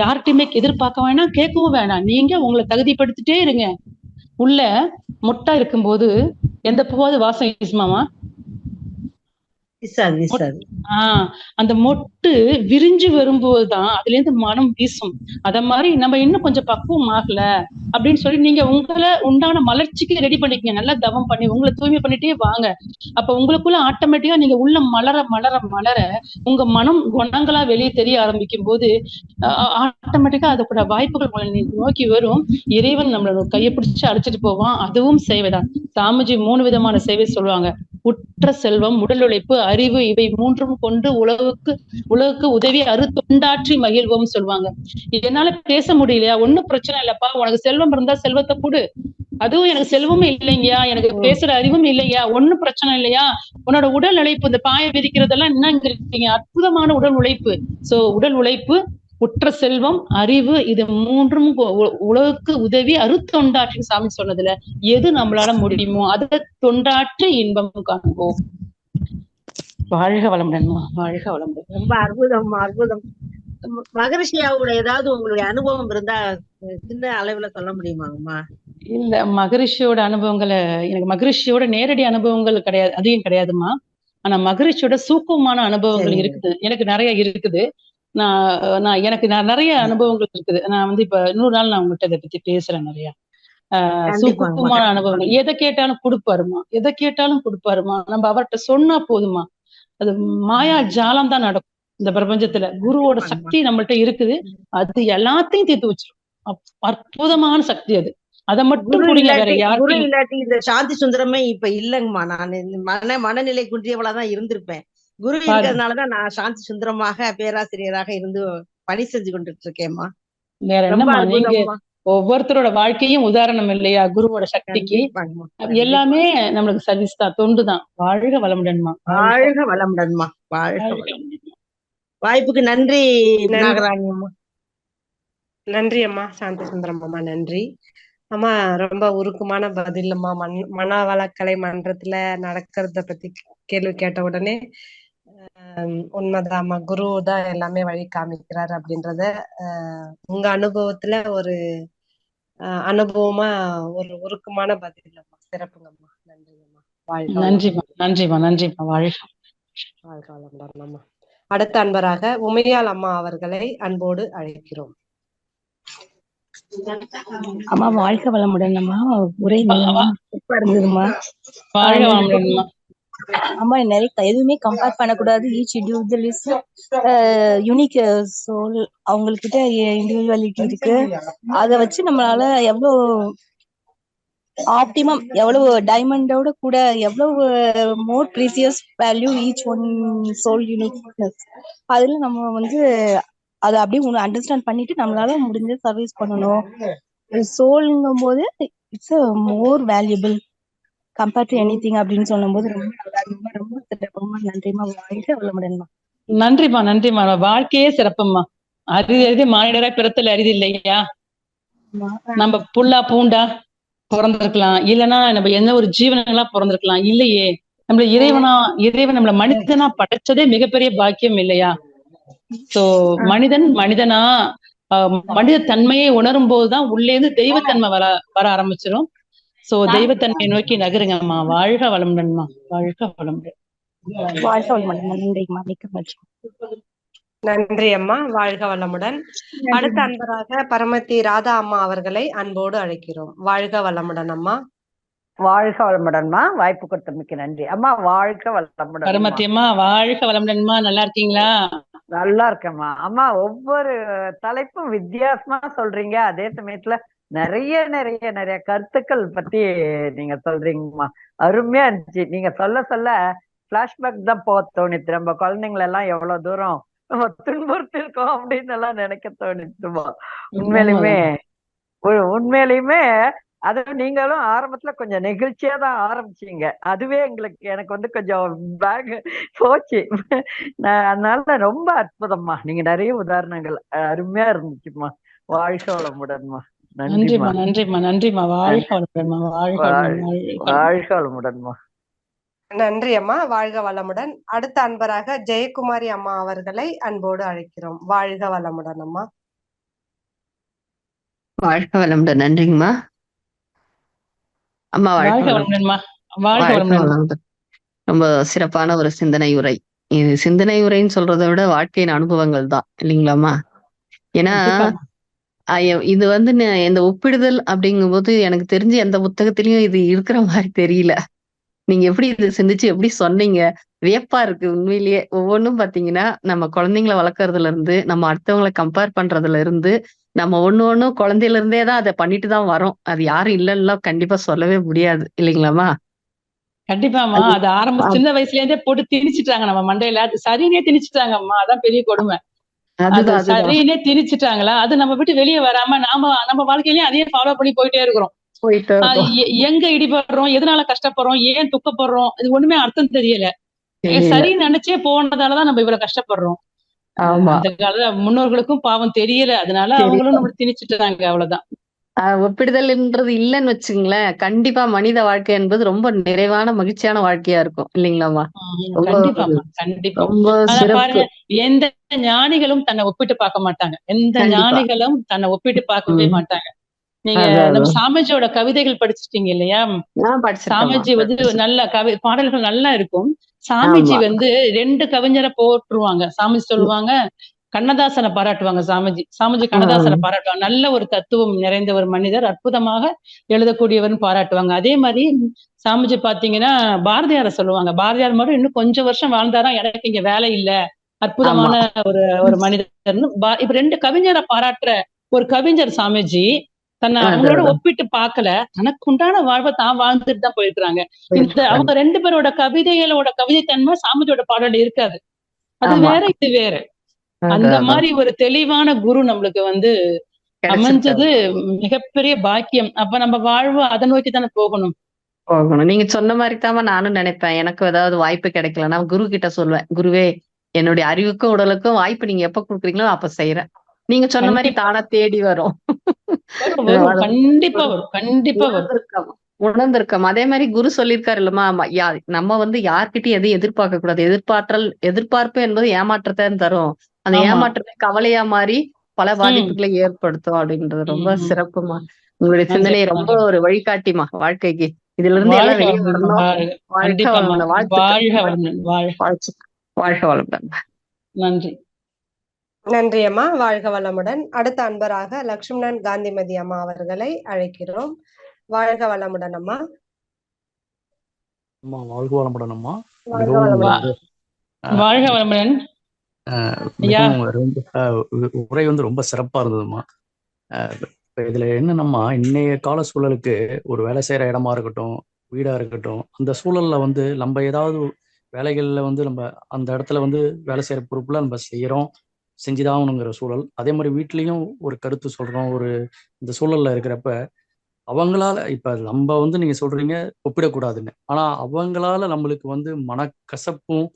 யார்கிட்டயுமே எதிர்பார்க்க வேணாம், கேட்கவும் வேணாம். நீங்க உங்களை தகுதிப்படுத்திட்டே இருங்க. உள்ள மொட்டா இருக்கும்போது எந்த பூவாவது வாசம் வீசுமாமா? அந்த மொட்டு விரிஞ்சு வரும்போதுதான் அதுல இருந்து மனம் வீசும். அத மாதிரி நம்ம இன்னும் கொஞ்சம் பக்குவம் ஆகல அப்படின்னு சொல்லி நீங்க உங்களை உண்டான மலர்ச்சிக்கு ரெடி பண்ணிக்கங்க. நல்லா தவம் பண்ணி உங்களை தூய்மை பண்ணிட்டே வாங்க. அப்ப உங்களுக்குள்ள ஆட்டோமேட்டிக்கா நீங்க உள்ள மலர மலர மலர உங்க மனம் குணங்களா வெளியே தெரிய ஆரம்பிக்கும் போது ஆட்டோமேட்டிக்கா அதோட வாய்ப்புகள் உங்களை நோக்கி வரும். இறைவன் நம்மளோட கையை பிடிச்சு அழைச்சிட்டு போவான். அதுவும் சேவைதான். சாமிஜி 3 விதமான சேவை சொல்லுவாங்க. உற்ற செல்வம், உடல் உழைப்பு, அறிவு, இவை 3ம் கொண்டு உலகுக்கு உதவி தொண்டாற்றி மகிழ்வோம் சொல்லுவாங்க. என்னால பேச முடியலையா, ஒன்னும் பிரச்சனை இல்லப்பா, உனக்கு செல்வம் இருந்தா செல்வத்தை கொடு. அதுவும் எனக்கு செல்வமும் இல்லைங்கயா, எனக்கு பேசுற அறிவும் இல்லையா, ஒன்னும் பிரச்சனை இல்லையா. உன்னோட உடல் உழைப்பு, இந்த பாய விதிக்கிறதெல்லாம் என்னங்கிறீங்க, அற்புதமான உடல் உழைப்பு. சோ உடல் உழைப்பு, உற்ற செல்வம், அறிவு, இது மூன்றும் உலகுக்கு உதவி அருத்தொண்டாற்றி சாமி சொன்னதுல எது நம்மளால முடியுமோ அதை தொண்டாற்றி இன்பம் காண்போம். வாழ்க வளமுடன்மா, வாழ்க வளமுடன். ரொம்ப அற்புதம், அற்புதம். மகரிஷியாவோட ஏதாவது உங்களுடைய அனுபவம் இருந்தா சின்ன அளவுல சொல்ல முடியுமாங்கம்மா? இல்ல, மகரிஷியோட அனுபவங்களை எனக்கு மகரிஷியோட நேரடி அனுபவங்கள் கிடையாது, அதிகம் கிடையாதுமா. ஆனா மகரிஷியோட சூக்குமான அனுபவங்கள் இருக்குது, எனக்கு நிறைய இருக்குது. எனக்கு நிறைய அனுபவங்கள் இருக்குது. நான் வந்து இப்ப இன்னொரு நாள் நான் உங்கள்கிட்ட இதை பத்தி பேசுறேன். நிறைய சூக்குமான அனுபவங்கள். எதை கேட்டாலும் கொடுப்பாருமா, எதை கேட்டாலும் கொடுப்பாருமா. நம்ம அவர்கிட்ட சொன்னா போதுமா, அது மாயா ஜாலம் தான் நடக்கும் இந்த பிரபஞ்சத்துல. குருவோட சக்தி நம்மள்ட்ட இருக்குது, அது எல்லாத்தையும் தீர்த்து வச்சிரும். அற்புதமான சக்தி அது. அதை மட்டும் புரியுங்க, வேற யாரும் இல்லாட்டி இந்த சாந்தி சுந்தரமே இப்ப இல்லங்கம்மா. நான் மனநிலை குன்றியவளாதான் இருந்திருப்பேன். குரு இருக்கிறதுனாலதான் நான் சாந்தி சுந்தரமாக பேராசிரியராக இருந்து பணி செஞ்சு கொண்டுட்டு இருக்கேன்மா. வேற என்னம்மா, நீங்க ஒவ்வொருத்தரோட வாழ்க்கையும் உதாரணம் இல்லையா குருவோட சக்திக்கு? எல்லாமே நம்மளுக்கு சர்வீஸ் தான், தொண்டு தான். வாழ்க வளமுடன்மா, வாழ்க வளமுடன்மா, வாழ்க வளமுடன். வாய்ப்புக்கு நன்றி நாகராணி அம்மா. நன்றி அம்மா, சாந்தி சுந்தரம் அம்மா, நன்றி அம்மா. ரொம்ப உருக்கமான பதில் அம்மா. மனவளக்கலை மன்றத்துல நடக்கிறத பத்தி கேள்வி கேட்ட உடனே உண்மைதான் அம்மா, குரு தான் எல்லாமே வழி காமிக்கிறாரு அப்படின்றத உங்க அனுபவத்துல ஒரு அனுபவமா ஒரு உருக்கமான பதில் அம்மா. சிறப்புங்கம்மா, நன்றிங்கம்மா. நன்றிமா, நன்றிமா, நன்றிமா. வாழ்க வாழ்க வளமுடன் அம்மா. அடுத்த அன்பராக உமையாள் அம்மா அவர்களை அன்போடு அழைக்கிறோம். அம்மா வாழ்க வளமுடன் அம்மா. உரை சூப்பரா இருந்ததுமா. வாழ்க வளமுடன்மா. அம்மா நிறைய எதுவுமே கம்பேர் பண்ணக்கூடாது. Each individual is unique soul. அவங்கக்கிட்ட இண்டிவிஜுவாலிட்டி இருக்கு. அதை வச்சு நம்மளால எவ்வளவு ஆப்டிமம், எவ்வளவு டைமண்டோட கூட எவ்வளவு more precious value each one soul uniqueness. அதுல நம்ம வந்து அதை அப்படியே அண்டர்ஸ்டாண்ட் பண்ணிட்டு நம்மளால முடிஞ்ச சர்வீஸ் பண்ணணும். சோல்ங்கும் போது it's more valuable compare to anything அப்படின்னு சொல்லும் போது ரொம்ப ரொம்ப ரொம்ப நன்றிமா. வாழ்க வளமுடன்மா. நன்றிமா, நன்றிமா. வாழ்க்கையே சிறப்புமா. அரிது மானிடரா பிறத்தல் அரிது இல்லையா? நம்ம புல்லா பூண்டா பிறந்திருக்கலாம், இல்லைன்னா நம்ம என்ன ஒரு ஜீவனங்களா பிறந்திருக்கலாம். இல்லையே, நம்மள இறைவன் நம்மள மனிதனா படைச்சதே மிகப்பெரிய பாக்கியம் இல்லையா? சோ மனிதனா மனித தன்மையை உணரும் போதுதான் உள்ளே இருந்து தெய்வத்தன்மை வர ஆரம்பிச்சிடும். சோ தெய்வத்தன்மையை நோக்கி நகருங்கம்மா. வாழ்க வளமுடன்மா, வாழ்க வளமுடன். வாழ்க வளமுடன். நன்றிம்மா, மிக்க மகிழ்ச்சி. நன்றி அம்மா, வாழ்க வளமுடன். அடுத்த அன்பராக பரமத்தி ராதா அம்மா அவர்களை அன்போடு அழைக்கிறோம். வாழ்க வளமுடன் அம்மா. வாழ்க வளமுடன்மா. வாய்ப்பு கொடுத்த மிக்க நன்றி அம்மா. வாழ்க வளமுடன் பரமத்தி அம்மா. வாழ்க வளமுடன்மா. நல்லா இருக்கீங்களா? நல்லா இருக்கேம்மா. அம்மா, ஒவ்வொரு தலைப்பும் வித்தியாசமா சொல்றீங்க. அதே சமயத்துல நிறைய நிறைய நிறைய கருத்துக்கள் பத்தி நீங்க சொல்றீங்கம்மா. அருமையா இருந்துச்சு. நீங்க சொல்ல சொல்ல பிளாஷ்பேக் தான் போக தோணிச்சு. நம்ம குழந்தைங்களை எல்லாம் எவ்வளவு தூரம் நம்ம துன்புறுத்திருக்கோம் அப்படின்னு எல்லாம் நினைக்க தோணிச்சுமா. உண்மையிலுமே அது நீங்களும் ஆரம்பத்துல கொஞ்சம் நெகிழ்ச்சியா தான் ஆரம்பிச்சீங்க. அதுவே எனக்கு வந்து கொஞ்சம் பேக் போச்சு. அதனால ரொம்ப அற்புதம்மா. நீங்க நிறைய உதாரணங்கள் அருமையா இருந்துச்சுமா. வாழ்க வளமுடன்மா. நன்றிமா, நன்றிமா, நன்றிமா. வாழ்க வளமுடன்மா, வாழ்க வளமுடன்மா. நன்றி அம்மா, வாழ்க வளமுடன். அடுத்த அன்பராக ஜெயக்குமாரி அம்மா அவர்களை அன்போடு அழைக்கிறோம். வாழ்க வளமுடன் அம்மா. வாழ்க வளமுடன். நன்றிங்கம்மா. அம்மா வாழ்க வளமுடன்மா. வாழ்க வளமுடன். ரொம்ப சிறப்பான ஒரு சிந்தனை உரை. இது சிந்தனை உரைன்னு சொல்றதை விட வாழ்க்கையின் அனுபவங்கள் தான் இல்லைங்களாம்மா? ஏன்னா இது வந்து இந்த ஒப்பிடுதல் அப்படிங்கும் போது எனக்கு தெரிஞ்சு எந்த புத்தகத்திலயும் இது இருக்கிற மாதிரி தெரியல. நீங்க எப்படி இது சிந்திச்சு எப்படி சொன்னீங்க, வியப்பா இருக்கு உண்மையிலேயே. ஒவ்வொன்றும் பாத்தீங்கன்னா நம்ம குழந்தைங்களை வளர்க்கறதுல இருந்து, நம்ம அடுத்தவங்களை கம்பேர் பண்றதுல இருந்து, நம்ம ஒண்ணு குழந்தையில இருந்தே தான் அதை பண்ணிட்டு தான் வரோம். அது யாரும் இல்லைன்னா கண்டிப்பா சொல்லவே முடியாது இல்லைங்களாமா? கண்டிப்பாமா. அது ஆரம்ப சின்ன வயசுல இருந்தே போட்டு திணிச்சுட்டாங்க நம்ம மண்டையில. அது சரினே திணிச்சுட்டாங்கம்மா. அதான் பெரிய கொடுமை. சரினே திணிச்சுட்டாங்களா, அது நம்ம விட்டு வெளியே வராம நம்ம வாழ்க்கையிலயும் அதையே ஃபாலோ பண்ணி போயிட்டே இருக்கிறோம். எங்க இடிபடுறோம், எதனால கஷ்டப்படுறோம், ஏன் துக்கப்படுறோம், இது ஒண்ணுமே அர்த்தம் தெரியல. சரி நினைச்சே போனதாலதான் நம்ம இவ்வளவு கஷ்டப்படுறோம். ஆமா. அந்த காலத்துல முன்னோர்களுக்கும் பாவம் தெரியல. அதனால அவங்களும் தெரியும். நம்மள திணிச்சுட்டாங்க. அவ்வளவுதான். ஒப்பிடுதல்ன்றது இல்லன்னு வச்சுங்களேன், கண்டிப்பா மனித வாழ்க்கை என்பது ரொம்ப நிறைவான, மகிழ்ச்சியான வாழ்க்கையா இருக்கும். இல்லைங்களாம்மா? ரொம்ப கண்டிப்பாம்மா. கண்டிப்பா. ரொம்ப ஆனா சிறப்பு. பாருங்க, எந்த ஞானிகளும் தன்னை ஒப்பிட்டு பார்க்க மாட்டாங்க. எந்த கண்டிப்பா. ஞானிகளும் தன்னை ஒப்பிட்டு பார்க்கவே ம். மாட்டாங்க. நீங்க அதான், நம்ம அதான். சாமிஜியோட கவிதைகள் படிச்சிருக்கீங்க இல்லையா? நான் படிச்சிருக்கேன்மா. சாமிஜி வந்து நல்ல பாடல்கள் நல்லா இருக்கும். சாமிஜி ஆமா. வந்து 2 கவிஞரை போற்றுவாங்க. சாமிஜி சொல்லுவாங்க, கண்ணதாசனை பாராட்டுவாங்க சாமிஜி. சாமிஜி கண்ணதாசனை பாராட்டுவாங்க. நல்ல ஒரு தத்துவம் நிறைந்த ஒரு மனிதர், அற்புதமாக எழுதக்கூடியவர்னு பாராட்டுவாங்க. அதே மாதிரி சாமிஜி பாத்தீங்கன்னா, பாரதியார சொல்லுவாங்க. பாரதியார் மட்டும் இன்னும் கொஞ்சம் வருஷம் வாழ்ந்தாராம், எனக்கு இங்க வேலை இல்ல. ஆமா. அற்புதமான ஒரு மனிதர்னு. இப்ப 2 கவிஞரை பாராட்டுற ஒரு கவிஞர் சாமிஜி தன்னை அதான், அவங்களோட அதான். ஒப்பிட்டு பார்க்கல. தனக்கு உண்டான வாழ்வை தான் வாழ்ந்துட்டு தான் போயிருக்கிறாங்க. இந்த போயிருக்காங்க. அவங்க 2 பேரோட கவிதைகளோட கவிதைத்தன்மை சாமிஜியோட பாடல்ல இருக்காது. அது ஆமா. வேற, இது வேற. அதான், அந்த அதான். மாதிரி ஒரு தெளிவான குரு நம்மளுக்கு வந்து அமைஞ்சது கிடைச்சிருக்காங்க. மிகப்பெரிய பாக்கியம். அப்ப நம்ம வாழ்வு அதை நோக்கி தானே போகணும். போகணும். நீங்க சொன்ன மாரி தாம்மா நானும் நினைப்பேன். எனக்கும் ஏதாவது வாய்ப்பு கிடைக்கலன்னா, குரு கிட்ட சொல்லுவேன். குருவே, என்னுடைய அறிவுக்கும், உடலுக்கும் வாய்ப்பு நீங்க எப்ப குடுக்குறீங்களோ அப்ப செய்றேன். நீங்க சொன்ன மாரி கண்டிப்பா தானா தேடி வரும். வரும். கண்டிப்பா வரும். கண்டிப்பா வரும். உணர்ந்திருக்கோம். உணர்ந்திருக்கோம். அதே மாரி குரு சொல்லியிருக்காரு இல்லம்மா, நம்ம வந்து யார்கிட்டயும் எதையும் எதிர்பார்க்க கூடாது. எதிர்பார்ப்பு என்பது ஏமாற்றத்தைதான் தரும். அந்த ஆமா. ஏமாற்றத்தை கவலையா மாறி பல பாதிப்புகளை ஏற்படுத்தும் அப்படின்றது ரொம்ப சிறப்புமா. உங்களுடைய சிந்தனை ரொம்ப ஒரு வழிகாட்டிமா வாழ்க்கைக்கு. இதுல இருந்து எல்லாம் வாழ்க வெளியே வளமுடன். வரணும். வாழ்க கண்டிப்பாம்மா. வளமுடன். வாழ்த்துக்கள். வாழ்க வளமுடன். வாழ்க வளமுடன். நன்றி. நன்றி அம்மா. வாழ்க வளமுடன். அடுத்த அன்பராக லட்சுமணன் காந்திமதி அம்மா அவர்களை அழைக்கிறோம். வாழ்க வளமுடன் அம்மா. அம்மா வாழ்க வளமுடன் அம்மா. வாழ்க மிகவும் வளமுடன். வாழ்க வளமுடன். மிகவும் உரை வந்து ரொம்ப சிறப்பா இருந்ததுமா. இதுல என்னன்னம்மா, இன்னைய கால சூழலுக்கு ஒரு வேலை செய்யற இடமா இருக்கட்டும், வீடா இருக்கட்டும், அந்த சூழல்ல வந்து நம்ம ஏதாவது வேலைகள்ல வந்து நம்ம அந்த இடத்துல வந்து வேலை செய்யற பொறுப்புல நம்ம செய்யறோம், செஞ்சுதான் ஆகணுங்கிற சூழல். அதே மாதிரி வீட்லயும் ஒரு கருத்து சொல்றோம். இந்த சூழல்ல இருக்கிறப்ப அவங்களால இப்ப நம்ம வந்து நீங்க சொல்றீங்க ஒப்பிடக்கூடாதுன்னு, ஆனா அவங்களால நம்மளுக்கு வந்து மனக்கசப்பும்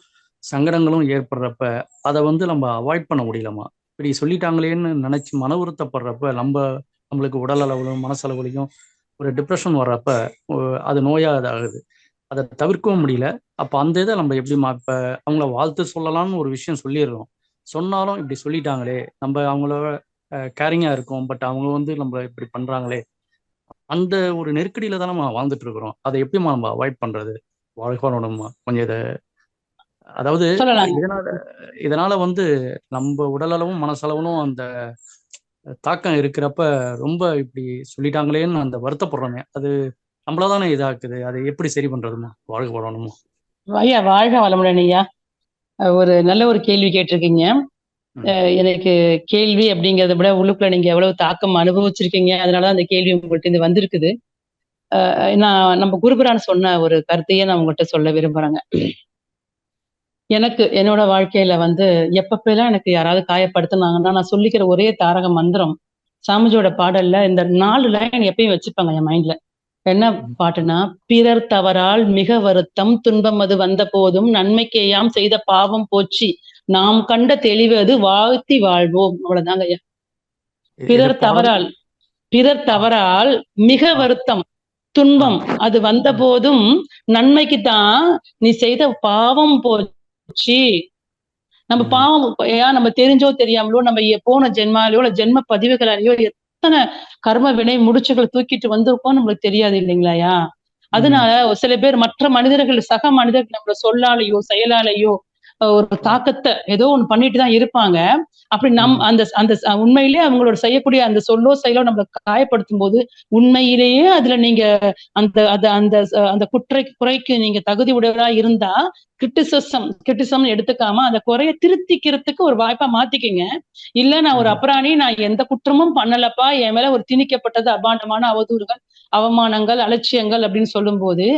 சங்கடங்களும் ஏற்படுறப்ப அதை வந்து நம்ம அவாய்ட் பண்ண முடியலமா. இப்படி சொல்லிட்டாங்களேன்னு நினைச்சு மன வருத்தப்படுறப்ப நம்மளுக்கு உடல் அளவுலையும் மனசளவுலையும் ஒரு டிப்ரெஷன் வர்றப்ப அது நோயா இதாகுது. அதை தவிர்க்கவும் முடியல. அப்ப அந்த இதை நம்ம எப்படிமா இப்ப அவங்கள வாழ்த்து சொல்லலாம்னு ஒரு விஷயம் சொல்லிடுறோம். சொன்னாலும் இப்படி சொல்லிட்டாங்களே, நம்ம அவங்களோட கேரிங்கா இருக்கோம், பட் அவங்க வந்து நம்ம இப்படி பண்றாங்களே, அந்த ஒரு நெருக்கடியில தானே நம்ம வாழ்ந்துட்டு இருக்கிறோம். அதை எப்படிமா நம்ம அவாய்ட் பண்றது? வாழ்க்கணுமா கொஞ்சம் இதை, அதாவது இதனால வந்து நம்ம உடலளவும் மனசளவும் அந்த தாக்கம் இருக்கிறப்ப ரொம்ப இப்படி சொல்லிட்டாங்களேன்னு அந்த வருத்தப்படுறோமே, அது நம்மளதானே இதாக்குது. அதை எப்படி சரி பண்றதுமா? வாழ்க வளமுமா. ஐயா வாழ்க வளமுடன் ஐயா. ஒரு நல்ல ஒரு கேள்வி கேட்டிருக்கீங்க. எனக்கு கேள்வி அப்படிங்கிறத விட உள்ளுக்குள்ள நீங்க எவ்வளவு தாக்கம் அனுபவிச்சிருக்கீங்க, அதனாலதான் அந்த கேள்வி உங்கள்கிட்ட இது வந்திருக்குது. நான் நம்ம குருபுரான் சொன்ன ஒரு கருத்தையே நான் உங்கள்கிட்ட சொல்ல விரும்புறேங்க. எனக்கு என்னோட வாழ்க்கையில வந்து எப்பப்பெல்லாம் எனக்கு யாராவது காயப்படுத்தினாங்கன்னா நான் சொல்லிக்கிற ஒரே தாரக மந்திரம் சாமிஜியோட பாடல்ல இந்த 4 லைன் எப்பயும் வச்சுப்பாங்க என் மைண்ட்ல. என்ன பாட்டுனா, பிறர் தவறால் மிக வருத்தம் துன்பம் அது வந்த போதும் நன்மைக்கேயாம் செய்த பாவம் போச்சு நாம் கண்ட தெளிவு அது வாழ்த்தி வாழ்வோம். அவ்வளவுதாங்க ஐயா. பிறர் தவறால் மிக வருத்தம் துன்பம் அது வந்த போதும் நன்மைக்குத்தான் நீ செய்த பாவம் போச்சு. நம்ம பாவம் ஏன் நம்ம தெரிஞ்சோ தெரியாமலோ நம்ம போன ஜென்மாலையோ இல்ல ஜென்ம பதிவுகளாலேயோ எத்தனை கர்ம வினை முடிச்சுகளை தூக்கிட்டு வந்திருக்கோம் நம்மளுக்கு தெரியாது இல்லைங்களாயா. அதனால சில பேர் மற்ற மனிதர்கள் சக மனிதர்கள் நம்மள சொல்லாலேயோ செயலாலேயோ ஒரு தாக்கத்தை ஏதோ ஒண்ணு பண்ணிட்டு தான் இருப்பாங்க. அப்படி அந்த அந்த உண்மையிலேயே அவங்களோட செய்யக்கூடிய அந்த சொல்லோ செயலோ நம்மளை காயப்படுத்தும் போது உண்மையிலேயே அதுல நீங்க அந்த அந்த அந்த குறைக்கு நீங்க தகுதி உடையவரா இருந்தா கிரிட்டிசம் எடுத்துக்காம அந்த குறைய திருத்திக்கிறதுக்கு ஒரு வாய்ப்பா மாத்திக்கங்க. இல்ல நான் ஒரு அப்புறாணி, நான் எந்த குற்றமும் பண்ணலப்பா, என் மேல ஒரு திணிக்கப்பட்டது அபாண்டமான அவதூறுகள் அவமானங்கள் அலட்சியங்கள் அப்படின்னு சொல்லும் போது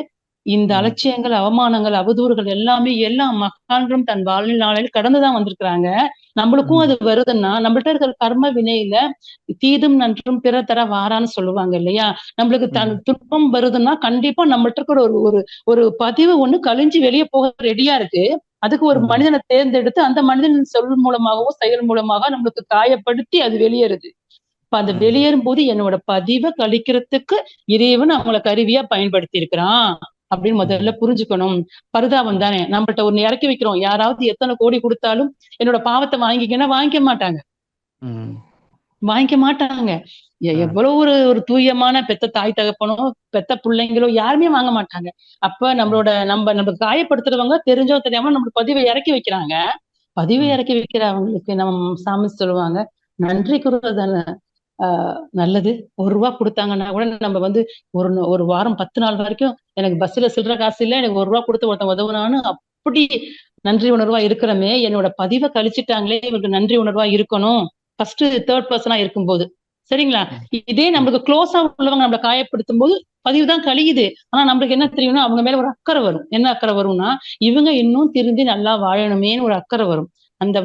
இந்த அலட்சியங்கள் அவமானங்கள் அவதூறுகள் எல்லாமே எல்லா மகான்களும் தன் வாழ்நாளில் கடந்துதான் வந்திருக்கிறாங்க. நம்மளுக்கும் அது வருதுன்னா நம்மள்ட்ட இருக்கிற கர்ம வினையில தீதும் நன்றும் பிற தர வாரான்னு சொல்லுவாங்க இல்லையா. நம்மளுக்கு துன்பம் வருதுன்னா கண்டிப்பா நம்மள்ட்ட இருக்கிற ஒரு ஒரு பதிவு ஒண்ணு கழிஞ்சு வெளியே போக ரெடியா இருக்கு. அதுக்கு ஒரு மனிதனை தேர்ந்தெடுத்து அந்த மனிதன் சொல் மூலமாகவோ செயல் மூலமாக நம்மளுக்கு காயப்படுத்தி அது வெளியேறுது. இப்ப அந்த வெளியேறும் போது என்னோட பதிவை கழிக்கிறதுக்கு இறைவன் அவங்கள கருவியா பயன்படுத்தி இருக்கிறான் அப்படின்னு முதல்ல புரிஞ்சுக்கணும். பரிதாபம் தானே, நம்மள்ட்ட ஒண்ணு இறக்கி வைக்கிறோம், யாராவது எத்தனை கோடி கொடுத்தாலும் என்னோட பாவத்தை வாங்கிக்கன்னா வாங்கிக்க மாட்டாங்க. வாங்கிக்க மாட்டாங்க. எவ்வளவு ஒரு தூயமான பெத்த தாய் தகப்பனோ பெத்த பிள்ளைங்களோ யாருமே வாங்க மாட்டாங்க. அப்ப நம்ம காயப்படுத்துறவங்க தெரிஞ்சோ தெரியாம நம்ம பதிவை இறக்கி வைக்கிறாங்க. பதிவை இறக்கி வைக்கிறவங்களுக்கு நம்ம சாமி சொல்லுவாங்க, நன்றி கூறுவதான நல்லது. ₹1 கொடுத்தாங்கன்னா கூட நம்ம ஒரு வாரம் 10 நாள் வரைக்கும் எனக்கு பஸ்ல சில்லற காசு இல்ல, எனக்கு ₹1 கொடுத்து ஒருத்தன் உதவுனான்னு அப்படி நன்றி உணர்வா இருக்கிறமே, என்னோட பதிவை கழிச்சிட்டாங்களே இவருக்கு நன்றி உணர்வா இருக்கணும். ஃபர்ஸ்ட் தேர்ட் பர்சனா இருக்கும்போது சரிங்களா. இதே நம்மளுக்கு க்ளோஸா உள்ளவங்க நம்மளை காயப்படுத்தும் போது பதிவு தான் கழியுது. ஆனா நம்மளுக்கு என்ன தெரியும்னா அவங்க மேல ஒரு அக்கறை வரும். என்ன அக்கறை வரும்னா இவங்க இன்னும் திருந்தி நல்லா வாழணுமேன்னு ஒரு அக்கறை வரும். அந்த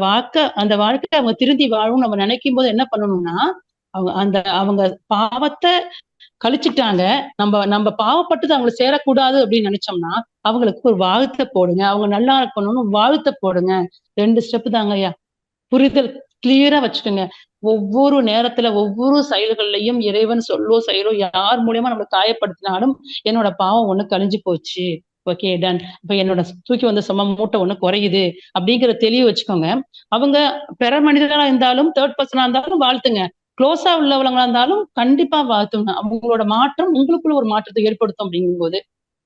வாழ்க்கை அவங்க திருந்தி வாழும் நம்ம நினைக்கும் போது என்ன பண்ணணும்னா அவங்க பாவத்தை கழிச்சுட்டாங்க, நம்ம பாவப்பட்டது அவங்களுக்கு சேரக்கூடாது அப்படின்னு நினைச்சோம்னா அவங்களுக்கு ஒரு வாழ்த்தை போடுங்க. அவங்க நல்லா இருக்கணும்னு வாழ்த்தை போடுங்க. 2 ஸ்டெப் தாங்க ஐயா. புரிதல் கிளியரா வச்சுக்கோங்க. ஒவ்வொரு நேரத்துல ஒவ்வொரு செயல்கள்லயும் இறைவன் சொல்லோ செயலோ யார் மூலியமா நம்மளை காயப்படுத்தினாலும் என்னோட பாவம் ஒண்ணு கழிஞ்சு போச்சு, ஓகே டன், இப்ப என்னோட தூக்கி வந்த சும மூட்டை ஒண்ணு குறையுது அப்படிங்கிற தெளிவு வச்சுக்கோங்க. அவங்க பிற மனிதர்களா இருந்தாலும் தேர்ட் பர்சனா இருந்தாலும் வாழ்த்துங்க. க்ளோஸா உள்ளவங்களா இருந்தாலும் கண்டிப்பா வாழ்த்துங்க. அவங்களோட மாற்றம் உங்களுக்குள்ள ஒரு மாற்றத்தை ஏற்படுத்தும். அப்படிங்கும்போது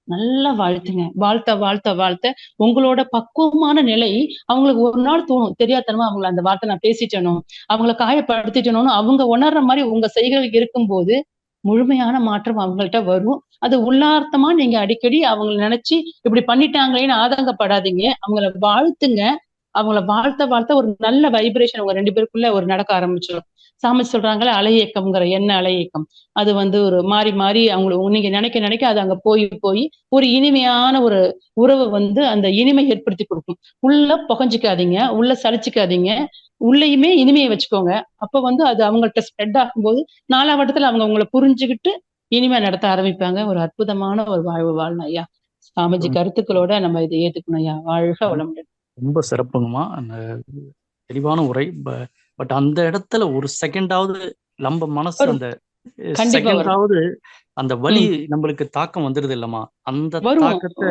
நல்லா வாழ்த்துங்க. வாழ்த்த உங்களோட பக்குவமான நிலை அவங்களுக்கு ஒரு நாள் தோணும், தெரியாதனமா அவங்கள அந்த வார்த்தை நான் பேசிட்டேனோ, அவங்கள காயப்படுத்திட்டேனோன்னு அவங்க உணர்ற மாதிரி உங்க செய்கள் இருக்கும்போது முழுமையான மாற்றம் அவங்கள்ட்ட வரும். அது உள்ளார்த்தமா நீங்க அடிக்கடி அவங்களை நினைச்சு இப்படி பண்ணிட்டாங்களேன்னு ஆதங்கப்படாதீங்க. அவங்கள வாழ்த்துங்க. அவங்கள வாழ்த்த ஒரு நல்ல வைப்ரேஷன் உங்க 2 பேருக்குள்ள ஒரு நடக்க ஆரம்பிச்சிடும். சாமி சொல்றாங்களே அலை இயக்கம்ங்கிற என்ன அலை இயக்கம், அது ஒரு மாறி மாறி அவங்களுக்கு நீங்க நினைக்க அது அங்க போய் ஒரு இனிமையான ஒரு உறவு அந்த இனிமை ஏற்படுத்தி கொடுக்கும். உள்ள புகஞ்சிக்காதீங்க, உள்ள சலிச்சுக்காதீங்க, உள்ளயுமே இனிமையை வச்சுக்கோங்க. அப்ப அது அவங்கள்ட்ட ஸ்ப்ரெட் ஆகும்போது 4ஆம் வட்டத்துல அவங்க உங்களை புரிஞ்சுக்கிட்டு இனிமை நடத்த ஆரம்பிப்பாங்க. ஒரு அற்புதமான ஒரு வாழ்வு வாழணும் ஐயா. சாமிஜி கருத்துக்களோட நம்ம இதை ஏத்துக்கணும் ஐயா. வாழ்க வளமுடன். ரொம்ப சிறப்புங்கம்மா. அந்த தெளிவான உரை. பட் அந்த இடத்துல ஒரு செகண்டாவது நம்ம மனசு அந்த செகண்டாவது அந்த வலி நம்மளுக்கு தாக்கம் வந்துருது இல்லம்மா, அந்த தாக்கத்தை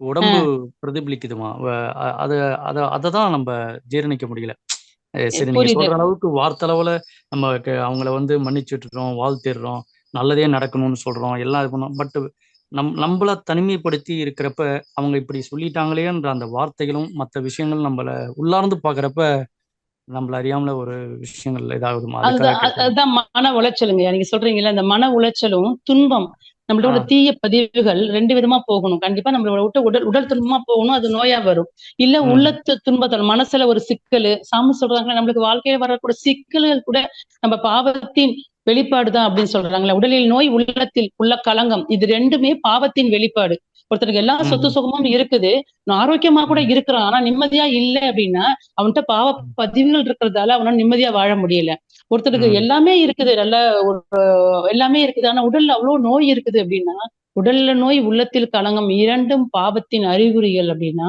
உடம்பு பிரதிபலிக்குதுமா. அததான் நம்ம ஜீரணிக்க முடியல. சரி, நீங்க சொல்ற அளவுக்கு வார்த்தளவுல நம்ம அவங்கள மன்னிச்சுட்டுறோம், வாழ்த்திடுறோம், நல்லதே நடக்கணும்னு சொல்றோம், எல்லாம் இது பண்ணோம். பட் நம்மள தனிமைப்படுத்தி இருக்கிறப்ப அவங்க இப்படி சொல்லிட்டாங்களேன்ற அந்த வார்த்தைகளும் மற்ற விஷயங்கள் நம்மள உள்ளார்ந்து பாக்குறப்ப நம்மள அறியாமல ஒரு விஷயங்கள் ஏதாவது அதுதான் மன உளைச்சலுங்க. நீங்க சொல்றீங்கல்ல, இந்த மன உளைச்சலும் துன்பம் நம்மளோட தீய பதிவுகள் 2 விதமா போகணும். கண்டிப்பா நம்மளோட விட்டு உடல் துன்பமா போகணும், அது நோயா வரும். இல்ல உள்ளத்து துன்பத்தில் மனசுல ஒரு சிக்கல். சாமி சொல்றாங்களா நம்மளுக்கு வாழ்க்கையில வரக்கூடிய சிக்கல்கள் கூட நம்ம பாவத்தின் வெளிப்பாடுதான் அப்படின்னு சொல்றாங்களா. உடலில் நோய், உள்ளத்தில் உள்ள களங்கம், இது 2மே பாவத்தின் வெளிப்பாடு. ஒருத்தருக்கு எல்லா சொத்து சுகமும் இருக்குது, ஆரோக்கியமா கூட இருக்கிறான், ஆனா நிம்மதியா இல்லை அப்படின்னா அவன்கிட்ட பாவ பதிவுகள் இருக்கிறதால அவனால நிம்மதியா வாழ முடியல. ஒருத்தருக்கு எல்லாமே இருக்குது, நல்ல எல்லாமே இருக்குது, ஆனா உடல்ல அவ்வளவு நோய் இருக்குது அப்படின்னா உடல்ல நோய், உள்ளத்தில் களங்கம் 2ம் பாவத்தின் அறிகுறிகள். அப்படின்னா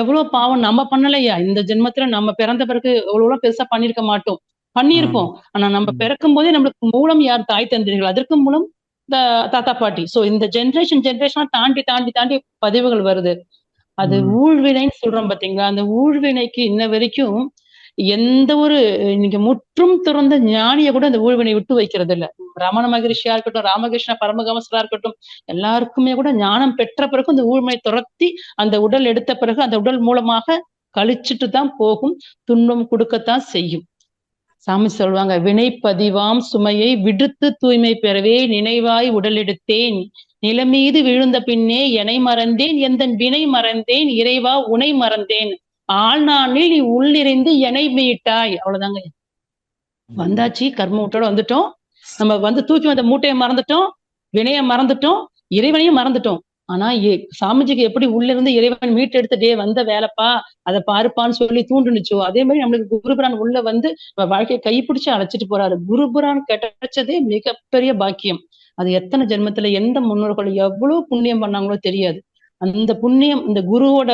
எவ்வளவு பாவம் நம்ம பண்ணலையா இந்த ஜென்மத்துல. நம்ம பிறந்த பிறகு எவ்வளவு பெருசா பண்ணிருக்க மாட்டோம், பண்ணியிருப்போம். ஆனா நம்ம பிறக்கும் போதே நம்மளுக்கு மூலம் யார்? தாய் தந்திரிகள். அதற்கு மூலம் தாத்தா பாட்டி. சோ இந்த ஜென்ரேஷனா தாண்டி தாண்டி தாண்டி பதிவுகள் வருது. அது ஊழ்வினைன்னு சொல்றோம் பாத்தீங்களா. அந்த ஊழ்வினைக்கு இன்ன வரைக்கும் எந்த ஒரு நீங்க முற்றும் துறந்த ஞானிய கூட அந்த ஊழ்வினை விட்டு வைக்கிறது இல்ல. ரமண மகரிஷியா இருக்கட்டும், ராமகிருஷ்ண பரமஹம்சரா இருக்கட்டும், எல்லாருக்குமே கூட ஞானம் பெற்ற பிறகு அந்த ஊழ்வினை துரத்தி அந்த உடல் எடுத்த பிறகு அந்த உடல் மூலமாக கழிச்சுட்டு தான் போகும், துன்பம் கொடுக்கத்தான் செய்யும். சாமி சொல்லுவாங்க, வினைப்பதிவாம் சுமையை விடுத்து தூய்மை பெறவே நினைவாய் உடல் எடுத்தேன், நிலமீது விழுந்த பின்னே எனை மறந்தேன், எந்தன் வினை மறந்தேன், இறைவா உனை மறந்தேன், ஆழ்நாளில் நீ உள்ளிருந்து எனை மீட்டாய். அவ்வளவுதாங்க. வந்தாச்சு, கர்ம விட்டோட வந்துட்டோம். நம்ம தூக்கி வந்த மூட்டையை மறந்துட்டோம், வினையை மறந்துட்டோம், இறைவனையும் மறந்துட்டோம். ஆனா சாமிஜிக்கு எப்படி உள்ள இருந்து இறைவன் மீட்டெடுத்து வந்த வேலைப்பா, அதை பாருப்பான்னு சொல்லி தூண்டுனுச்சோ, அதே மாதிரி நம்மளுக்கு குருபுரான் உள்ள வாழ்க்கையை கைப்பிடிச்சு அழைச்சிட்டு போறாரு. குருபுரான் கிடைச்சதே மிகப்பெரிய பாக்கியம். அது எத்தனை ஜென்மத்துல எந்த முன்னோர்கள் எவ்வளவு புண்ணியம் பண்ணாங்களோ தெரியாது. அந்த புண்ணியம் இந்த குருவோட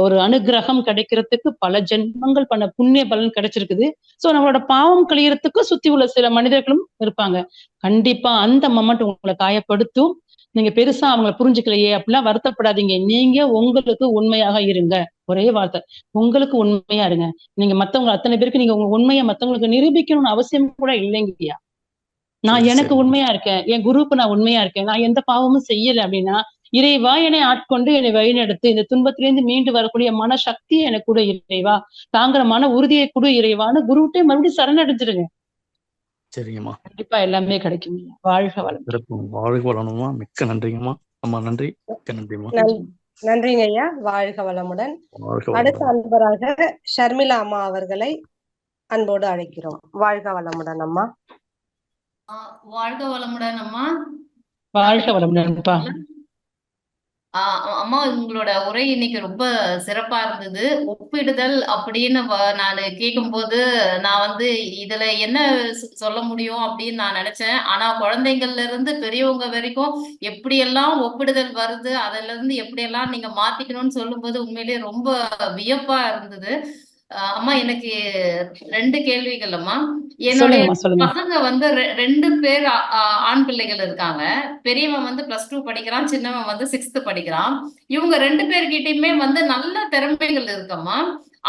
ஒரு அனுகிரகம் கிடைக்கிறதுக்கு பல ஜென்மங்கள் பண்ண புண்ணிய பலன் கிடைச்சிருக்குது. சோ நம்மளோட பாவம் கழியறதுக்கு சுத்தி உள்ள சில மனிதர்களும் இருப்பாங்க. கண்டிப்பா அந்த மொமெண்ட் உங்களை காயப்படுத்தும். நீங்க பெருசா அவங்கள புரிஞ்சுக்கலையே அப்படிலாம் வருத்தப்படாதீங்க. நீங்க உங்களுக்கு உண்மையாக இருங்க. ஒரே வார்த்தை, உங்களுக்கு உண்மையா இருங்க. நீங்க மத்தவங்க அத்தனை பேருக்கு நீங்க உங்க உண்மையை மத்தவங்களுக்கு நிரூபிக்கணும்னு அவசியம் கூட இல்லைங்கய்யா. நான் சரி எனக்கு சரி உண்மையா இருக்கேன், என் குருவுக்கு நான் உண்மையா இருக்கேன், நான் எந்த பாவமும் செய்யல அப்படின்னா, இறைவா என்னை ஆட்கொண்டு என்னை வழிநடத்து, இந்த துன்பத்திலிருந்து மீண்டு வரக்கூடிய மனசக்தியை எனக்கு கூட இறைவா, தாங்குற மன உறுதியை கூட இறைவான்னு குருவிட்டே மறுபடியும் சரணடைஞ்சிருங்க. சரிங்கம்மா. கண்டிப்பா எல்லாமே கிடைக்கும். வாழ்க வளம். வாழ்க வளணுமா. மிக்க நன்றிங்கம்மா. அம்மா நன்றி. மிக்க நன்றிம்மா. நன்றிங்க ஐயா. வாழ்க வளமுடன். வாழ்க அடுத்த வளமுடன். அன்பராக ஷர்மிளா அம்மா அவர்களை அன்போடு அழைக்கிறோம். வாழ்க வளமுடன் அம்மா. வாழ்க வளமுடன் அம்மா. வாழ்க வளமுடன்ப்பா. அம்மா உங்களோட உரை இன்னைக்கு ரொம்ப சிறப்பா இருந்தது. ஒப்பிடுதல் அப்படின்னு நான் கேட்கும்போது நான் வந்து இதுல என்ன சொல்ல முடியும் அப்படின்னு நான் நினைச்சேன். ஆனா குழந்தைங்கள்ல இருந்து பெரியவங்க வரைக்கும் எப்படியெல்லாம் ஒப்பிடுதல் வருது, அதுல இருந்து எப்படியெல்லாம் நீங்க மாத்திக்கணும்னு சொல்லும்போது உண்மையிலேயே ரொம்ப வியப்பா இருந்தது. அம்மா எனக்கு 2 கேள்விகள் அம்மா. என்னுடைய பசங்க வந்து 2 பேர் ஆண் பிள்ளைகள் இருக்காங்க. பெரியவன் வந்து +2 படிக்கிறான், சின்னவன் வந்து 6th படிக்கிறான். இவங்க 2 பேர்கிட்டயுமே வந்து நல்ல திறமைகள் இருக்கும்மா.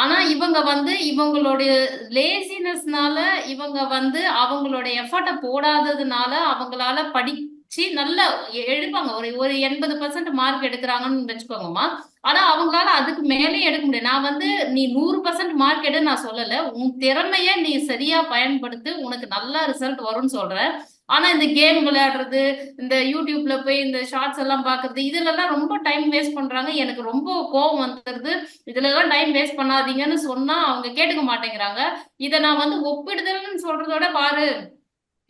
ஆனா இவங்க வந்து இவங்களுடைய லேசினஸ்னால இவங்க வந்து அவங்களுடைய எஃபர்ட்டை போடாததுனால அவங்களால படிச்சு நல்லா எடுப்பாங்க. ஒரு 80% மார்க் எடுக்கிறாங்கன்னு வச்சுக்கோங்கம்மா. ஆனா அவங்களால அதுக்கு மேலேயும் எடுக்க முடியாது. நான் வந்து நீ 100% மார்க் எடு நான் சொல்லல. உன் திறமைய நீ சரியா பயன்படுத்து, உனக்கு நல்ல ரிசல்ட் வரும்னு சொல்றேன். ஆனா இந்த கேம் விளையாடுறது, இந்த யூடியூப்ல போய் இந்த ஷார்ட்ஸ் எல்லாம் பாக்குறது, இதுல எல்லாம் ரொம்ப டைம் வேஸ்ட் பண்றாங்க. எனக்கு ரொம்ப கோவம் வந்துருது. இதுல எல்லாம் டைம் வேஸ்ட் பண்ணாதீங்கன்னு சொன்னா அவங்க கேட்டுக்க மாட்டேங்கிறாங்க. இத நான் வந்து ஒப்பிடுதல்னு சொல்றதோட பாரு,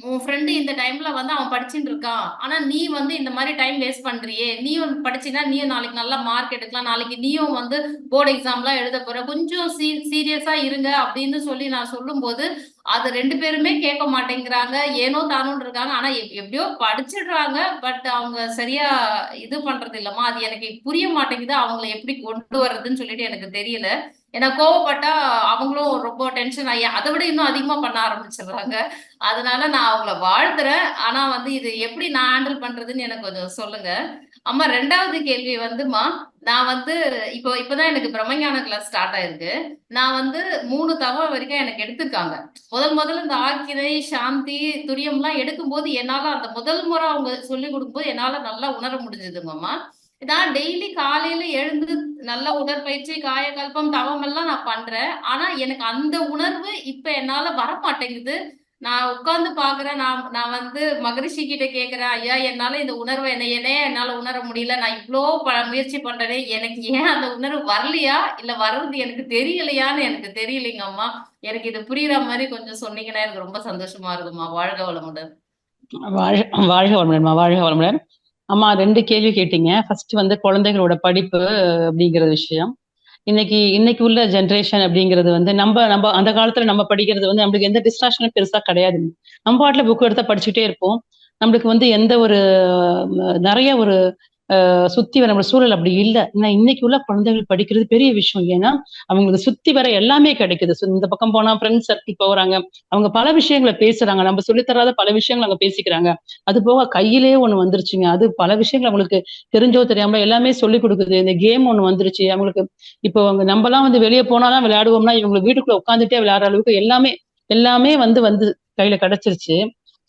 உன் ஃப்ரெண்டு இந்த டைம்ல வந்து அவன் படிச்சுட்டு இருக்கான். ஆனா நீ வந்து இந்த மாதிரி டைம் வேஸ்ட் பண்றியே, நீயும் படிச்சினா நீயும் நாளைக்கு நல்லா மார்க் எடுக்கலாம், நாளைக்கு நீயும் வந்து போர்டு எக்ஸாம்லாம் எழுத போற, கொஞ்சம் சீரியஸா இருங்க அப்படின்னு சொல்லி நான் சொல்லும் போது அது 2 பேருமே கேட்க மாட்டேங்கிறாங்க. ஏனோ தானோன்னு இருக்காங்க. ஆனா எப்படியோ படிச்சிடுறாங்க. பட் அவங்க சரியா இது பண்றது இல்லம்மா. அது எனக்கு புரிய மாட்டேங்குது. அவங்களை எப்படி கொண்டு வர்றதுன்னு சொல்லிட்டு எனக்கு தெரியல. ஏன்னா கோவப்பட்டா அவங்களும் ரொம்ப டென்ஷன் ஆகி அதை விட இன்னும் அதிகமா பண்ண ஆரம்பிச்சிடுறாங்க. அதனால நான் அவங்கள வாழ்த்துறேன். ஆனா வந்து இது எப்படி நான் ஹேண்டில் பண்றதுன்னு எனக்கு கொஞ்சம் சொல்லுங்க. அம்மா 2வது கேள்வி வந்துமா, நான் வந்து இப்பதான் எனக்கு பிரம்மஞான கிளாஸ் ஸ்டார்ட் ஆயிருக்கு. நான் வந்து 3 தவம் வரைக்கும் எனக்கு எடுத்திருக்காங்க. முதல்ல இந்த ஆக்கினை, சாந்தி, துரியம்லாம் எடுக்கும்போது என்னால அந்த முதல் முறை அவங்க சொல்லி கொடுக்கும்போது என்னால நல்லா உணர முடிஞ்சதுங்கம்மா. நான் டெய்லி காலையில எழுந்து நல்ல உடற்பயிற்சி, காயகல்பம், தவம் எல்லாம் நான் பண்றேன். ஆனா எனக்கு அந்த உணர்வு இப்ப என்னால வர மாட்டேங்குது. நான் உட்கார்ந்து பாக்குறேன். நான் வந்து மகரிஷி கிட்ட கேக்குறேன், ஐயா என்னால இந்த உணர்வை என்னால உணர முடியல. நான் இவ்ளோ முயற்சி பண்றேனே, எனக்கு ஏன் அந்த உணர்வு வரலையா இல்ல வர்றது எனக்கு தெரியலையான்னு எனக்கு தெரியலைங்க அம்மா. எனக்கு இது புரியுற மாதிரி கொஞ்சம் சொன்னீங்கன்னா எனக்கு ரொம்ப சந்தோஷமா இருக்குமா. வாழ்க வளமுடன். வாழ்க வளமுடன்மா. வாழ்க வளமுடன். அம்மா 2 கேள்வி கேட்டீங்க. ஃபர்ஸ்ட் வந்து குழந்தைகளோட படிப்பு அப்படிங்கிற விஷயம். இன்னைக்கு உள்ள ஜென்ரேஷன் அப்படிங்கிறது வந்து நம்ம அந்த காலத்துல நம்ம படிக்கிறது வந்து நம்மளுக்கு எந்த டிஸ்ட்ராக்ஷனும் பெருசா கிடையாது. நம்ம பாட்டுல புக் எடுத்தா படிச்சுட்டே இருப்போம். நம்மளுக்கு வந்து எந்த ஒரு நிறைய ஒரு சுத்தி வர நம்ம சூழல் அப்படி இல்லை. ஏன்னா இன்னைக்கு உள்ள குழந்தைகள் படிக்கிறது பெரிய விஷயம். ஏன்னா அவங்களுக்கு சுத்தி வர எல்லாமே கிடைக்குது. இந்த பக்கம் போனா ஃப்ரெண்ட்ஸ் சர்க்கிள் போறாங்க, அவங்க பல விஷயங்களை பேசுறாங்க, நம்ம சொல்லித்தராத பல விஷயங்கள் அவங்க பேசிக்கிறாங்க. அது போக கையிலேயே ஒண்ணு வந்துருச்சுங்க, அது பல விஷயங்கள் அவங்களுக்கு தெரிஞ்சோ தெரியாம எல்லாமே சொல்லி கொடுக்குது. இந்த கேம் ஒண்ணு வந்துருச்சு அவங்களுக்கு. இப்போ அவங்க நம்மலாம் வந்து வெளியே போனாதான் விளையாடுவோம்னா இவங்க வீட்டுக்குள்ள உட்காந்துட்டே விளையாடுற அளவுக்கு எல்லாமே வந்து கையில கிடைச்சிருச்சு.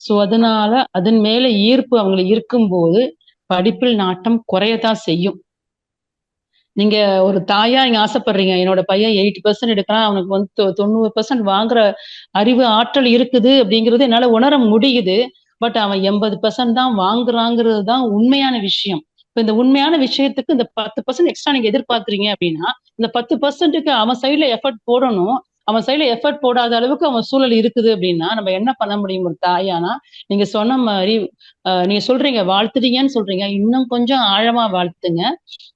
சோ அதனால அதன் மேல ஈர்ப்பு அவங்களுக்கு இருக்கும்போது படிப்பில் நாட்டம் குறையத்தான் செய்யும். நீங்க ஒரு தாயா நீங்க ஆசைப்படுறீங்க, என்னோட பையன் 80% எடுக்கிறான், அவனுக்கு வந்து 90% வாங்குற அறிவு ஆற்றல் இருக்குது அப்படிங்கிறது என்னால உணர முடியுது. பட் அவன் 80% தான் வாங்குறாங்கிறது தான் உண்மையான விஷயம். இப்ப இந்த உண்மையான விஷயத்துக்கு இந்த 10% எக்ஸ்ட்ரா நீங்க எதிர்பார்க்கறீங்க அப்படின்னா, இந்த 10%க்கு அவன் சைட்ல எஃபர்ட் போடணும். அவன் சைட்ல எஃபர்ட் போடாத அளவுக்கு அவன் சூழல் இருக்குது அப்படின்னா நம்ம என்ன பண்ண முடியும் ஒரு தாயானா? நீங்க சொன்ன மாதிரி நீங்க சொல்றீங்க வாழ்த்துறீங்கன்னு சொல்றீங்க, இன்னும் கொஞ்சம் ஆழமா வாழ்த்துங்க,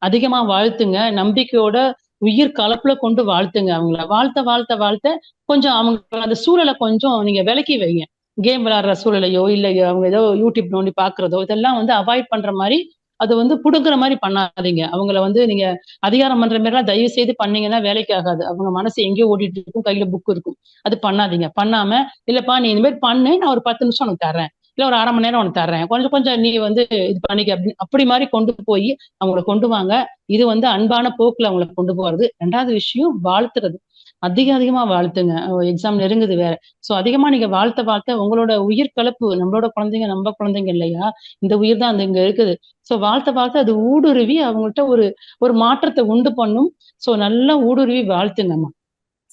அதிகமா வாழ்த்துங்க, நம்பிக்கையோட உயிர் கலப்புல கொண்டு வாழ்த்துங்க. அவங்கள வாழ்த்த கொஞ்சம் அவங்க அந்த சூழலை கொஞ்சம் நீங்க விலக்கி வைங்க. கேம் விளையாடுற சூழலையோ இல்ல அவங்க ஏதோ யூடியூப் நோண்டி பாக்குறதோ இதெல்லாம் வந்து அவாய்ட் பண்ற மாதிரி அது வந்து புடுங்குற மாதிரி பண்ணாதீங்க. அவங்கள வந்து நீங்க அதிகாரம் பண்ற மாதிரிலாம் தயவு செய்து பண்ணீங்கன்னா வேலைக்கு ஆகாது. அவங்க மனசு எங்கேயோ ஓடிட்டு இருக்கும், கையில புக் இருக்கும். அது பண்ணாதீங்க. பண்ணாம இல்லப்பா நீ இந்த மாதிரி பண்ணு, நான் ஒரு 10 நிமிஷம் உனக்கு தர்றேன், இல்ல ஒரு 1/2 மணி நேரம் உனக்கு தர்றேன், கொஞ்சம் கொஞ்சம் நீ வந்து இது பண்ணிக்க அப்படி மாதிரி கொண்டு போய் அவங்கள கொண்டு வாங்க. இது வந்து அன்பான போக்குல அவங்கள கொண்டு போறது. 2வது விஷயம் வாழ்த்துறது. அதிகமா வாழ்த்துங்க. எக்ஸாம் நெருங்குது வேற. சோ அதிகமா நீங்க வாழ்த்த உங்களோட உயிர் கலப்பு, நம்மளோட குழந்தைங்க நம்ம குழந்தைங்க இல்லையா? இந்த உயிர் தான் அந்த இங்க இருக்குது. சோ வாழ்த்த அது ஊடுருவி அவங்கள்ட்ட ஒரு ஒரு மாற்றத்தை உண்டு பண்ணும். சோ நல்லா ஊடுருவி வாழ்த்துங்கம்மா.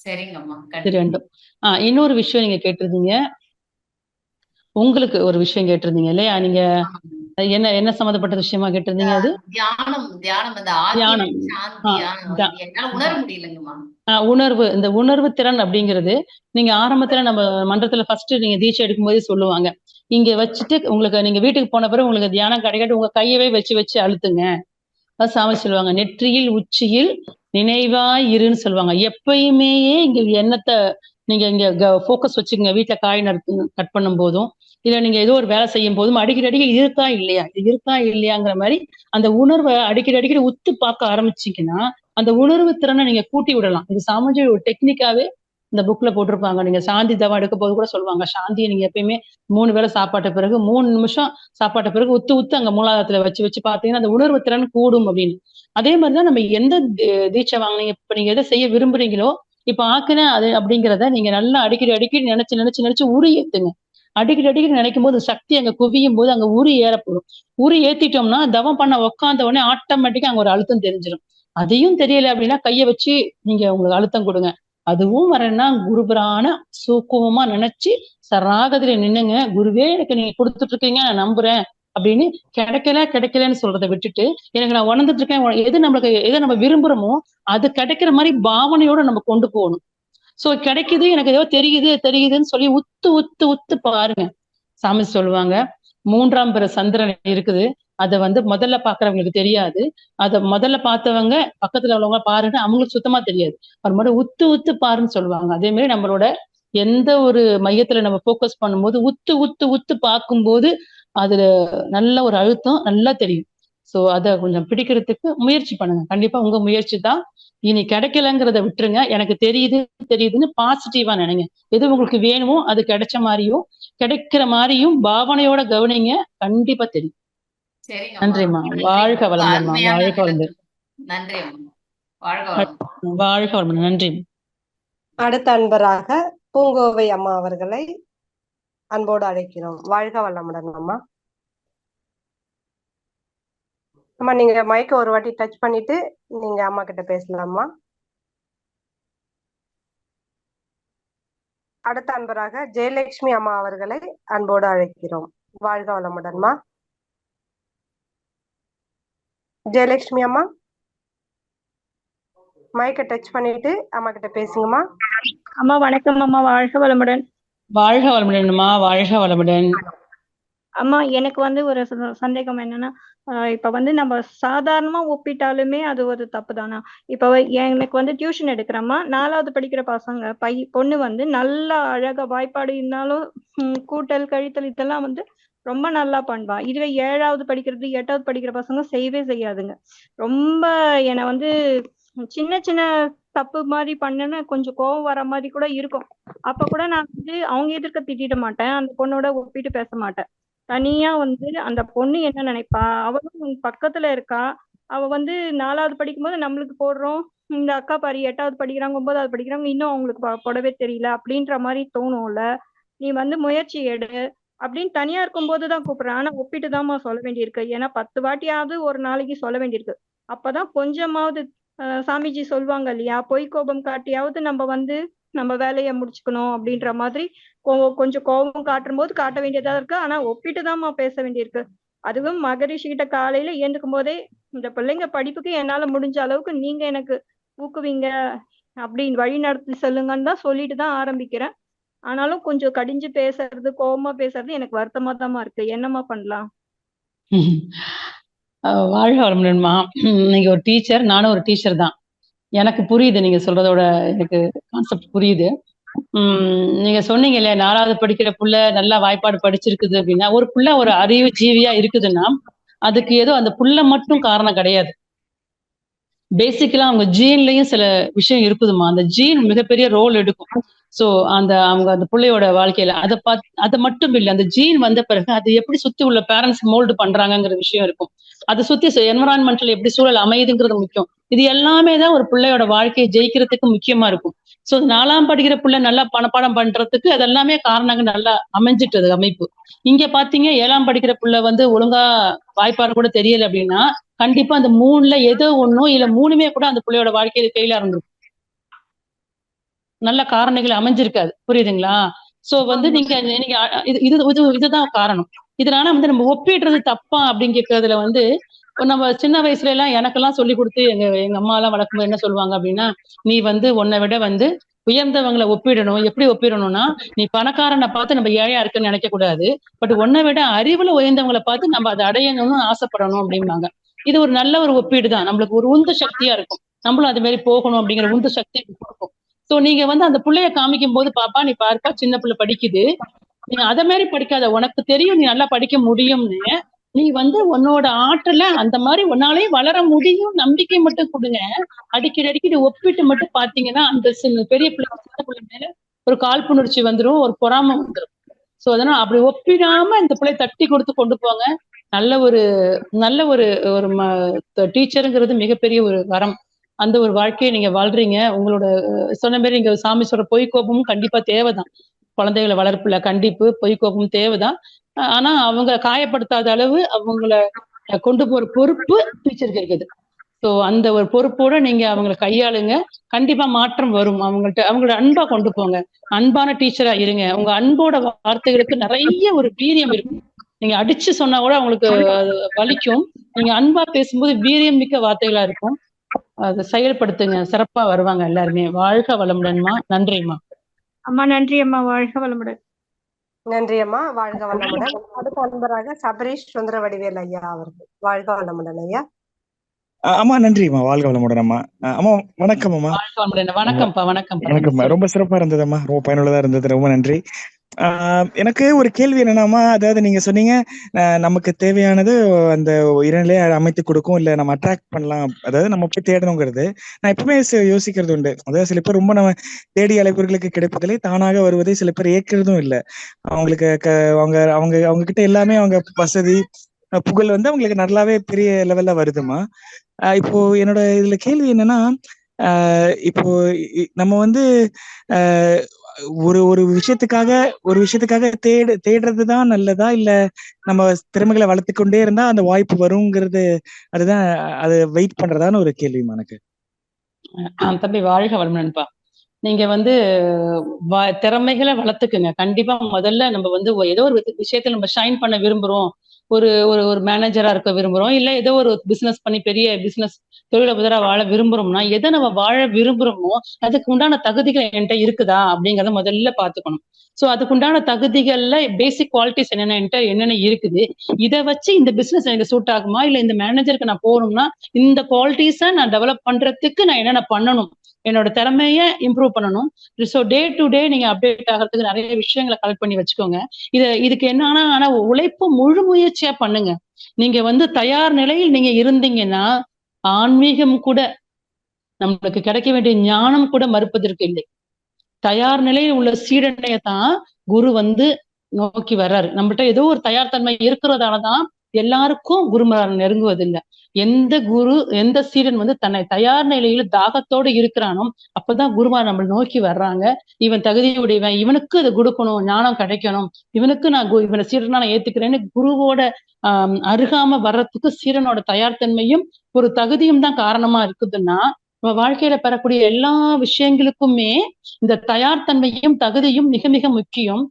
சரிங்கம்மா. இது 2ம். இன்னொரு விஷயம் நீங்க கேட்டிருந்தீங்க. உங்களுக்கு ஒரு விஷயம் கேட்டிருந்தீங்க இல்லையா? நீங்க என்ன என்ன சம்மந்தப்பட்ட விஷயமா கேட்டிருந்தீங்க அது? தியானம் அந்த தியானம். ஆத்மீக சாந்தி. இது என்னால உணர முடியலங்கம்மா. உணர்வு இந்த உணர்வு திறன் அப்படிங்கிறது நீங்க ஆரம்பத்துல நம்ம மன்றத்துல ஃபர்ஸ்ட் நீங்க தீட்சை எடுக்கும்போதே சொல்லுவாங்க. இங்க வச்சுட்டு உங்களுக்கு நீங்க வீட்டுக்கு போன பிறகு உங்களுக்கு தியானம் கிடைக்காட்டி உங்க கையவே வச்சு அழுத்துங்க. சாமி சொல்லுவாங்க, நெற்றியில் உச்சியில் நினைவாய் இருன்னு சொல்லுவாங்க. எப்பயுமே இங்க எண்ணத்தை நீங்க இங்க போக்கஸ் வச்சுக்கோங்க. வீட்டுல காய் கட் பண்ணும் போதும், இல்ல நீங்க ஏதோ ஒரு வேலை செய்யும் போதும் அடிக்கடி இருக்கா இல்லையாங்கிற மாதிரி அந்த உணர்வை அடிக்கடி உத்து பார்க்க ஆரம்பிச்சீங்கன்னா அந்த உணர்வு திறனை நீங்க கூட்டி விடலாம். இது சாமிஜி ஒரு டெக்னிக்காவே இந்த புக்ல போட்டிருப்பாங்க. நீங்க சாந்தி தவம் எடுக்க போது கூட சொல்லுவாங்க, சாந்தியை நீங்க எப்பயுமே 3 வேளை சாப்பாட்ட பிறகு 3 நிமிஷம் சாப்பாட்ட பிறகு உத்து அங்க மூலாதாரத்துல வச்சு பாத்தீங்கன்னா அந்த உணர்வு திறன் கூடும் அப்படின்னு. அதே மாதிரிதான் நம்ம எந்த தீட்சை வாங்கினீங்க, இப்ப நீங்க எதை செய்ய விரும்புறீங்களோ, இப்ப ஆக்குன அது அப்படிங்கிறத நீங்க நல்லா அடிக்கடி நினைச்சு உரி ஏத்துங்க. அடிக்கடி நினைக்கும் போது சக்தி அங்க குவியும் போது அங்க உரி ஏறப்படும். உரி ஏத்திட்டோம்னா தவம் பண்ண உட்கார்ந்த உடனே ஆட்டோமேட்டிக்கா அங்க ஒரு அழுத்தம் தெரிஞ்சிடும். அதையும் தெரியல அப்படின்னா கைய வச்சு நீங்க உங்களுக்கு அழுத்தம் கொடுங்க. அதுவும் வரேன்னா குருபரான சூக்குவமா நினைச்சு சராகத்துல நின்னுங்க. குருவே எனக்கு நீங்க கொடுத்துட்டு இருக்கீங்க, நான் நம்புறேன் அப்படின்னு. கிடைக்கலன்னு சொல்றதை விட்டுட்டு எனக்கு நான் உணர்ந்துட்டு இருக்கேன், எது நம்ம விரும்புறோமோ அது கிடைக்கிற மாதிரி பாவனையோட நம்ம கொண்டு போகணும். சோ கிடைக்குது, எனக்கு ஏதோ தெரியுதுன்னு சொல்லி உத்து பாருங்க. சாமி சொல்லுவாங்க, 3ஆம் பிற சந்திரன் இருக்குது. அத வந்து முதல்ல பாக்குறவங்களுக்கு தெரியாது. அத முதல்ல பார்த்தவங்க பக்கத்துல உள்ளவங்க பாருங்க, அவங்களுக்கு சுத்தமா தெரியாது. அது மாதிரி உத்து பாருன்னு சொல்லுவாங்க. அதே மாதிரி நம்மளோட எந்த ஒரு மையத்துல நம்ம போக்கஸ் பண்ணும்போது உத்து பார்க்கும்போது அதுல நல்ல ஒரு அழுத்தம் நல்லா தெரியும். சோ அத கொஞ்சம் பிடிக்கிறதுக்கு முயற்சி பண்ணுங்க. கண்டிப்பா உங்க முயற்சி தான். இனி கிடைக்கலங்கிறத விட்டுருங்க. எனக்கு தெரியுதுன்னு பாசிட்டிவா நினைங்க. எது உங்களுக்கு வேணுமோ அது கிடைச்ச மாதிரியும் கிடைக்கிற மாதிரியும் பாவனையோட கவனிங்க. கண்டிப்பா தெரியும். நன்றிம்மா. வாழ்க வளமுடன்மா. வாழ்க வளமுடன். நன்றி அம்மா. வாழ்க வளமுடன். வாழ்க வளமுடன். நன்றி. அடுத்த அன்பராக பூங்கோவை அம்மா அவர்களை அன்போடு அழைக்கிறோம். வாழ்க வளமுடன் அம்மா. அம்மா நீங்க மைக்க ஒரு வாட்டி டச் பண்ணிட்டு நீங்க அம்மா கிட்ட பேசலாமா? அடுத்த அன்பராக ஜெயலட்சுமி அம்மா அவர்களை அன்போடு அழைக்கிறோம். வாழ்க வளமுடன்மா. ஜெயலட்சுமி அம்மா மைக்க டச் பண்ணிட்டு அம்மா கிட்ட பேசுங்கம்மா. அம்மா வணக்கம் அம்மா. வாழ்க வளமுடன். வாழ்க வளமுடன்மா. வாழ்க வளமுடன். அம்மா எனக்கு வந்து ஒரு சந்தேகம் என்னன்னா, இப்ப வந்து நம்ம சாதாரணமா ஒப்பிட்டாலுமே அது ஒரு தப்பு தானா? இப்ப எனக்கு வந்து டியூஷன் எடுக்கிறேம்மா. 4வது படிக்கிற பசங்க பொண்ணு வந்து நல்லா அழகா வாய்ப்பாடு இருந்தாலும் கூட்டல் கழித்தல் இதெல்லாம் வந்து ரொம்ப நல்லா பண்ணுவா. இதுவே 7வது படிக்கிறது 8வது படிக்கிற பசங்க செய்யவே செய்யாதுங்க. ரொம்ப என்னை வந்து சின்ன சின்ன தப்பு மாதிரி பண்ணேன்னு கொஞ்சம் கோவம் வர மாதிரி கூட இருக்கும். அப்ப கூட நான் வந்து அவங்க எதிர்க்க திட்டிட மாட்டேன், அந்த பொண்ணோட ஒப்பிட்டு பேச மாட்டேன். தனியா வந்து அந்த பொண்ணு என்ன நினைப்பா, அவளும் பக்கத்துல இருக்கா, அவ வந்து 4வது படிக்கும்போது நம்மளுக்கு போடுறோம், இந்த அக்கா பாரு 8வது படிக்கிறாங்க 9வது படிக்கிறாங்க, இன்னும் அவங்களுக்கு போடவே தெரியல அப்படின்ற மாதிரி தோணும்ல. நீ வந்து முயற்சி எடு அப்படின்னு தனியா இருக்கும்போதுதான் கூப்பிடுறேன். ஆனா ஒப்பிட்டு தான்மா சொல்ல வேண்டியிருக்கு. ஏன்னா 10 வாட்டியாவது ஒரு நாளைக்கு சொல்ல வேண்டியிருக்கு. அப்பதான் கொஞ்சமாவது சாமிஜி சொல்லுவாங்க இல்லையா, பொய் கோபம் காட்டியாவது நம்ம வந்து நம்ம வேலையை முடிச்சுக்கணும் அப்படின்ற மாதிரி கொஞ்சம் கோபம் காட்டும் போது காட்ட வேண்டியதா இருக்கு. ஆனா ஒப்பிட்டு தான்மா பேச வேண்டியிருக்கு. அதுவும் மகரிஷி கிட்ட காலையில ஏந்துக்கும் போதே இந்த பிள்ளைங்க படிப்புக்கு என்னால முடிஞ்ச அளவுக்கு நீங்க எனக்கு ஊக்குவிங்க அப்படின்னு வழி நடத்தி சொல்லுங்கன்னு தான் சொல்லிட்டு தான் ஆரம்பிக்கிறேன். ஆனாலும் கொஞ்சம் கடிஞ்சு பேசுறது கோபமா பேசுறது எனக்கு வருத்தமா தான்மா இருக்கு. என்னம்மா பண்ணலாம்? வாழ்க வளமுடன்மா. நீங்க ஒரு டீச்சர், நானும் ஒரு டீச்சர் தான். எனக்கு புரியுது நீங்க சொல்றதோட, எனக்கு கான்செப்ட் புரியுது. நீங்க சொன்னீங்க இல்லையா, 4வது படிக்கிற புள்ள நல்லா வாய்ப்பாடு படிச்சிருக்குது அப்படின்னா, ஒரு புள்ள ஒரு அறிவு ஜீவியா இருக்குதுன்னா அதுக்கு ஏதோ அந்த புள்ள மட்டும் காரணம் கிடையாது. பேசிக்கலா அவங்க ஜீன்லயும் சில விஷயம் இருக்குதுமா. அந்த ஜீன் மிகப்பெரிய ரோல் எடுக்கும். சோ அவங்க அந்த பிள்ளையோட வாழ்க்கையில அதை மட்டும் இல்லை, அந்த ஜீன் வந்த பிறகு அது எப்படி சுத்தி உள்ள பேரண்ட்ஸ் மோல்டு பண்றாங்கிற விஷயம் இருக்கும். அதை சுத்தி என்வரான்மெண்ட்ல எப்படி சூழல் அமையுதுங்கிறது முக்கியம். இது எல்லாமே தான் ஒரு பிள்ளையோட வாழ்க்கையை ஜெயிக்கிறதுக்கு முக்கியமா இருக்கும். சோ 4ஆம் படிக்கிற பிள்ளை நல்லா பணப்பாடம் பண்றதுக்கு அதெல்லாமே காரணங்கள் நல்லா அமைஞ்சிட்டது அமைப்பு. இங்க பாத்தீங்க 7ஆம் படிக்கிற பிள்ளை ஒழுங்கா வாய்ப்பாடு கூட தெரியல அப்படின்னா கண்டிப்பா அந்த 3ல ஏதோ ஒண்ணோ இல்ல 3மே கூட அந்த பிள்ளையோட வாழ்க்கையில ஃபெயிலா இருந்திருக்கும். நல்ல காரணங்கள் அமைஞ்சிருக்காது. புரியுதுங்களா? சோ நீங்க இதுதான் காரணம். இதனால நம்ம ஒப்பிடுறது தப்பா அப்படின்னு கேட்கறதுல நம்ம சின்ன வயசுல எல்லாம் எனக்கெல்லாம் சொல்லி கொடுத்து எங்க அம்மா எல்லாம் வளர்க்கும்போது என்ன சொல்லுவாங்க அப்படின்னா, நீ உன்னை விட உயர்ந்தவங்களை ஒப்பிடணும். எப்படி ஒப்பிடணும்னா, நீ பணக்காரனை பார்த்து நம்ம ஏழையா இருக்குன்னு நினைக்க கூடாது. பட் உன்னை விட அறிவுல உயர்ந்தவங்களை பார்த்து நம்ம அதை அடையணும்னு ஆசைப்படணும் அப்படிம்பாங்க. இது ஒரு நல்ல ஒரு ஒப்பீடு தான். நம்மளுக்கு ஒரு உந்து சக்தியா இருக்கும். நம்மளும் அது மாதிரி போகணும் அப்படிங்கிற உந்து சக்தி கொடுக்கும். சோ நீங்க அந்த பிள்ளைய காமிக்கும் போது, பாப்பா நீ பாருப்பா சின்ன பிள்ளை படிக்குது, நீ அதை மாதிரி படிக்காத, உனக்கு தெரியும் நீ நல்லா படிக்க முடியும்னு, நீ உன்னோட ஆற்றல அந்த மாதிரி உன்னாலே வளர முடியும் நம்பிக்கை மட்டும் கொடுங்க. அடிக்கடி ஒப்பிட்டு மட்டும் பாத்தீங்கன்னா அந்த பெரிய பிள்ளை சின்ன பிள்ளை மேல ஒரு காழ்ப்புணர்ச்சி வந்துடும், ஒரு பொறாமை வந்துடும். சோ அதனால அப்படி ஒப்பிடாம இந்த பிள்ளை தட்டி கொடுத்து கொண்டு போங்க. நல்ல ஒரு டீச்சருங்கிறது மிகப்பெரிய ஒரு வரம். அந்த ஒரு வாழ்க்கையை நீங்க வாழ்றீங்க. உங்களோட சொன்ன மாதிரி நீங்க சாமி சொல்ற பொய் கோபமும் கண்டிப்பா தேவைதான். குழந்தைகளை வளர்ப்புல கண்டிப்பு பொய் கோபமும் தேவைதான். ஆனா அவங்க காயப்படுத்தாத அளவு அவங்கள கொண்டு போற பொறுப்பு டீச்சருக்கு இருக்குது. சோ அந்த ஒரு பொறுப்போட நீங்க அவங்களை கையாளுங்க. கண்டிப்பா மாற்றம் வரும். அவங்களோட அன்பா கொண்டு போங்க. அன்பான டீச்சரா இருங்க. உங்க அன்போட வார்த்தைகளுக்கு நிறைய ஒரு வீரியம் இருக்கும். நீங்க அடிச்சு சொன்னா கூட அவங்களுக்கு வலிக்கும். நீங்க அன்பா பேசும்போது வீரியம் மிக்க வார்த்தைகளா இருக்கும். அதை செயல்படுத்துங்க. சிறப்பா வருவாங்க எல்லாருமே. வாழ்க வளமுடன்மா. நன்றிம்மா. அம்மா நன்றி அம்மா. வாழ்க வளமுடன். நன்றி அம்மா. வாழ்க வளமுடன். அடுத்த அன்பராக சபரீஷ் சுந்தரவடிவேல் ஐயா அவர்கள். வாழ்க வளமுடன் ஐயா. அம்மா நன்றிம்மா. வாழ்க வளமுடன் அம்மா. அம்மா வணக்கம் அம்மா. வணக்கம்ப்பா. வணக்கம். ரொம்ப சிறப்பா இருந்ததும்மா. ரொம்ப பயனுள்ளதா இருந்தது. ரொம்ப நன்றி. எனக்கு ஒரு கேள்வி என்னன்னாமா, அதாவது நீங்க சொன்னீங்க நமக்கு தேவையானது அந்த இறைநிலையை அமைத்து கொடுக்கும், இல்ல நம்ம அட்ராக்ட் பண்ணலாம், அதாவது நம்ம போய் தேடணுங்கிறது. நான் எப்பவுமே யோசிக்கிறது உண்டு. அதாவது சில பேர் ரொம்ப நம்ம தேடி அழைப்பவர்களுக்கு கிடைப்பதில்லை, தானாக வருவதை சில பேர் ஏற்கிறதும் இல்லை. அவங்களுக்கு அவங்க கிட்ட எல்லாமே அவங்க வசதி புகழ் அவங்களுக்கு நல்லாவே பெரிய லெவல்ல வருதுமா. இப்போ என்னோட இதுல கேள்வி என்னன்னா, இப்போ நம்ம ஒரு விஷயத்துக்காக தேடுறதுதான் நல்லதா, இல்ல நம்ம திறமைகளை வளர்த்துக்கொண்டே இருந்தா அந்த வாய்ப்பு வருங்கிறது, அதுதான் அது வெயிட் பண்றதான்னு ஒரு கேள்வி எனக்கு. தம்பி வாழ்க வளமுடன்ப்பா. நீங்க திறமைகளை வளர்த்துக்குங்க. கண்டிப்பா முதல்ல நம்ம ஏதோ ஒரு விஷயத்துல நம்ம ஷைன் பண்ண விரும்புறோம். ஒரு மேனேஜரா இருக்க விரும்புறோம், இல்ல ஏதோ ஒரு பிசினஸ் பண்ணி பெரிய பிசினஸ் தொழிலதிபரா வாழ விரும்புறோம்னா, எதை நம்ம வாழ விரும்புறோமோ அதுக்கு உண்டான தகுதிகள் என்கிட்ட இருக்குதா அப்படிங்கறத முதல்ல பாத்துக்கணும். சோ அதுக்கு உண்டான தகுதிகள்ல பேசிக் குவாலிட்டிஸ் என்னென்ன இருக்குது, இதை வச்சு இந்த பிசினஸ் எனக்கு சூட் ஆகுமா, இல்ல இந்த மேனேஜருக்கு நான் போகணும்னா இந்த குவாலிட்டிஸை நான் டெவலப் பண்றதுக்கு நான் என்னென்ன பண்ணணும், என்னோட திறமைய இம்ப்ரூவ் பண்ணணும். ஸோ டே டு டே நீங்க அப்டேட் ஆகிறதுக்கு நிறைய விஷயங்களை கலெக்ட் பண்ணி வச்சுக்கோங்க. இதுக்கு ஆனா உழைப்பு முழு முயற்சியா பண்ணுங்க. நீங்க தயார் நிலையில் நீங்க இருந்தீங்கன்னா ஆன்மீகம் கூட, நம்மளுக்கு கிடைக்க வேண்டிய ஞானம் கூட மறுப்பதற்கு இல்லை. தயார் நிலையில் உள்ள சீடனையத்தான் குரு நோக்கி வர்றாரு. நம்மகிட்ட ஏதோ ஒரு தயார் தன்மை இருக்கிறதாலதான் எல்லாருக்கும் குருமார் நெருங்குவதில்லை. எந்த சீடன் தன்னை தயார் நிலையில தாகத்தோடு இருக்கிறானோ அப்பதான் குருமார் நம்மளை நோக்கி வர்றாங்க. இவன் தகுதியுடையவன், இவனுக்கு அதை கொடுக்கணும், ஞானம் கிடைக்கணும், இவனுக்கு இவனை சீடனா நான் ஏத்துக்கிறேன்னு குருவோட அருகாம வர்றதுக்கு சீடனோட தயார் தன்மையும் ஒரு தகுதியும் தான் காரணமா இருக்குதுன்னா, நம்ம வாழ்க்கையில பெறக்கூடிய எல்லா விஷயங்களுக்குமே இந்த தயார் தன்மையும் தகுதியும் மிக மிக முக்கியம்.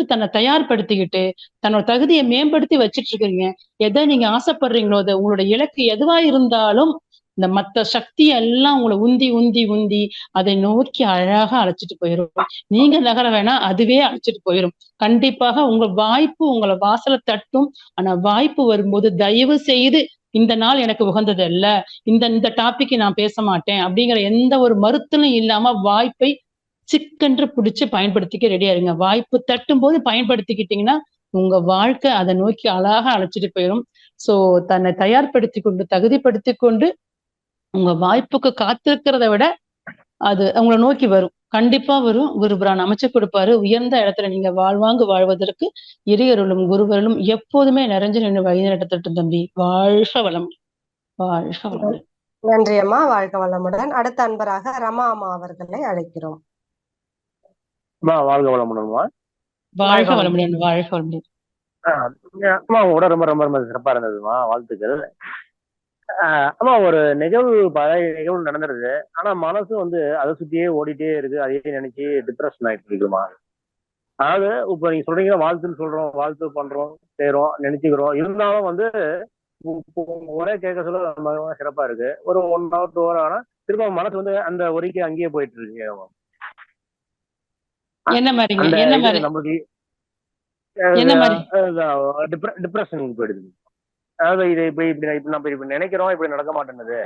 தன்னை தயார்படுத்திக்கிட்டு தன்னோட தகுதியை மேம்படுத்தி வச்சிட்டு இருக்கீங்க. எதை நீங்க ஆசைப்படுறீங்களோ, அதை உங்களோட இலக்கு எதுவா இருந்தாலும் இந்த மத்த சக்தி எல்லாம் உங்களை உந்தி அதை நோக்கி அழகாக அழைச்சிட்டு போயிடும். நீங்க நகர வேணா, அதுவே அழைச்சிட்டு போயிடும். கண்டிப்பாக உங்க வாய்ப்பு உங்களை வாசலை தட்டும். ஆனா வாய்ப்பு வரும்போது தயவு செய்து இந்த நாள் எனக்கு உகந்தது அல்ல, இந்த டாபிக் நான் பேச மாட்டேன் அப்படிங்கிற எந்த ஒரு மறுத்தலும் இல்லாம வாய்ப்பை சிக்கென்று பிடிச்சு பயன்படுத்திக்க ரெடியா இருங்க. வாய்ப்பு தட்டும் போது பயன்படுத்திக்கிட்டீங்கன்னா உங்க வாழ்க்கை அதை நோக்கி அழகா அழைச்சிட்டு போயிடும். சோ தன்னை தயார்படுத்தி கொண்டு தகுதிப்படுத்தி கொண்டு உங்க வாய்ப்புக்கு காத்திருக்கிறத விட அது உங்களை நோக்கி வரும், கண்டிப்பா வரும். குருபுரான் அமைச்சு கொடுப்பாரு. உயர்ந்த இடத்துல நீங்க வாழ்வாங்கு வாழ்வதற்கு இறையருளும் குருவருளும் எப்போதுமே நிறைஞ்சு நின்று வழி நடத்தட்டும் தம்பி. வாழ்க வளம், வாழ்க வளம். நன்றி அம்மா, வாழ்க வளமுடன். அடுத்த அன்பராக ரமா அம்மா அவர்களை அழைக்கிறோம். வாழ்க வளமுடன்மா. வாழ்க வளமுடன், வாழ்க வளமுடன். அம்மா உங்களோட ரொம்ப ரொம்ப ரொம்ப சிறப்பா இருந்ததுமா, வாழ்த்துக்கள். ஆமா, ஒரு நிகழ்வு பழைய நிகழ்வு நடந்துருது, ஆனா மனசு வந்து அதை சுத்தியே ஓடிட்டே இருக்கு, அதையே நினைச்சு டிப்ரெஷன் ஆயிட்டு இருக்குமா. அதாவது இப்ப நீங்க சொல்றீங்க வாழ்த்துன்னு சொல்றோம், வாழ்த்து பண்றோம், செய்யறோம், நினைச்சுக்கிறோம், இருந்தாலும் வந்து ஒரே கேட்க சொல்ல ரொம்ப சிறப்பா இருக்கு. ஒரு 1 hour 2 hour ஆனா திரும்ப மனசு வந்து அந்த ஒரிக்கு அங்கேயே போயிட்டு இருக்கு. என்ன மாதிரிங்க? என்ன மாதிரி? நமக்கு என்ன மாதிரி? டிப்ரெஷனுக்கு போயிடுது. அதாவது இது இப்படி நம்ம இப்படி நினைக்கிறோம், இப்படி நடக்க மாட்டேங்குது.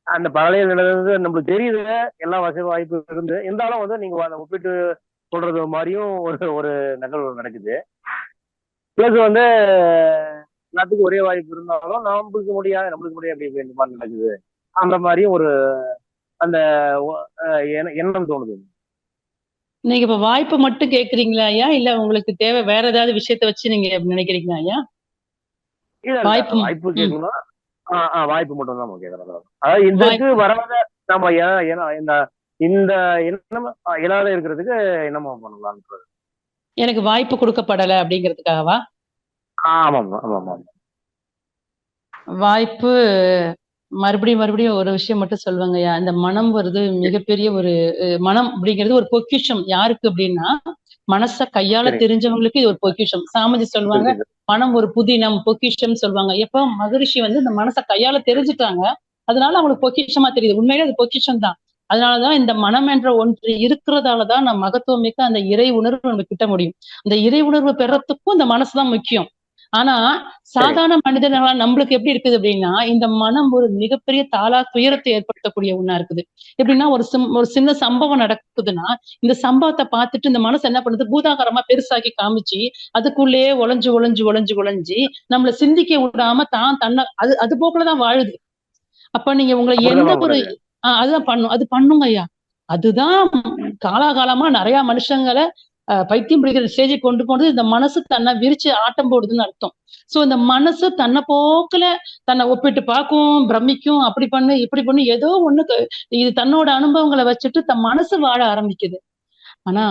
அந்த பழைய நடந்தது நம்மளுக்கு தெரியுது, எல்லா வசதி வாய்ப்பு இருந்து, இருந்தாலும் வந்து நீங்க ஒப்பிட்டு சொல்றது மாதிரியும் ஒரு நிகழ்வு நடக்குது. பிளஸ் வந்து எல்லாத்துக்கும் ஒரே வாய்ப்பு இருந்தாலும் நம்மளுக்கு முடியாது அப்படி இந்த மாதிரி நடக்குது. அந்த மாதிரியும் ஒரு அந்த எண்ணம் தோணுது. நீங்க இப்ப வாய்ப்பு மட்டும் கேக்குறீங்களா ஐயா, இல்ல உங்களுக்கு தேவை வேற ஏதாவது விஷயத்த வச்சு நீங்க நினைக்கிறீங்களா ஐயா? வாய்ப்பு கேட்கணும். வாய்ப்பு மட்டும் தான் கேட்கறோம். அதாவது இதுக்கு வராத நம்ம இந்த எண்ணம் இல்லாத இருக்கிறதுக்கு என்னமா பண்ணலாம்? எனக்கு வாய்ப்பு கொடுக்கப்படலை அப்படிங்கிறதுக்காகவா? ஆமாம் ஆமாம் ஆமாம். வாய்ப்பு மறுபடியும் ஒரு விஷயம் மட்டும் சொல்லுவாங்கய்யா. இந்த மனம் வருது மிகப்பெரிய ஒரு மனம் அப்படிங்கிறது ஒரு பொக்கிஷம். யாருக்கு அப்படின்னா மனச கையாள தெரிஞ்சவங்களுக்கு இது ஒரு பொக்கிஷம். சாமிஜி சொல்லுவாங்க மனம் ஒரு புதினம் பொக்கிஷம் சொல்லுவாங்க. எப்ப மகரிஷி வந்து இந்த மனசை கையாள தெரிஞ்சுட்டாங்க, அதனால அவங்களுக்கு பொக்கிஷமா தெரியுது. உண்மையிலே அது பொக்கிஷம் தான். அதனாலதான் இந்த மனம் என்ற ஒன்று இருக்கிறதாலதான் நம்ம மகத்துவம் மிக்க அந்த இறை உணர்வு நம்ம கிட்ட முடியும். அந்த இறை உணர்வு பெறத்துக்கும் இந்த மனசுதான் முக்கியம். ஆனா சாதாரண மனிதர்களா நம்மளுக்கு எப்படி இருக்குது அப்படின்னா, இந்த மனம் ஒரு மிகப்பெரிய துயரத்தை ஏற்படுத்தக்கூடிய ஒண்ணா இருக்குது. எப்படின்னா ஒரு சின்ன சம்பவம் நடக்குதுன்னா, இந்த சம்பவத்தை பார்த்துட்டு இந்த மனசு என்ன பண்ணுது, பூதாகரமா பெருசாக்கி காமிச்சு அதுக்குள்ளேயே ஒளிஞ்சு நம்மளை சிந்திக்க விடாம தன்னை அது போக்குலதான் வாழுது. அப்ப நீங்க உங்களை எந்த ஒரு அதுதான் அது பண்ணுங்க ஐயா. அதுதான் காலாகாலமா நிறைய மனுஷங்களை பைத்தியம் பிடிக்கிற ஸ்டேஜை கொண்டு போனது இந்த மனசு தன்னை விரிச்சு ஆட்டம் போடுதுன்னு அர்த்தம். சோ இந்த மனசு தன்னை போக்குல தன்னை ஒப்பிட்டு பார்க்கும், பிரமிக்கும், அப்படி பண்ணு இப்படி பண்ணு, ஏதோ ஒண்ணுக்கு இது தன்னோட அனுபவங்களை வச்சுட்டு தன் மனசு வாழ ஆரம்பிக்குது. ஆனா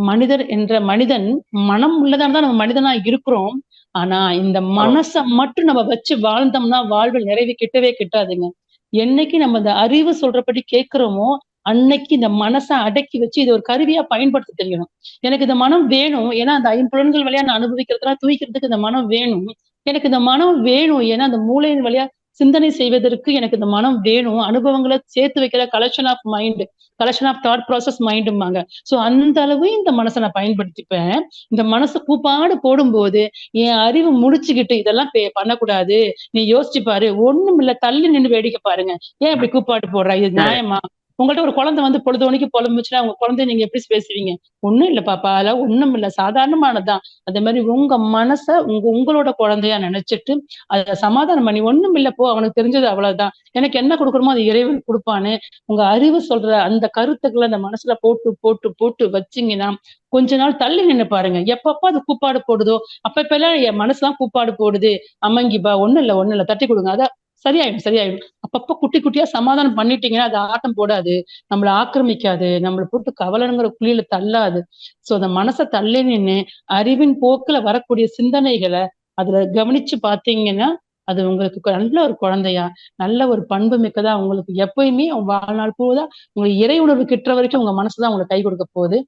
மனிதர் என்ற மனிதன் மனம் உள்ளதான் நம்ம மனிதனா இருக்கிறோம். ஆனா இந்த மனசை மட்டும் நம்ம வச்சு வாழ்ந்தோம்னா வாழ்வில் நிறைவு கிட்டவே கிட்டாதுங்க. என்னைக்கு நம்ம இந்த அறிவு சொல்றபடி கேட்கிறோமோ அன்னைக்கு இந்த மனசை அடக்கி வச்சு இது ஒரு கருவியா பயன்படுத்த தெரியணும். எனக்கு இந்த மனம் வேணும், ஏன்னா அந்த 5 புலன்கள் வழியா நான் அனுபவிக்கிறதுலாம் தூய்க்கிறதுக்கு இந்த மனம் வேணும். எனக்கு இந்த மனம் வேணும், ஏன்னா அந்த மூளையின் வழியா சிந்தனை செய்வதற்கு எனக்கு இந்த மனம் வேணும். அனுபவங்களை சேர்த்து வைக்கிற collection of mind, collection of thought process மைண்டும்பாங்க. சோ அந்த அளவு இந்த மனசை நான் பயன்படுத்திப்பேன். இந்த மனசு கூப்பாடு போடும்போது என் அறிவு முடிச்சுக்கிட்டு இதெல்லாம் பண்ணக்கூடாது, நீ யோசிச்சு பாரு, ஒண்ணும் இல்ல, தள்ளி நின்று வேடிக்கை பாருங்க, ஏன் இப்படி கூப்பாடு போடுற, இது நியாயமா? உங்கள்ட்ட ஒரு குழந்தை வந்து பொழுதுனைக்கு புலம்புச்சுன்னா உங்க குழந்தைய நீங்க எப்படி பேசுவீங்க? ஒண்ணும் இல்ல பாப்பா, அதெல்லாம் ஒண்ணும் இல்ல, சாதாரணமானதுதான். அதே மாதிரி உங்க மனச உங்களோட குழந்தையா நினைச்சிட்டு அதை சமாதானம் பண்ணி, ஒண்ணும் இல்ல போ, அவனுக்கு தெரிஞ்சது அவ்வளவுதான், எனக்கு என்ன கொடுக்கணுமோ அது இறைவன் கொடுப்பான்னு உங்க அறிவு சொல்ற அந்த கருத்துக்களை அந்த மனசுல போட்டு போட்டு போட்டு வச்சிங்கன்னா கொஞ்ச நாள் தள்ளி நின்று பாருங்க. எப்பப்ப அது கூப்பாடு போடுதோ அப்ப எல்லாம் என் மனசுலாம் கூப்பாடு போடுது, அம்மங்கிப்பா, ஒண்ணும் இல்ல தட்டி கொடுங்க, அதான் சரியாயிடும். அப்பப்ப குட்டி குட்டியா சமாதானம் பண்ணிட்டீங்கன்னா அது ஆட்டம் போடாது, நம்மளை ஆக்கிரமிக்காது, நம்மளை போட்டு கவலைங்கிற குழியில தள்ளாது. சோ அந்த மனசை தள்ளி நின்று அறிவின் போக்குல வரக்கூடிய சிந்தனைகளை அதுல கவனிச்சு பாத்தீங்கன்னா அது உங்களுக்கு நல்ல ஒரு குழந்தையா, நல்ல ஒரு பண்பு மிக்கதா உங்களுக்கு எப்பயுமே வாழ்நாள் போதா உங்களுக்கு இறை உணர்வு கிட்டுற வரைக்கும் உங்க மனசுதான் உங்களுக்கு கை கொடுக்க போகுது.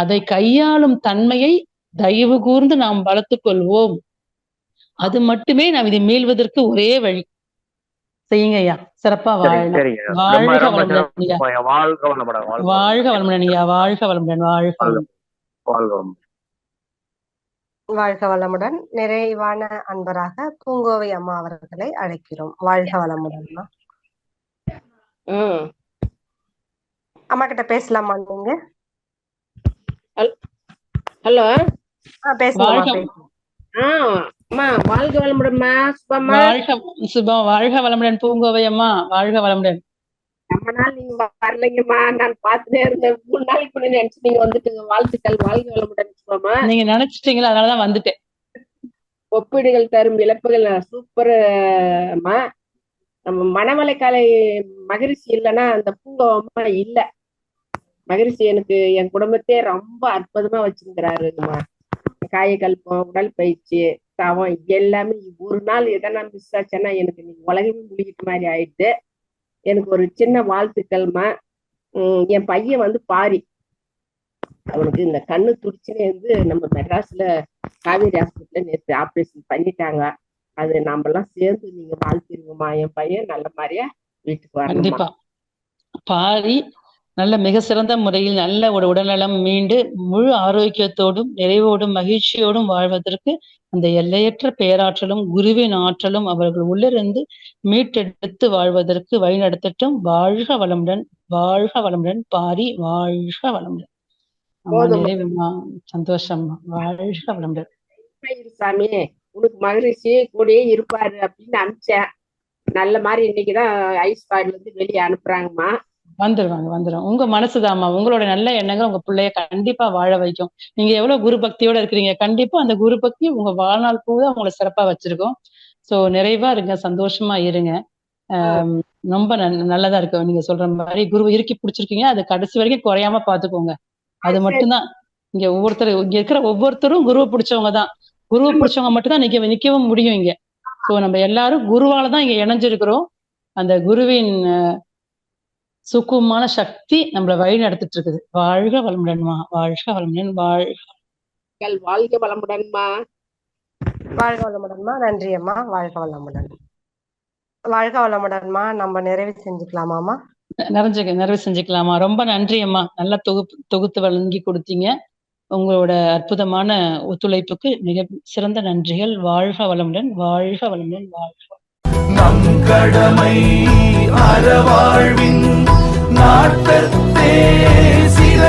அதை கையாளும் தன்மையை தயவு கூர்ந்து நாம் வளர்த்துக் கொள்வோம். அது மட்டுமே நாம் இதை மீள்வதற்கு ஒரே வழி. செய்யுங்க ஐயா, சிறப்பா வாழலாம். வாழ்க வளமுடன் ஐயா, வாழ்க வளமுடன் ஐயா, வாழ்க வளமுடன், வாழ்க வளமுடன். வாழ்க வளமுடன். நிறைவான அன்பராக பூங்கோவை அம்மா அவர்களை அழைக்கிறோம். வாழ்க வளமுடன். அம்மா கிட்ட பேசலாமா நீங்க? ஹலோ, பேசலாமா? அம்மா வாழ்க வளமுடன்மா. சுபம்மா. வாழ்க வளமுடன் பூங்கோவை அம்மா. வாழ்க வளமுடன். ரொம்ப நாள் நீங்க வரலைங்கம்மா, நான் பார்த்துட்டே இருந்தேன். 3 நாளைக்கு முன்னாடி நினைச்சு நீங்க வந்துட்டுங்க. வாழ்த்துக்கள். வாழ்க வளமுடன் சுபம்மா. நீங்க நினைச்சிட்டீங்களா, அதனாலதான் வந்துட்டேன். ஒப்பீடுகள் தரும் இழப்புகள் சூப்பர் அம்மா. நம்ம மணமலைக்காலை மகரிஷி இல்லைன்னா அந்த பூங்கோவமா இல்ல. மகரிஷி எனக்கு என் குடும்பத்தையே ரொம்ப அற்புதமா வச்சிருக்கிறாருங்கம்மா. காயக்கல்பம், உடற்பயிற்சி, தவம் எல்லாமே. ஒரு நாள் எதனா மிஸ் ஆச்சுன்னா எனக்கு நீங்க உலகமே முடிக்கிட்ட மாதிரி ஆயிடுது. எனக்கு ஒரு சின்ன வாழ்த்துக்கள்மா. என் பையன் வந்து பாரி, அவனுக்கு இந்த கண்ணு துடிச்சுனே இருந்து நம்ம மெட்ராஸ்ல காவேரி ஹாஸ்பிட்டல்ல நேற்று ஆப்ரேஷன் பண்ணிட்டாங்க. அது நாம எல்லாம் சேர்ந்து நீங்க வாழ்த்திருங்கம்மா. என் பையன் நல்ல மாதிரியா வீட்டுக்கு வரணுமா. கண்டிப்பா. பாரி நல்ல மிக சிறந்த முறையில் நல்ல ஒரு உடல்நலம் மீண்டு முழு ஆரோக்கியத்தோடும் நிறைவோடும் மகிழ்ச்சியோடும் வாழ்வதற்கு அந்த எல்லையற்ற பேராற்றலும் குருவின் ஆற்றலும் அவர்கள் உள்ளிருந்து மீட்டெடுத்து வாழ்வதற்கு வழிநடத்தட்டும். வாழ்க வளமுடன். வாழ்க வளமுடன் பாரி. வாழ்க வளமுடன். நிறைவுமா, சந்தோஷம்மா. வாழ்க வளமுடன். சாமி உனக்கு மகரிஷி கூடயே இருப்பாரு அப்படின்னு அனுப்பிச்சேன். நல்ல மாதிரி இன்னைக்குதான் ஐஸ் பாய்ல இருந்து வெளியே அனுப்புறாங்கம்மா. வந்துருவாங்க. உங்க மனசுதாம்மா, உங்களோட நல்ல எண்ணங்கள் உங்க பிள்ளைய கண்டிப்பா வாழ வைக்கும். நீங்க எவ்வளவு குரு பக்தியோட இருக்கிறீங்க, கண்டிப்பா அந்த குரு பக்தி உங்க வாழ்நாள் பூரா உங்களை சிறப்பா வச்சிருக்கோம். சோ நிறைவா இருங்க, சந்தோஷமா இருங்க. ரொம்ப நல்லதா இருக்கு. நீங்க சொல்ற மாதிரி குரு இறுக்கி பிடிச்சிருக்கீங்க, அது கடைசி வரைக்கும் குறையாம பாத்துக்கோங்க. அது மட்டும்தான். இங்க இங்க இருக்கிற ஒவ்வொருத்தரும் குருவை பிடிச்சவங்க தான். குருவை பிடிச்சவங்க மட்டும்தான் நிக்கவும் முடியும் இங்க. சோ நம்ம எல்லாரும் குருவாலதான் இங்க இணைஞ்சிருக்கிறோம். அந்த குருவின் சுக்குமான சக்தி நம்மளை வழி நடத்திட்டு இருக்குது. வாழ்க வளமுடன்மா. வாழ்க வளமுடன். வாழ்க வளமுடன்மா. வாழ்க வளமுடன்மா. நன்றி அம்மா. வாழ்க வளமுடன். வாழ்க வளமுடன்மா. நம்ம நிறைவு செஞ்சுக்கலாமாமா? நிறைவு செஞ்சுக்கலாமா? ரொம்ப நன்றி அம்மா. நல்லா தொகுத்து வழங்கி கொடுத்தீங்க. உங்களோட அற்புதமான ஒத்துழைப்புக்கு மிக சிறந்த நன்றிகள். வாழ்க வளமுடன். வாழ்க வளமுடன். வாழ்க நம் கடமை அறவாழ்வின் நாட்டத்தே சிற